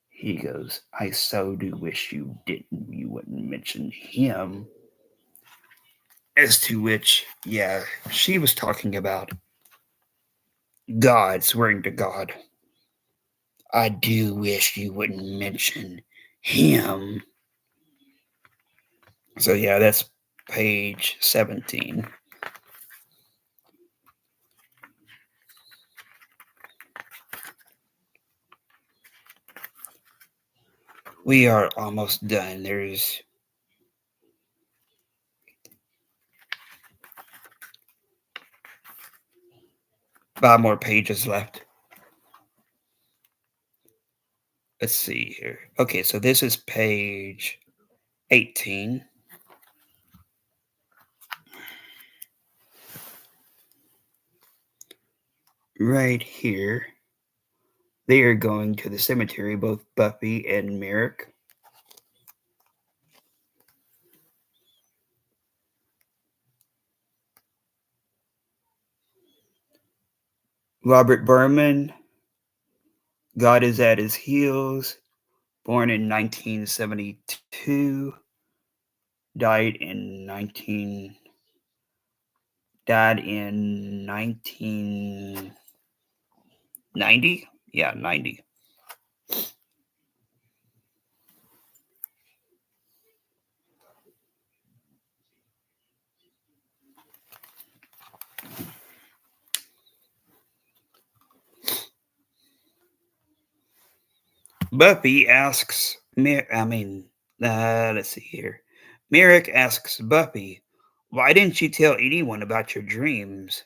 he goes, I so do wish you wouldn't mention him. As to which, yeah, she was talking about God, swearing to God. I do wish you wouldn't mention him. So, yeah, that's page 17. We are almost done. There's 5 more pages left. Let's see here. Okay, so this is page 18. Right here, they are going to the cemetery, both Buffy and Merrick. Robert Berman, God is at his heels, born in 1972, died in 1990. Yeah, 90. Buffy asks, let's see here. Merrick asks Buffy, why didn't you tell anyone about your dreams?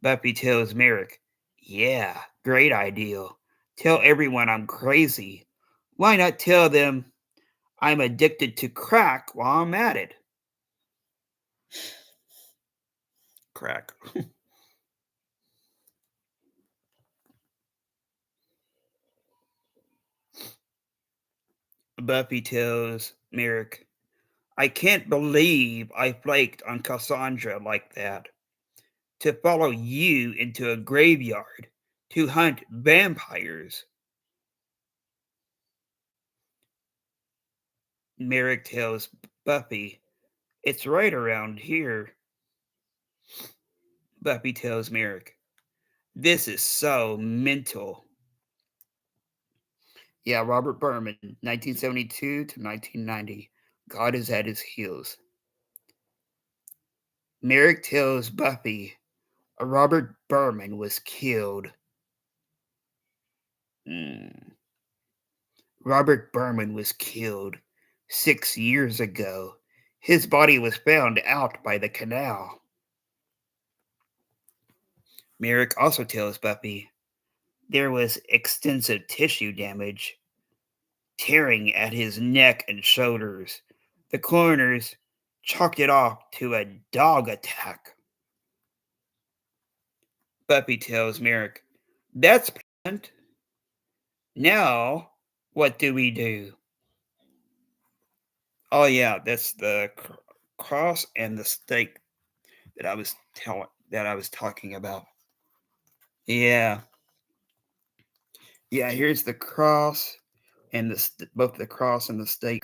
Buffy tells Merrick, yeah, great idea. Tell everyone I'm crazy. Why not tell them I'm addicted to crack while I'm at it? Crack. Buffy tells Merrick, I can't believe I flaked on Cassandra like that. To follow you into a graveyard to hunt vampires. Merrick tells Buffy, it's right around here. Buffy tells Merrick, this is so mental. Yeah, Robert Berman, 1972 to 1990. God is at his heels. Merrick tells Buffy, Robert Berman was killed. Hmm. Robert Berman was killed 6 years ago. His body was found out by the canal. Merrick also tells Buffy there was extensive tissue damage, tearing at his neck and shoulders. The coroners chalked it off to a dog attack. Buffy tells Merrick, that's pleasant. Now, what do we do? Oh yeah, that's the cross and the stake that I was talking about. Yeah, yeah. Here's the cross and both the cross and the stake.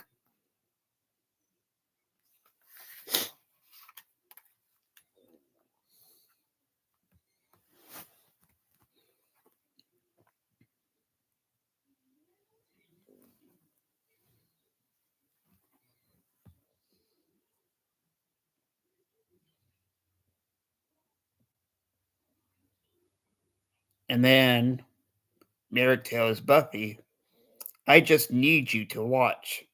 And then Merrick tells Buffy, "I just need you to watch."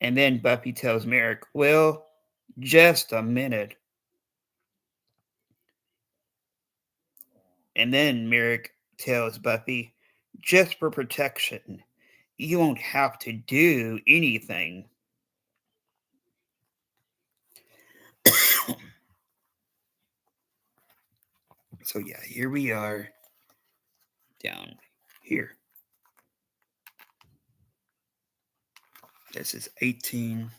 And then Buffy tells Merrick, "Well, just a minute." And then Merrick tells Buffy, "Just for protection, you won't have to do anything." So yeah, here we are down here. This is 18.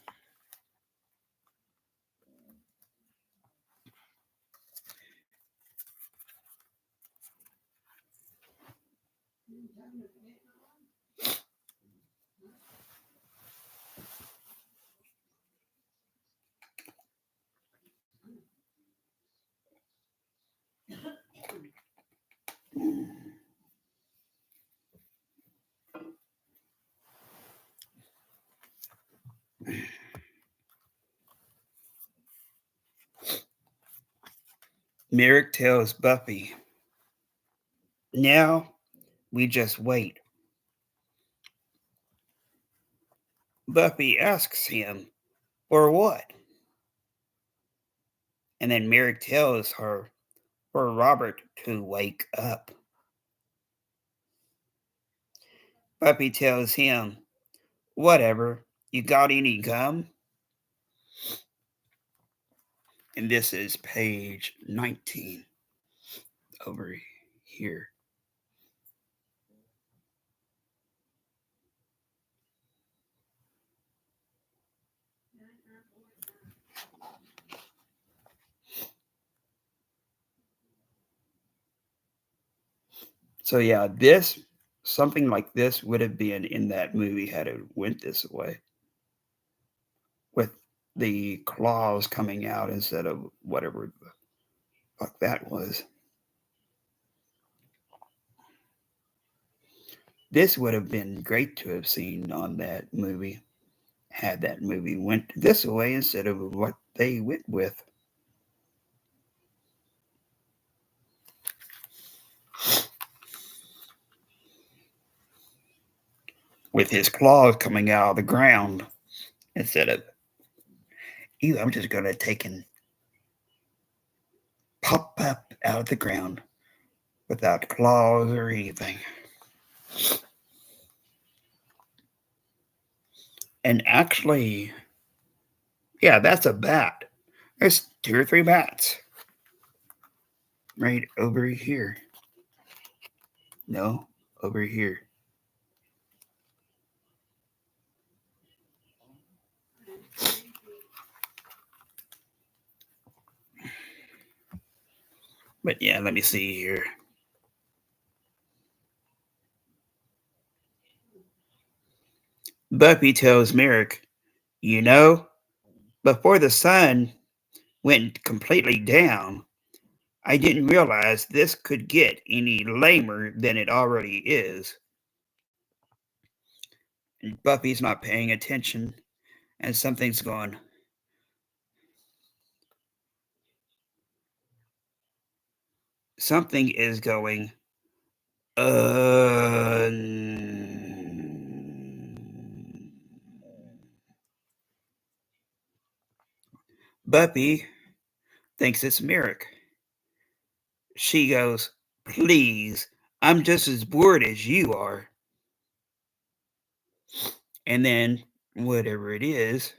Merrick tells Buffy, now we just wait. Buffy asks him, for what? And then Merrick tells her, for Robert to wake up. Buffy tells him, whatever, you got any gum? And this is page 19 over here. So yeah, this something like this would have been in that movie had it went this way, with the claws coming out instead of whatever the fuck that was. This would have been great to have seen on that movie had that movie went this way instead of what they went with his claws coming out of the ground instead of, ew, I'm just gonna take and pop up out of the ground without claws or anything. And actually, yeah, that's a bat. There's two or three bats right over here. No, over here. But yeah, let me see here. Buffy tells Merrick, you know, before the sun went completely down, I didn't realize this could get any lamer than it already is. And Buffy's not paying attention, and something is going, uh. Buffy thinks it's Merrick. She goes, please, I'm just as bored as you are. And then, whatever it is,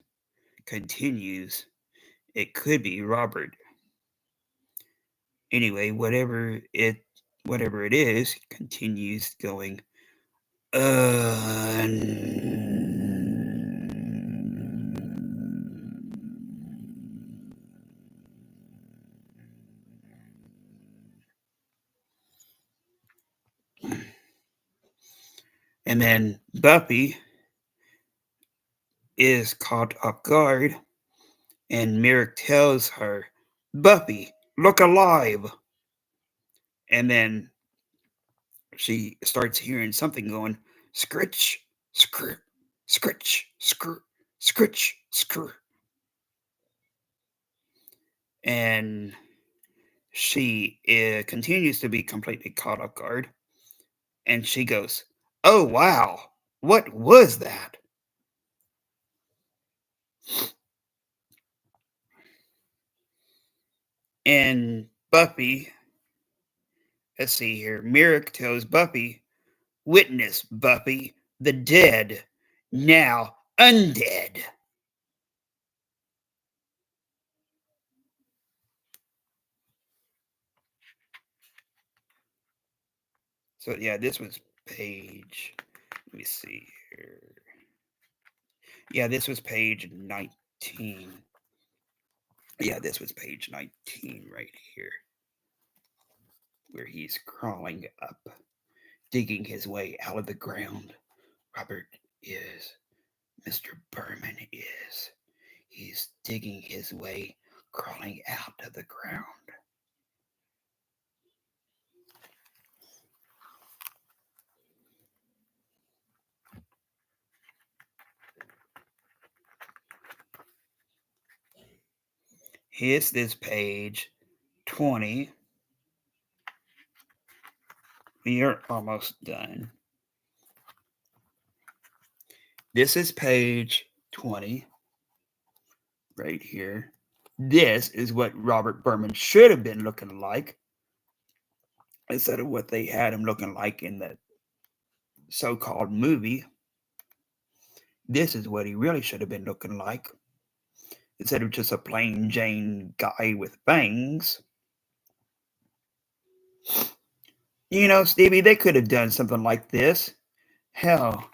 continues. It could be Robert. Anyway, whatever it is, continues going, uh. And then Buffy is caught off guard, and Merrick tells her, Buffy, look alive. And then she starts hearing something going, scritch, scr, scritch, scr, scritch, scr. And she continues to be completely caught off guard. And she goes, oh, wow, what was that? And Buffy, let's see here, Merrick tells Buffy, witness, Buffy, the dead, now undead. So, yeah, this was page, let me see here. Yeah, this was page 19. Yeah, this was page 19 right here, where he's crawling up, digging his way out of the ground. Robert is. Mr. Berman is. He's digging his way, crawling out of the ground. Here's this page 20. We are almost done. This is page 20 right here. This is what Robert Berman should have been looking like instead of what they had him looking like in the so called movie. This is what he really should have been looking like instead of just a plain Jane guy with fangs. You know, Stevie, they could have done something like this. Hell,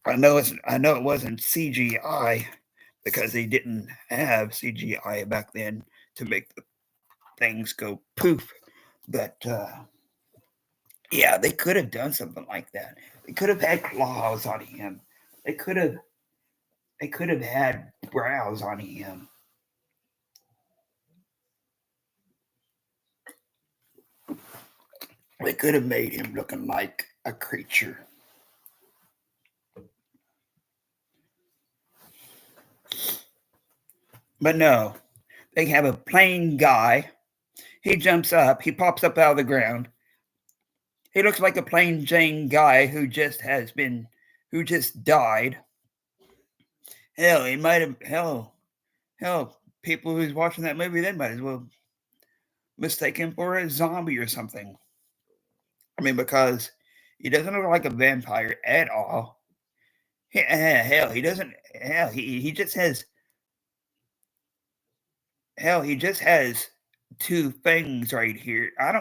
I know it wasn't CGI because they didn't have CGI back then to make the things go poof. But yeah, they could have done something like that. They could have had claws on him. They could have they could have had brows on him. They could have made him looking like a creature. But no, they have a plain guy. He jumps up, he pops up out of the ground. He looks like a plain Jane guy who just died. Hell, he might have hell, people who's watching that movie then might as well mistake him for a zombie or something. I mean, because he doesn't look like a vampire at all. Hell, he doesn't. Hell, he just has. Hell, he just has two fangs right here. I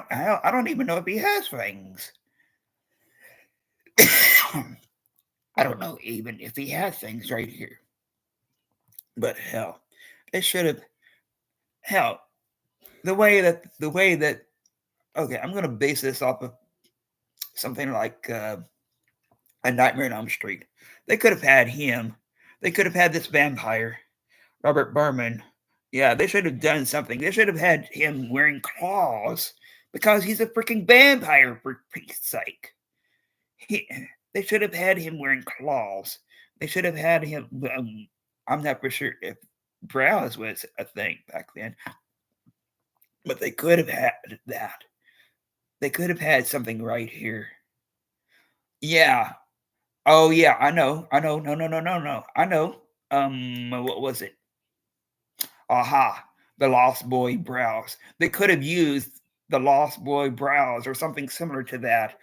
don't even know if he has fangs. I don't know even if he has fangs right here. But hell, they should have. Hell, the way that. Okay, I'm gonna base this off of something like A Nightmare on Elm Street. They could have had him. They could have had this vampire, Robert Berman. Yeah, they should have done something. They should have had him wearing claws because he's a freaking vampire, for Pete's sake. He, they should have had him wearing claws. They should have had him. I'm not for sure if brows was a thing back then, but they could have had that. They could have had something right here. Yeah. Oh yeah, I know. I know. No, no, no, no, no. I know. What was it? Aha, the Lost Boy brows. They could have used the Lost Boy brows or something similar to that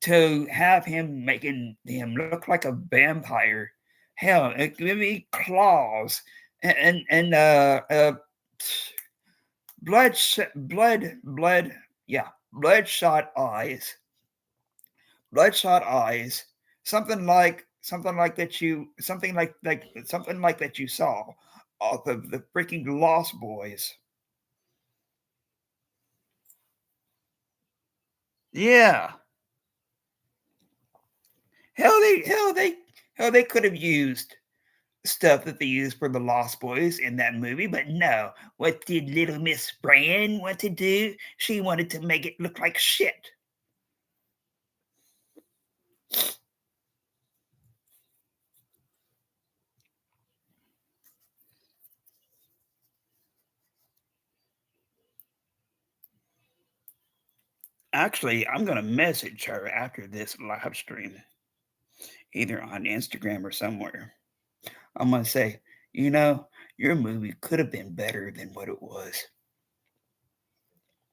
to have him making him look like a vampire. Hell, maybe claws and blood, yeah, bloodshot eyes, bloodshot eyes. Something like that you saw off of the freaking Lost Boys. Yeah. Hell they hell they could have used stuff that they used for the Lost Boys in that movie, but no. What did little Miss Bran want to do? She wanted to make it look like shit. Actually, I'm gonna message her after this live stream, either on Instagram or somewhere. I'm gonna say, you know, your movie could have been better than what it was.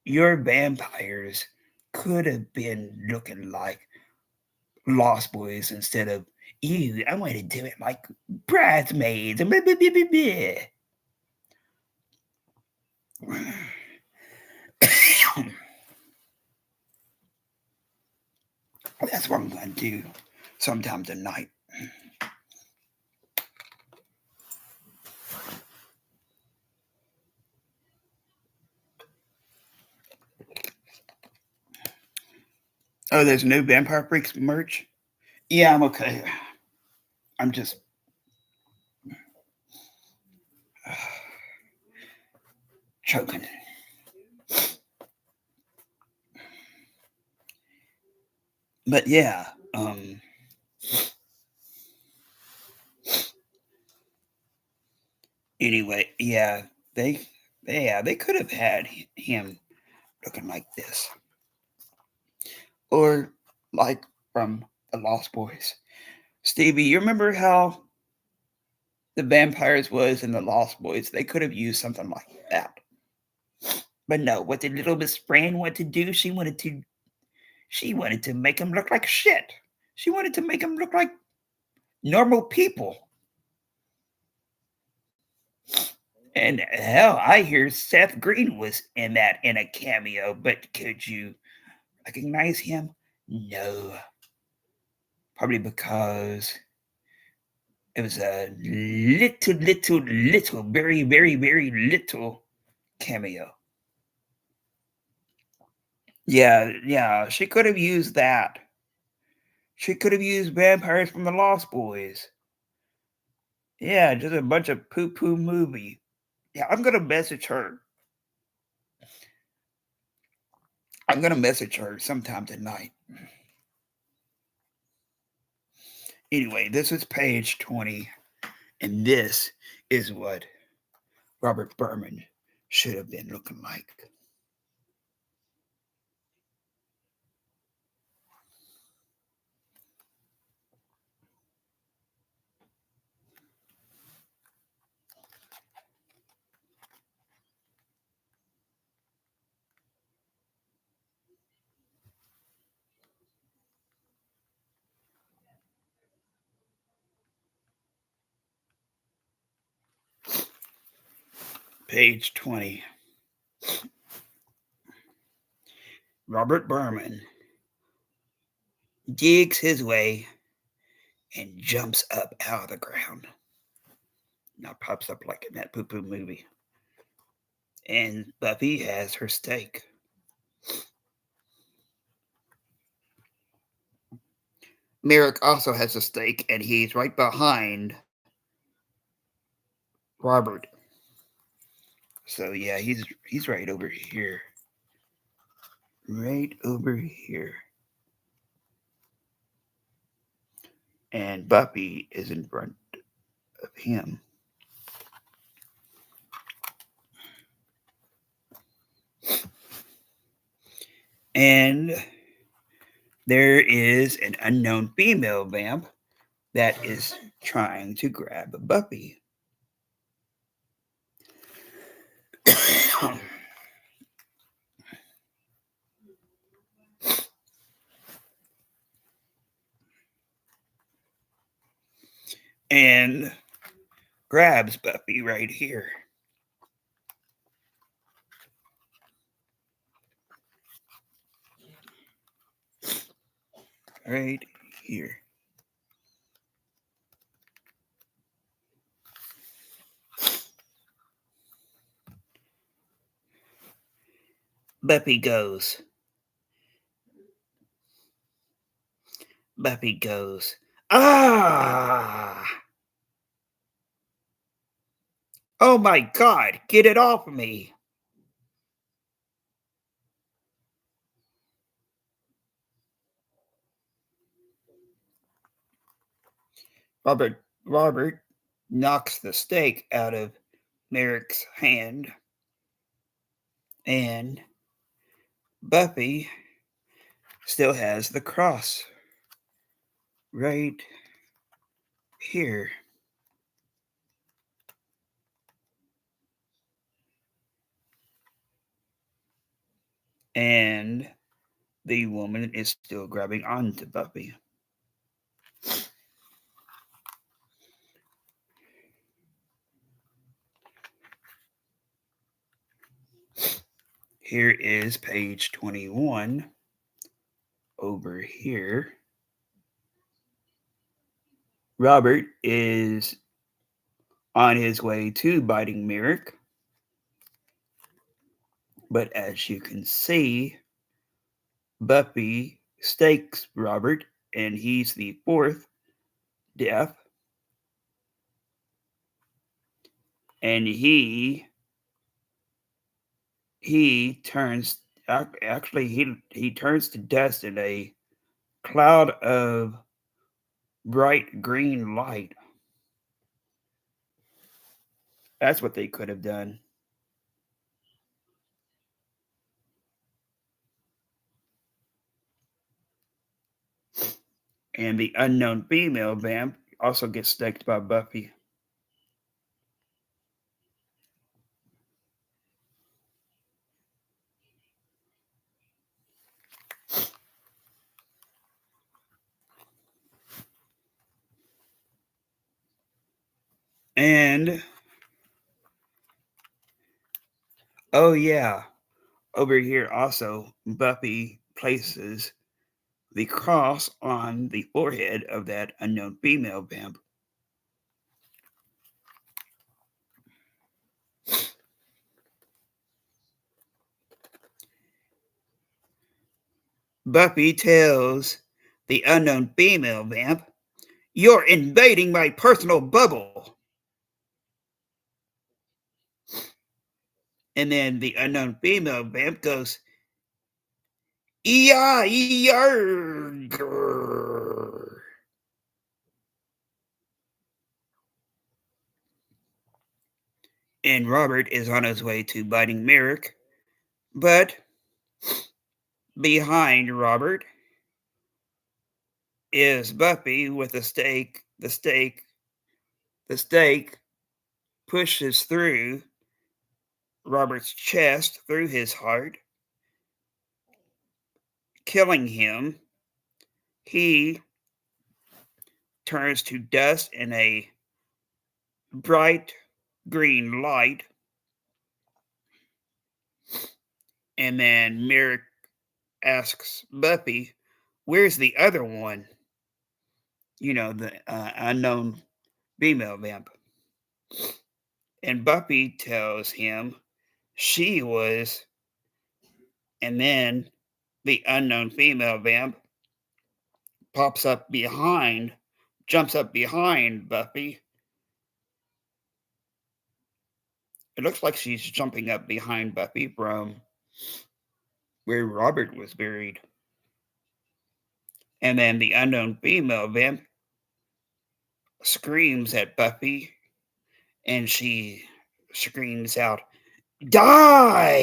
Your vampires could have been looking like Lost Boys instead of you. I want to do it like bridesmaids. Blah, blah, blah, blah, blah. That's what I'm going to do sometime tonight. Oh, there's new Vampire Freaks merch? Yeah, I'm okay. I'm just choking. But yeah, anyway, they they could have had him looking like this. Or like from the Lost Boys. Stevie, you remember how the vampires was in the Lost Boys? They could have used something like that. But no, what did little Miss Fran want to do? She wanted to make him look like shit. She wanted to make him look like normal people. And hell, I hear Seth Green was in that in a cameo, but could you recognize him? No. Probably because it was a little, very, very, very little cameo. Yeah, she could have used that. She could have used vampires from the Lost Boys. Yeah, just a bunch of poo poo movie. Yeah, I'm gonna message her. I'm gonna message her sometime tonight. Anyway, this is page 20, and this is what Robert Berman should have been looking like. Page 20. Robert Berman digs his way and jumps up out of the ground. Now pops up like in that poo poo movie. And Buffy has her steak. Merrick also has a steak, and he's right behind Robert. So yeah, he's right over here. Right over here. And Buffy is in front of him. And there is an unknown female vamp that is trying to grab Buffy. And grabs Buffy right here. Right here. Buffy goes. Buffy goes. Ah! Oh my god, get it off of me. Robert knocks the steak out of Merrick's hand, and Buffy still has the cross right here. And the woman is still grabbing onto Buffy. Here is page 21 over here. Robert is on his way to biting Merrick, but as you can see, Buffy stakes Robert, and he's the fourth death, and he turns actually he turns to dust in a cloud of bright green light. That's what they could have done. And the unknown female vamp also gets staked by Buffy. And oh yeah, over here also Buffy places the cross on the forehead of that unknown female vamp. Buffy tells the unknown female vamp, "You're invading my personal bubble." And then the unknown female vamp goes, "Yarg." And Robert is on his way to biting Merrick, but behind Robert is Buffy with a stake. The stake pushes through Robert's chest, through his heart, killing him. He turns to dust in a bright green light, and then Merrick asks Buffy, "Where's the other one?" The unknown female vamp. And Buffy tells him she was, and then the unknown female vamp pops up behind, jumps up behind Buffy. It looks like she's jumping up behind Buffy from where Robert was buried. And then the unknown female vamp screams at Buffy, and she screams out, "Die!"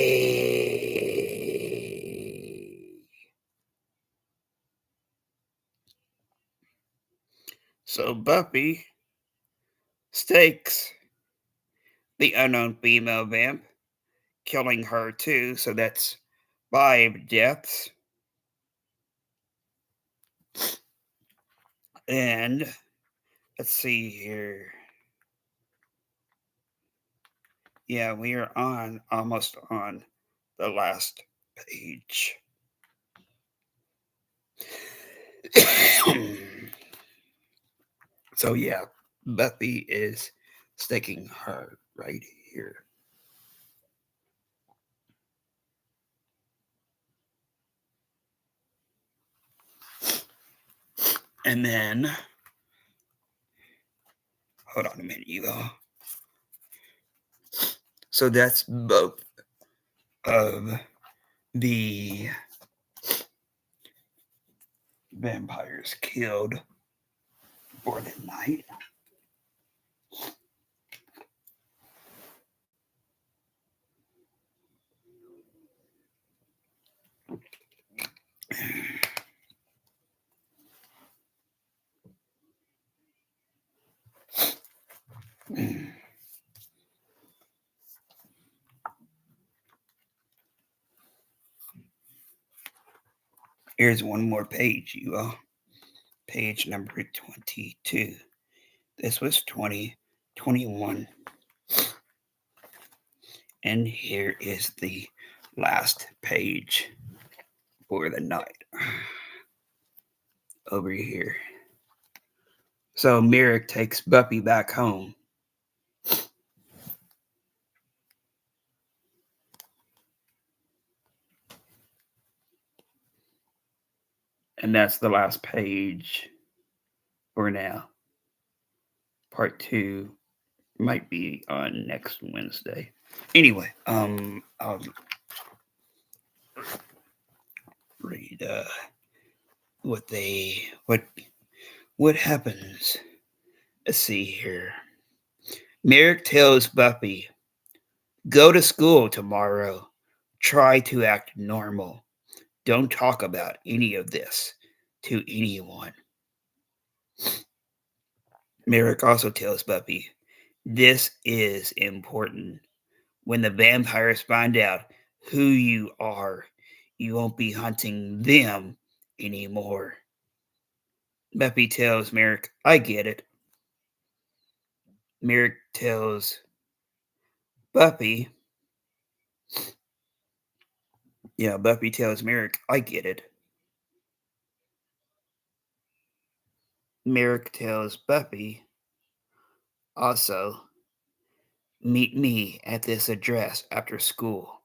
So Buffy stakes the unknown female vamp, killing her too. So that's 5 deaths. And let's see here. Yeah, we are on almost on the last page. So yeah, Buffy is staking her right here. And then hold on a minute, you all. So that's both of the vampires killed for the night. Here's one more page, you all. Page number 22. This was 2021. And here is the last page for the night. Over here. So Merrick takes Buffy back home. And that's the last page for now. Part two might be on next Wednesday. Anyway, I'll read what they what happens. Let's see here. Merrick tells Buffy, "Go to school tomorrow. Try to act normal. Don't talk about any of this to anyone." Merrick also tells Buffy, "This is important. When the vampires find out who you are, you won't be hunting them anymore." Buffy tells Merrick, "I get it." Merrick tells Buffy, Buffy tells Merrick, "I get it." Merrick tells Buffy also, "Meet me at this address after school."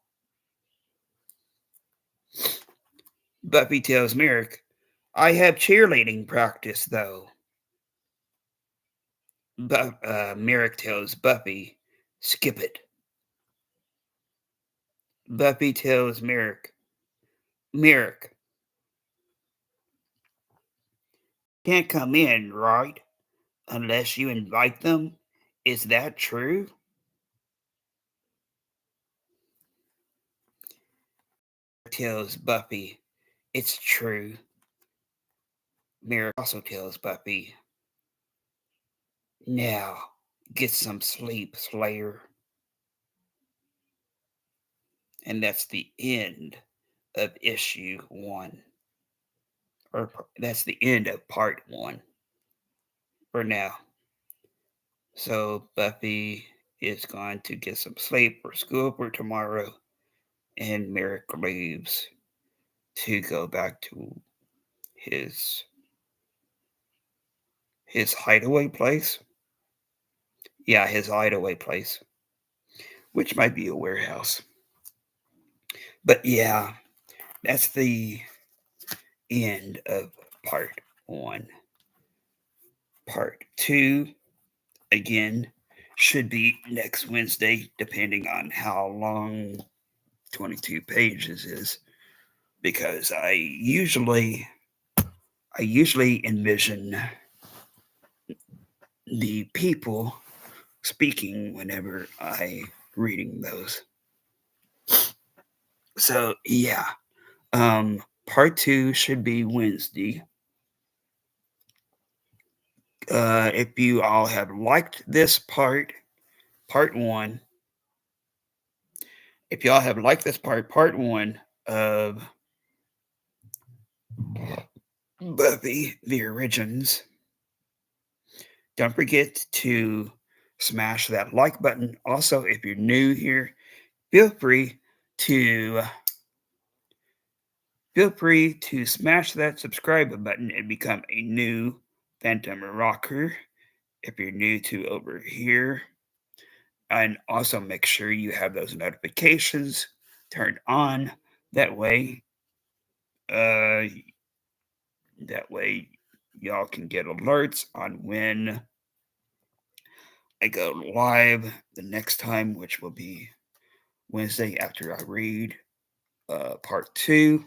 Buffy tells Merrick, "I have cheerleading practice though." Merrick tells Buffy, "Skip it." Buffy tells Merrick, "Merrick, can't come in, right? Unless you invite them. Is that true?" Tells Buffy, "It's true." Merrick also tells Buffy, "Now, get some sleep, Slayer." And that's the end of issue one. Or that's the end of part one for now. So Buffy is going to get some sleep for school for tomorrow, and Merrick leaves to go back to his his hideaway place. Yeah, his hideaway place, which might be a warehouse. But yeah, that's the end of part one. Part two, again, should be next Wednesday, depending on how long 22 pages is, because I usually envision the people speaking whenever I reading those. So yeah, part two should be Wednesday. If you all have liked this part one, if y'all have liked this part one of Buffy the Origins, don't forget to smash that like button. Also, if you're new here, feel free to smash that subscribe button and become a new Phantom Rocker if you're new to over here. And also make sure you have those notifications turned on. That way, uh, that way y'all can get alerts on when I go live the next time, which will be Wednesday after I read part two.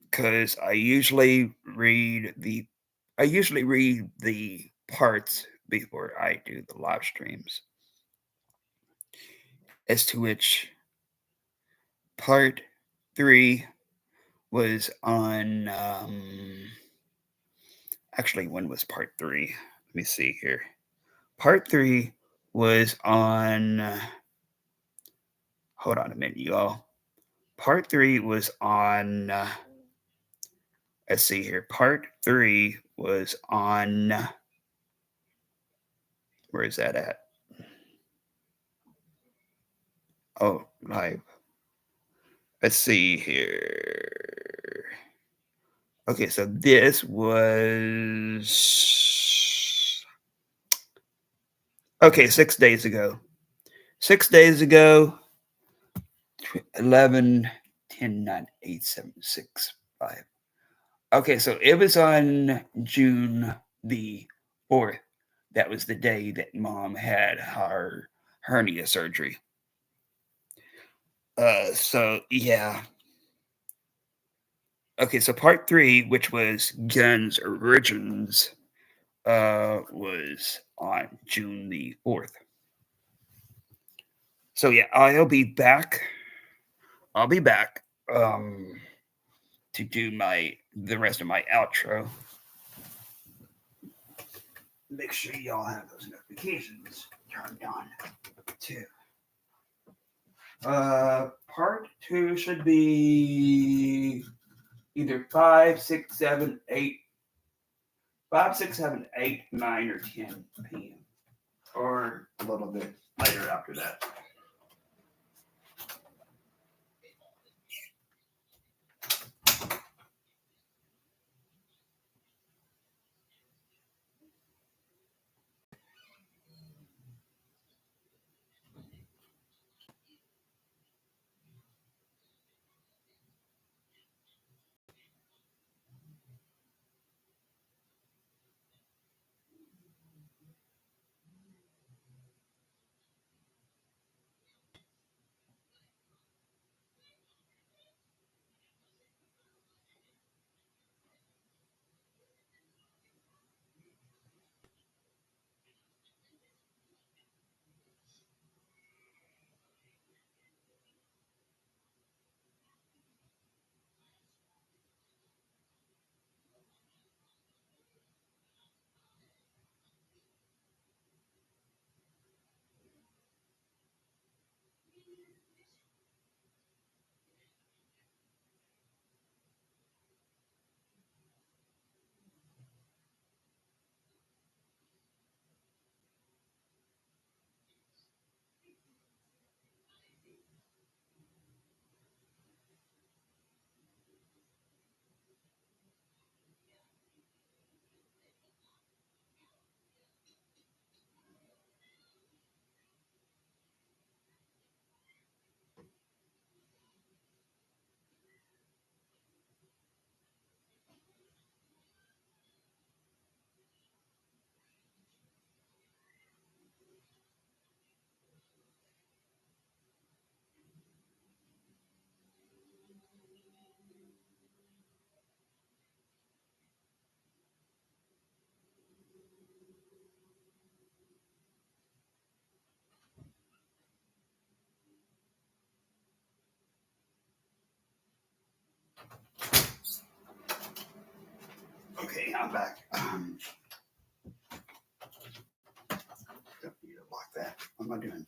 Because I usually read the parts before I do the live streams. As to which part three was on. Actually, when was part three? Let me see here. Part three was on. Hold on a minute, y'all. Part three was on. Let's see here. Part three was on. Where is that at? Oh, live. Let's see here. Okay, so this was. Okay, 6 days ago. 6 days ago, 11, 10, 9, 8, 7, 6, 5. Okay, so it was on June the 4th. That was the day that mom had her hernia surgery. So yeah. Okay, so part three, which was Guns Origins, was on June the 4th. So yeah, I'll be back. I'll be back to do the rest of my outro. Make sure y'all have those notifications turned on too. Part two should be either 5, 6, 7, 8, 9, or 10 p.m. or a little bit later after that. Okay, I'm back. Don't need to block that. What am I doing?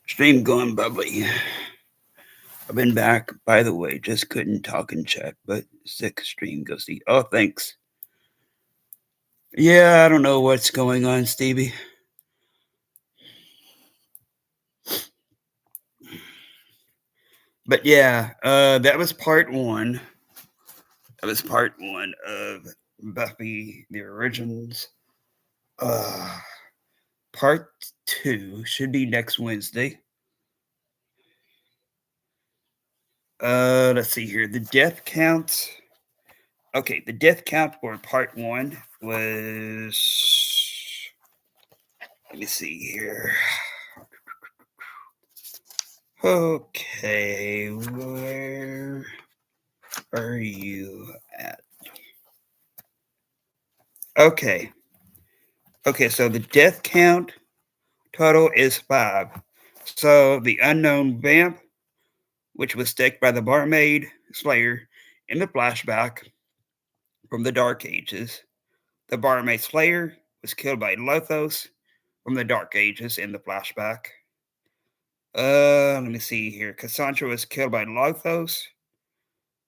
Stream going bubbly. I've been back, by the way. Just couldn't talk and chat, but sick stream ghosty. Oh, thanks. Yeah, I don't know what's going on, Stevie. But yeah, that was part one. That was part one of Buffy the Origins. Uh, part two should be next Wednesday. Let's see here. The death count. Okay, the death count for part one was. Let me see here. Okay, where are you at? Okay. Okay, so the death count total is 5. So the unknown vamp, which was staked by the barmaid Slayer in the flashback from the Dark Ages. The barmaid Slayer was killed by Lothos from the Dark Ages in the flashback. Let me see here. Cassandra was killed by Lothos.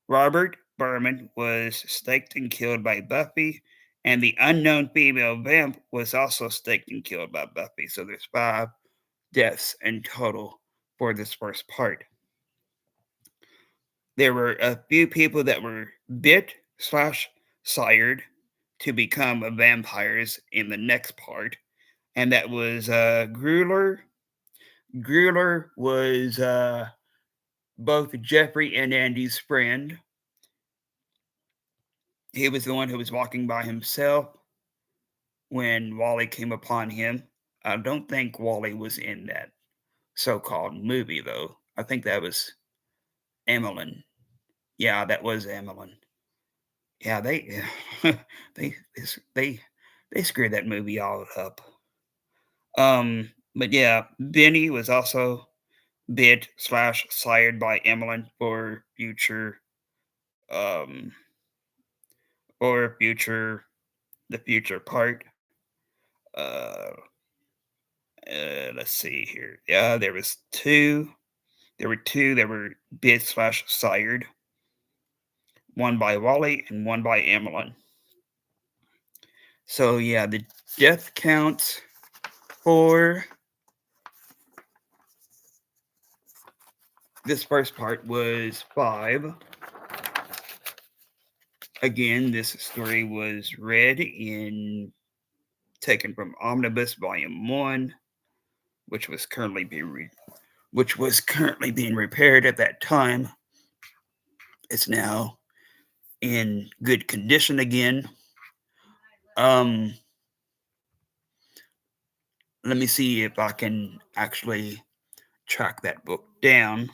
Robert Berman was staked and killed by Buffy, and the unknown female vamp was also staked and killed by Buffy. So there's 5 deaths in total for this first part. There were a few people that were bit slash sired to become vampires in the next part, and that was Gruler, Grueller was both Jeffrey and Andy's friend. He was the one who was walking by himself when Wally came upon him. I don't think Wally was in that so-called movie, though. I think that was Emmeline. Yeah, that was Emmeline. Yeah, they they they screwed that movie all up. But yeah, Benny was also bit slash sired by Emmeline um, for the future part. Uh, let's see here. Yeah, there was two. There were two that were bit slash sired. One by Wally and one by Emmeline. So yeah, the death counts for this first part was five. Again, this story was read in taken from Omnibus Volume One, which was currently being repaired at that time. It's now in good condition again. Um, Let me see if I can actually track that book down.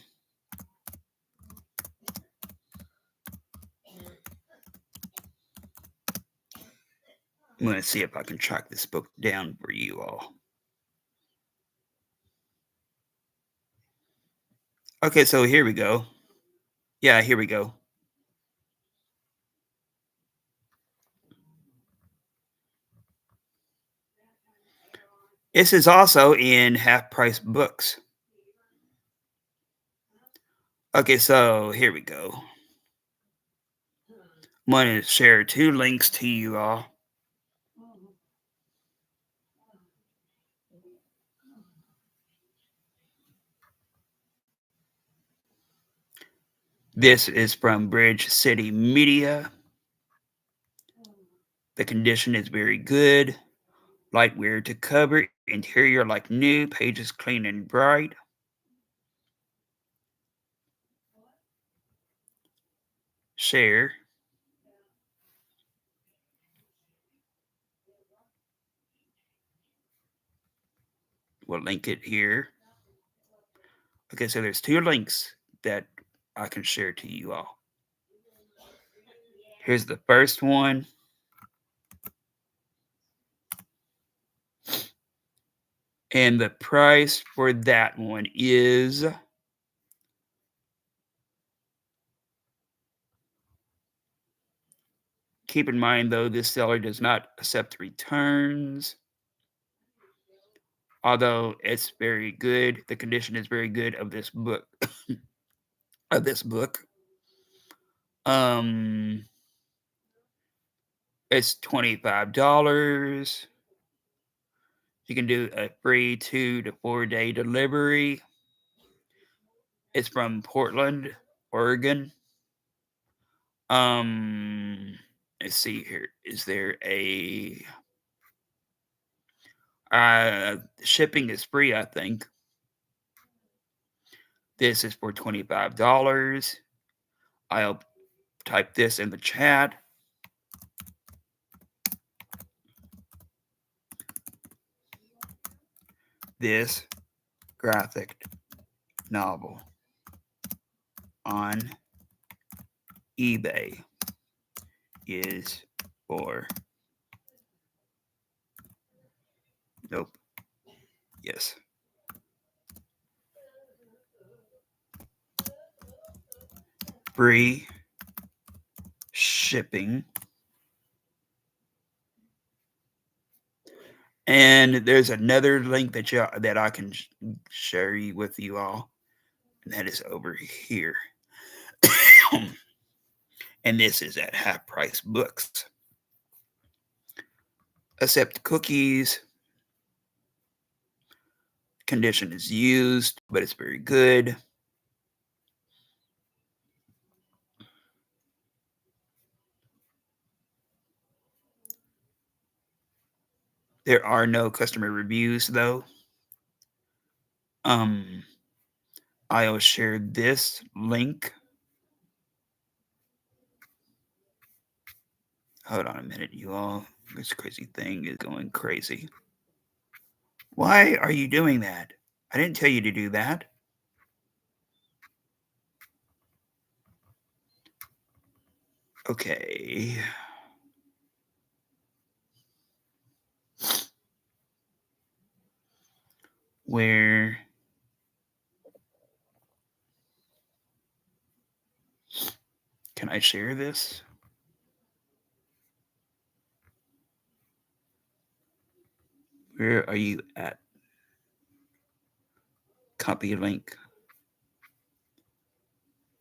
I'm going to see if I can track this book down for you all. Okay, so here we go. Yeah, here we go. This is also in half price books. Okay, so here we go. I'm going to share two links to you all. This is from Bridge City Media. The condition is very good. Light wear to cover. Interior like new. Pages clean and bright. Share. We'll link it here. Okay, so there's two links that I can share to you all. Here's the first one. And the price for that one is keep in mind though, this seller does not accept returns. Although it's very good, the condition is very good of this book. of this book. Um it's $25. You can do a free 2 to 4 day delivery. It's from Portland, Oregon. Let's see here. Is there a shipping is free, I think. This is for $25. I'll type this in the chat. This graphic novel on eBay is for nope. Yes. Free shipping. And there's another link that I can share with you all, and that is over here. And this is at Half Price Books. Accept cookies. Condition is used, but it's very good. There are no customer reviews though. Um, I'll share this link. Hold on a minute, you all. This crazy thing is going crazy. Why are you doing that? I didn't tell you to do that. Okay. Where can I share this? Where are you at? Copy link.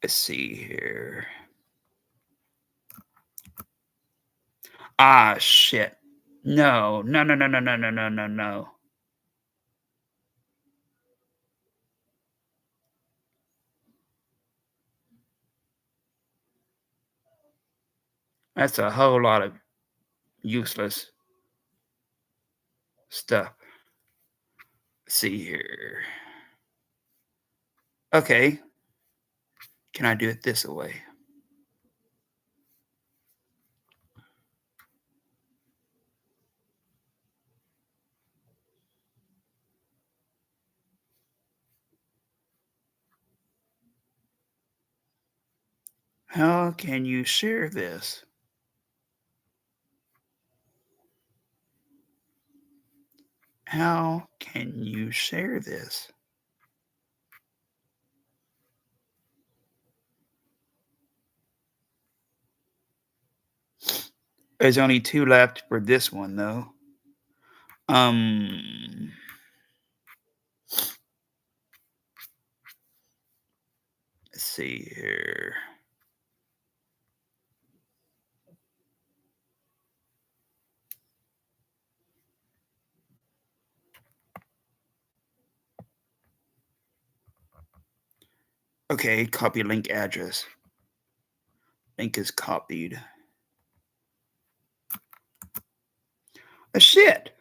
Let's see here. Ah, shit. No, no, no, no, no, no, no, no, no, no. That's a whole lot of useless stuff. Let's see here. Okay. Can I do it this way? How can you share this? How can you share this? There's only 2 left for this one, though. Um, let's see here. Okay, copy link address. Link is copied. Shit.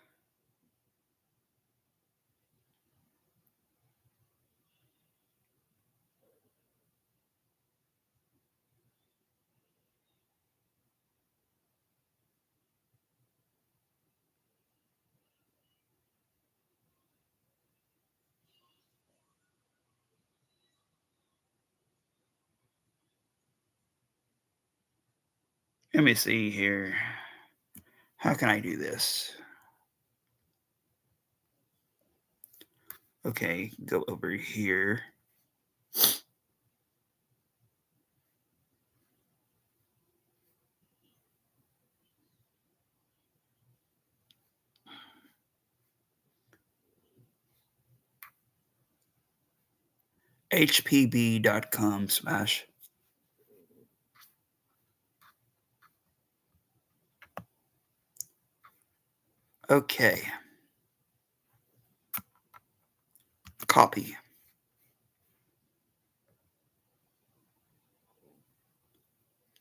Let me see here. How can I do this? Okay, go over here. hpb.com/. Okay. Copy.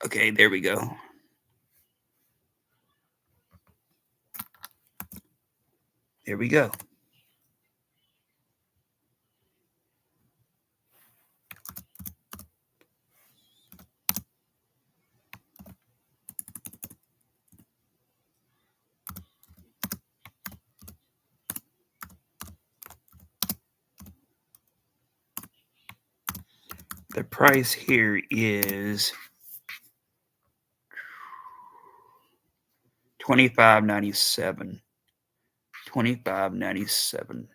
Okay, there we go. There we go. The price here is $25.97. $25.97.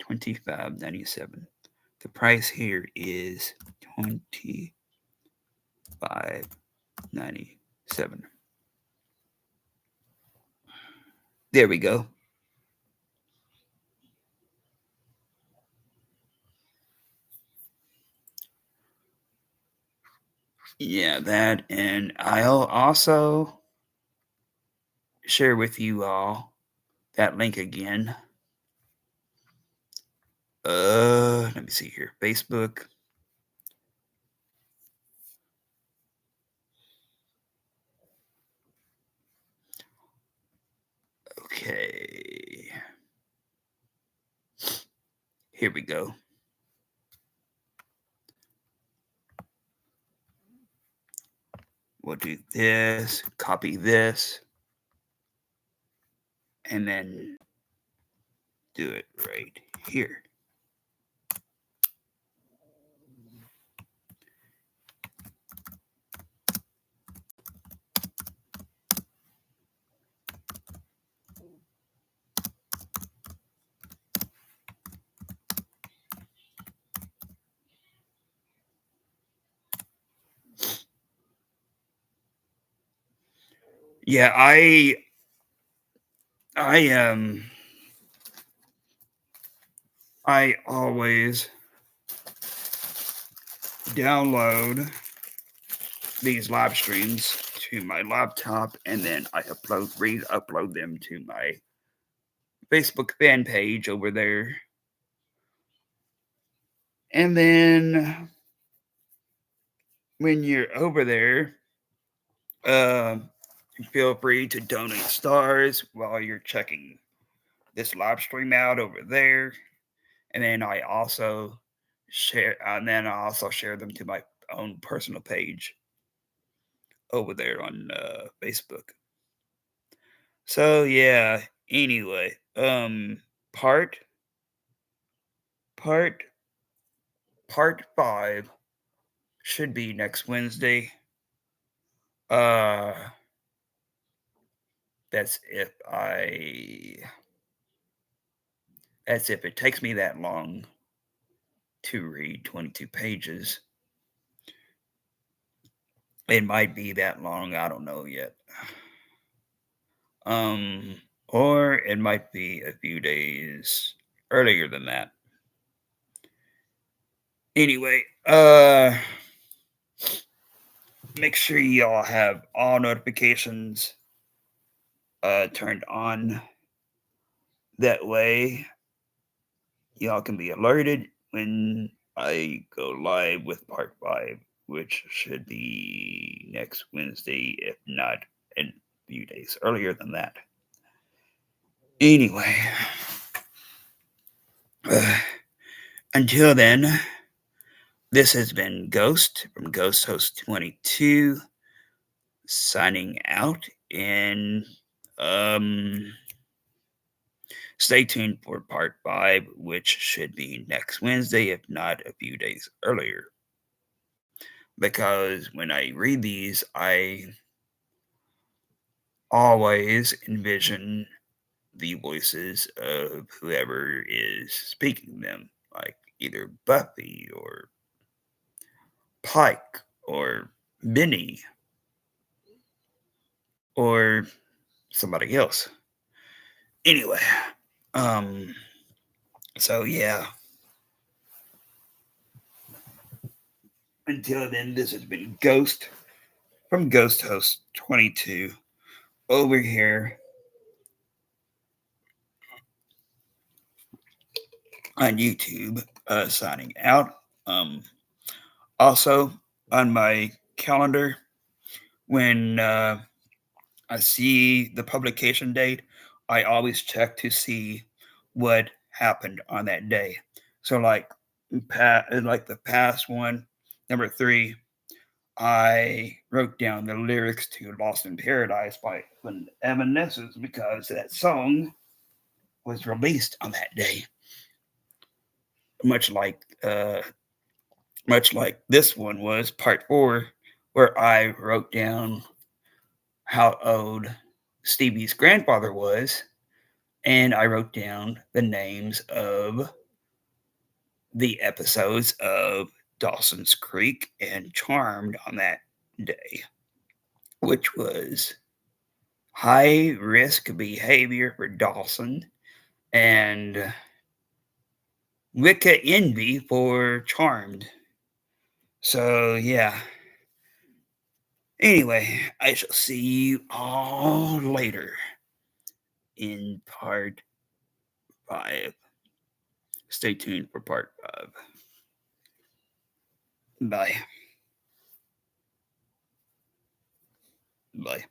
$25.97. The price here is $25.97. There we go. Yeah, that, and I'll also share with you all that link again. Let me see here. Facebook. Okay. Here we go. We'll do this, copy this, and then do it right here. Yeah, I I always download these live streams to my laptop and then I re-upload them to my Facebook fan page over there. And then when you're over there, uh, feel free to donate stars while you're checking this live stream out over there. And then I also share them to my own personal page over there on Facebook. So yeah. Anyway, part part part 5 should be next Wednesday. Uh, that's if I that's if it takes me that long to read 22 pages. It might be that long. I don't know yet. Or it might be a few days earlier than that. Anyway, make sure y'all have all notifications turned on. That way, y'all can be alerted when I go live with part 5, which should be next Wednesday, if not a few days earlier than that. Anyway, until then, this has been Ghost from Ghost Host 22 signing out, and stay tuned for part 5, which should be next Wednesday, if not a few days earlier. Because when I read these, I always envision the voices of whoever is speaking them, like either Buffy or Pike or Benny or somebody else. Anyway, um, so yeah. Until then, this has been Ghost from Ghost Host 22 over here on YouTube, signing out. Um, Also, on my calendar, when I see the publication date, I always check to see what happened on that day. So, like the past one, number 3, I wrote down the lyrics to "Lost in Paradise" by Evanescence because that song was released on that day. Much like uh, much like this one was part 4, where I wrote down how old Stevie's grandfather was, and I wrote down the names of the episodes of Dawson's Creek and Charmed on that day, which was high risk behavior for Dawson and Wicca Envy for Charmed. So, yeah. Anyway, I shall see you all later in part 5. Stay tuned for part 5. Bye. Bye.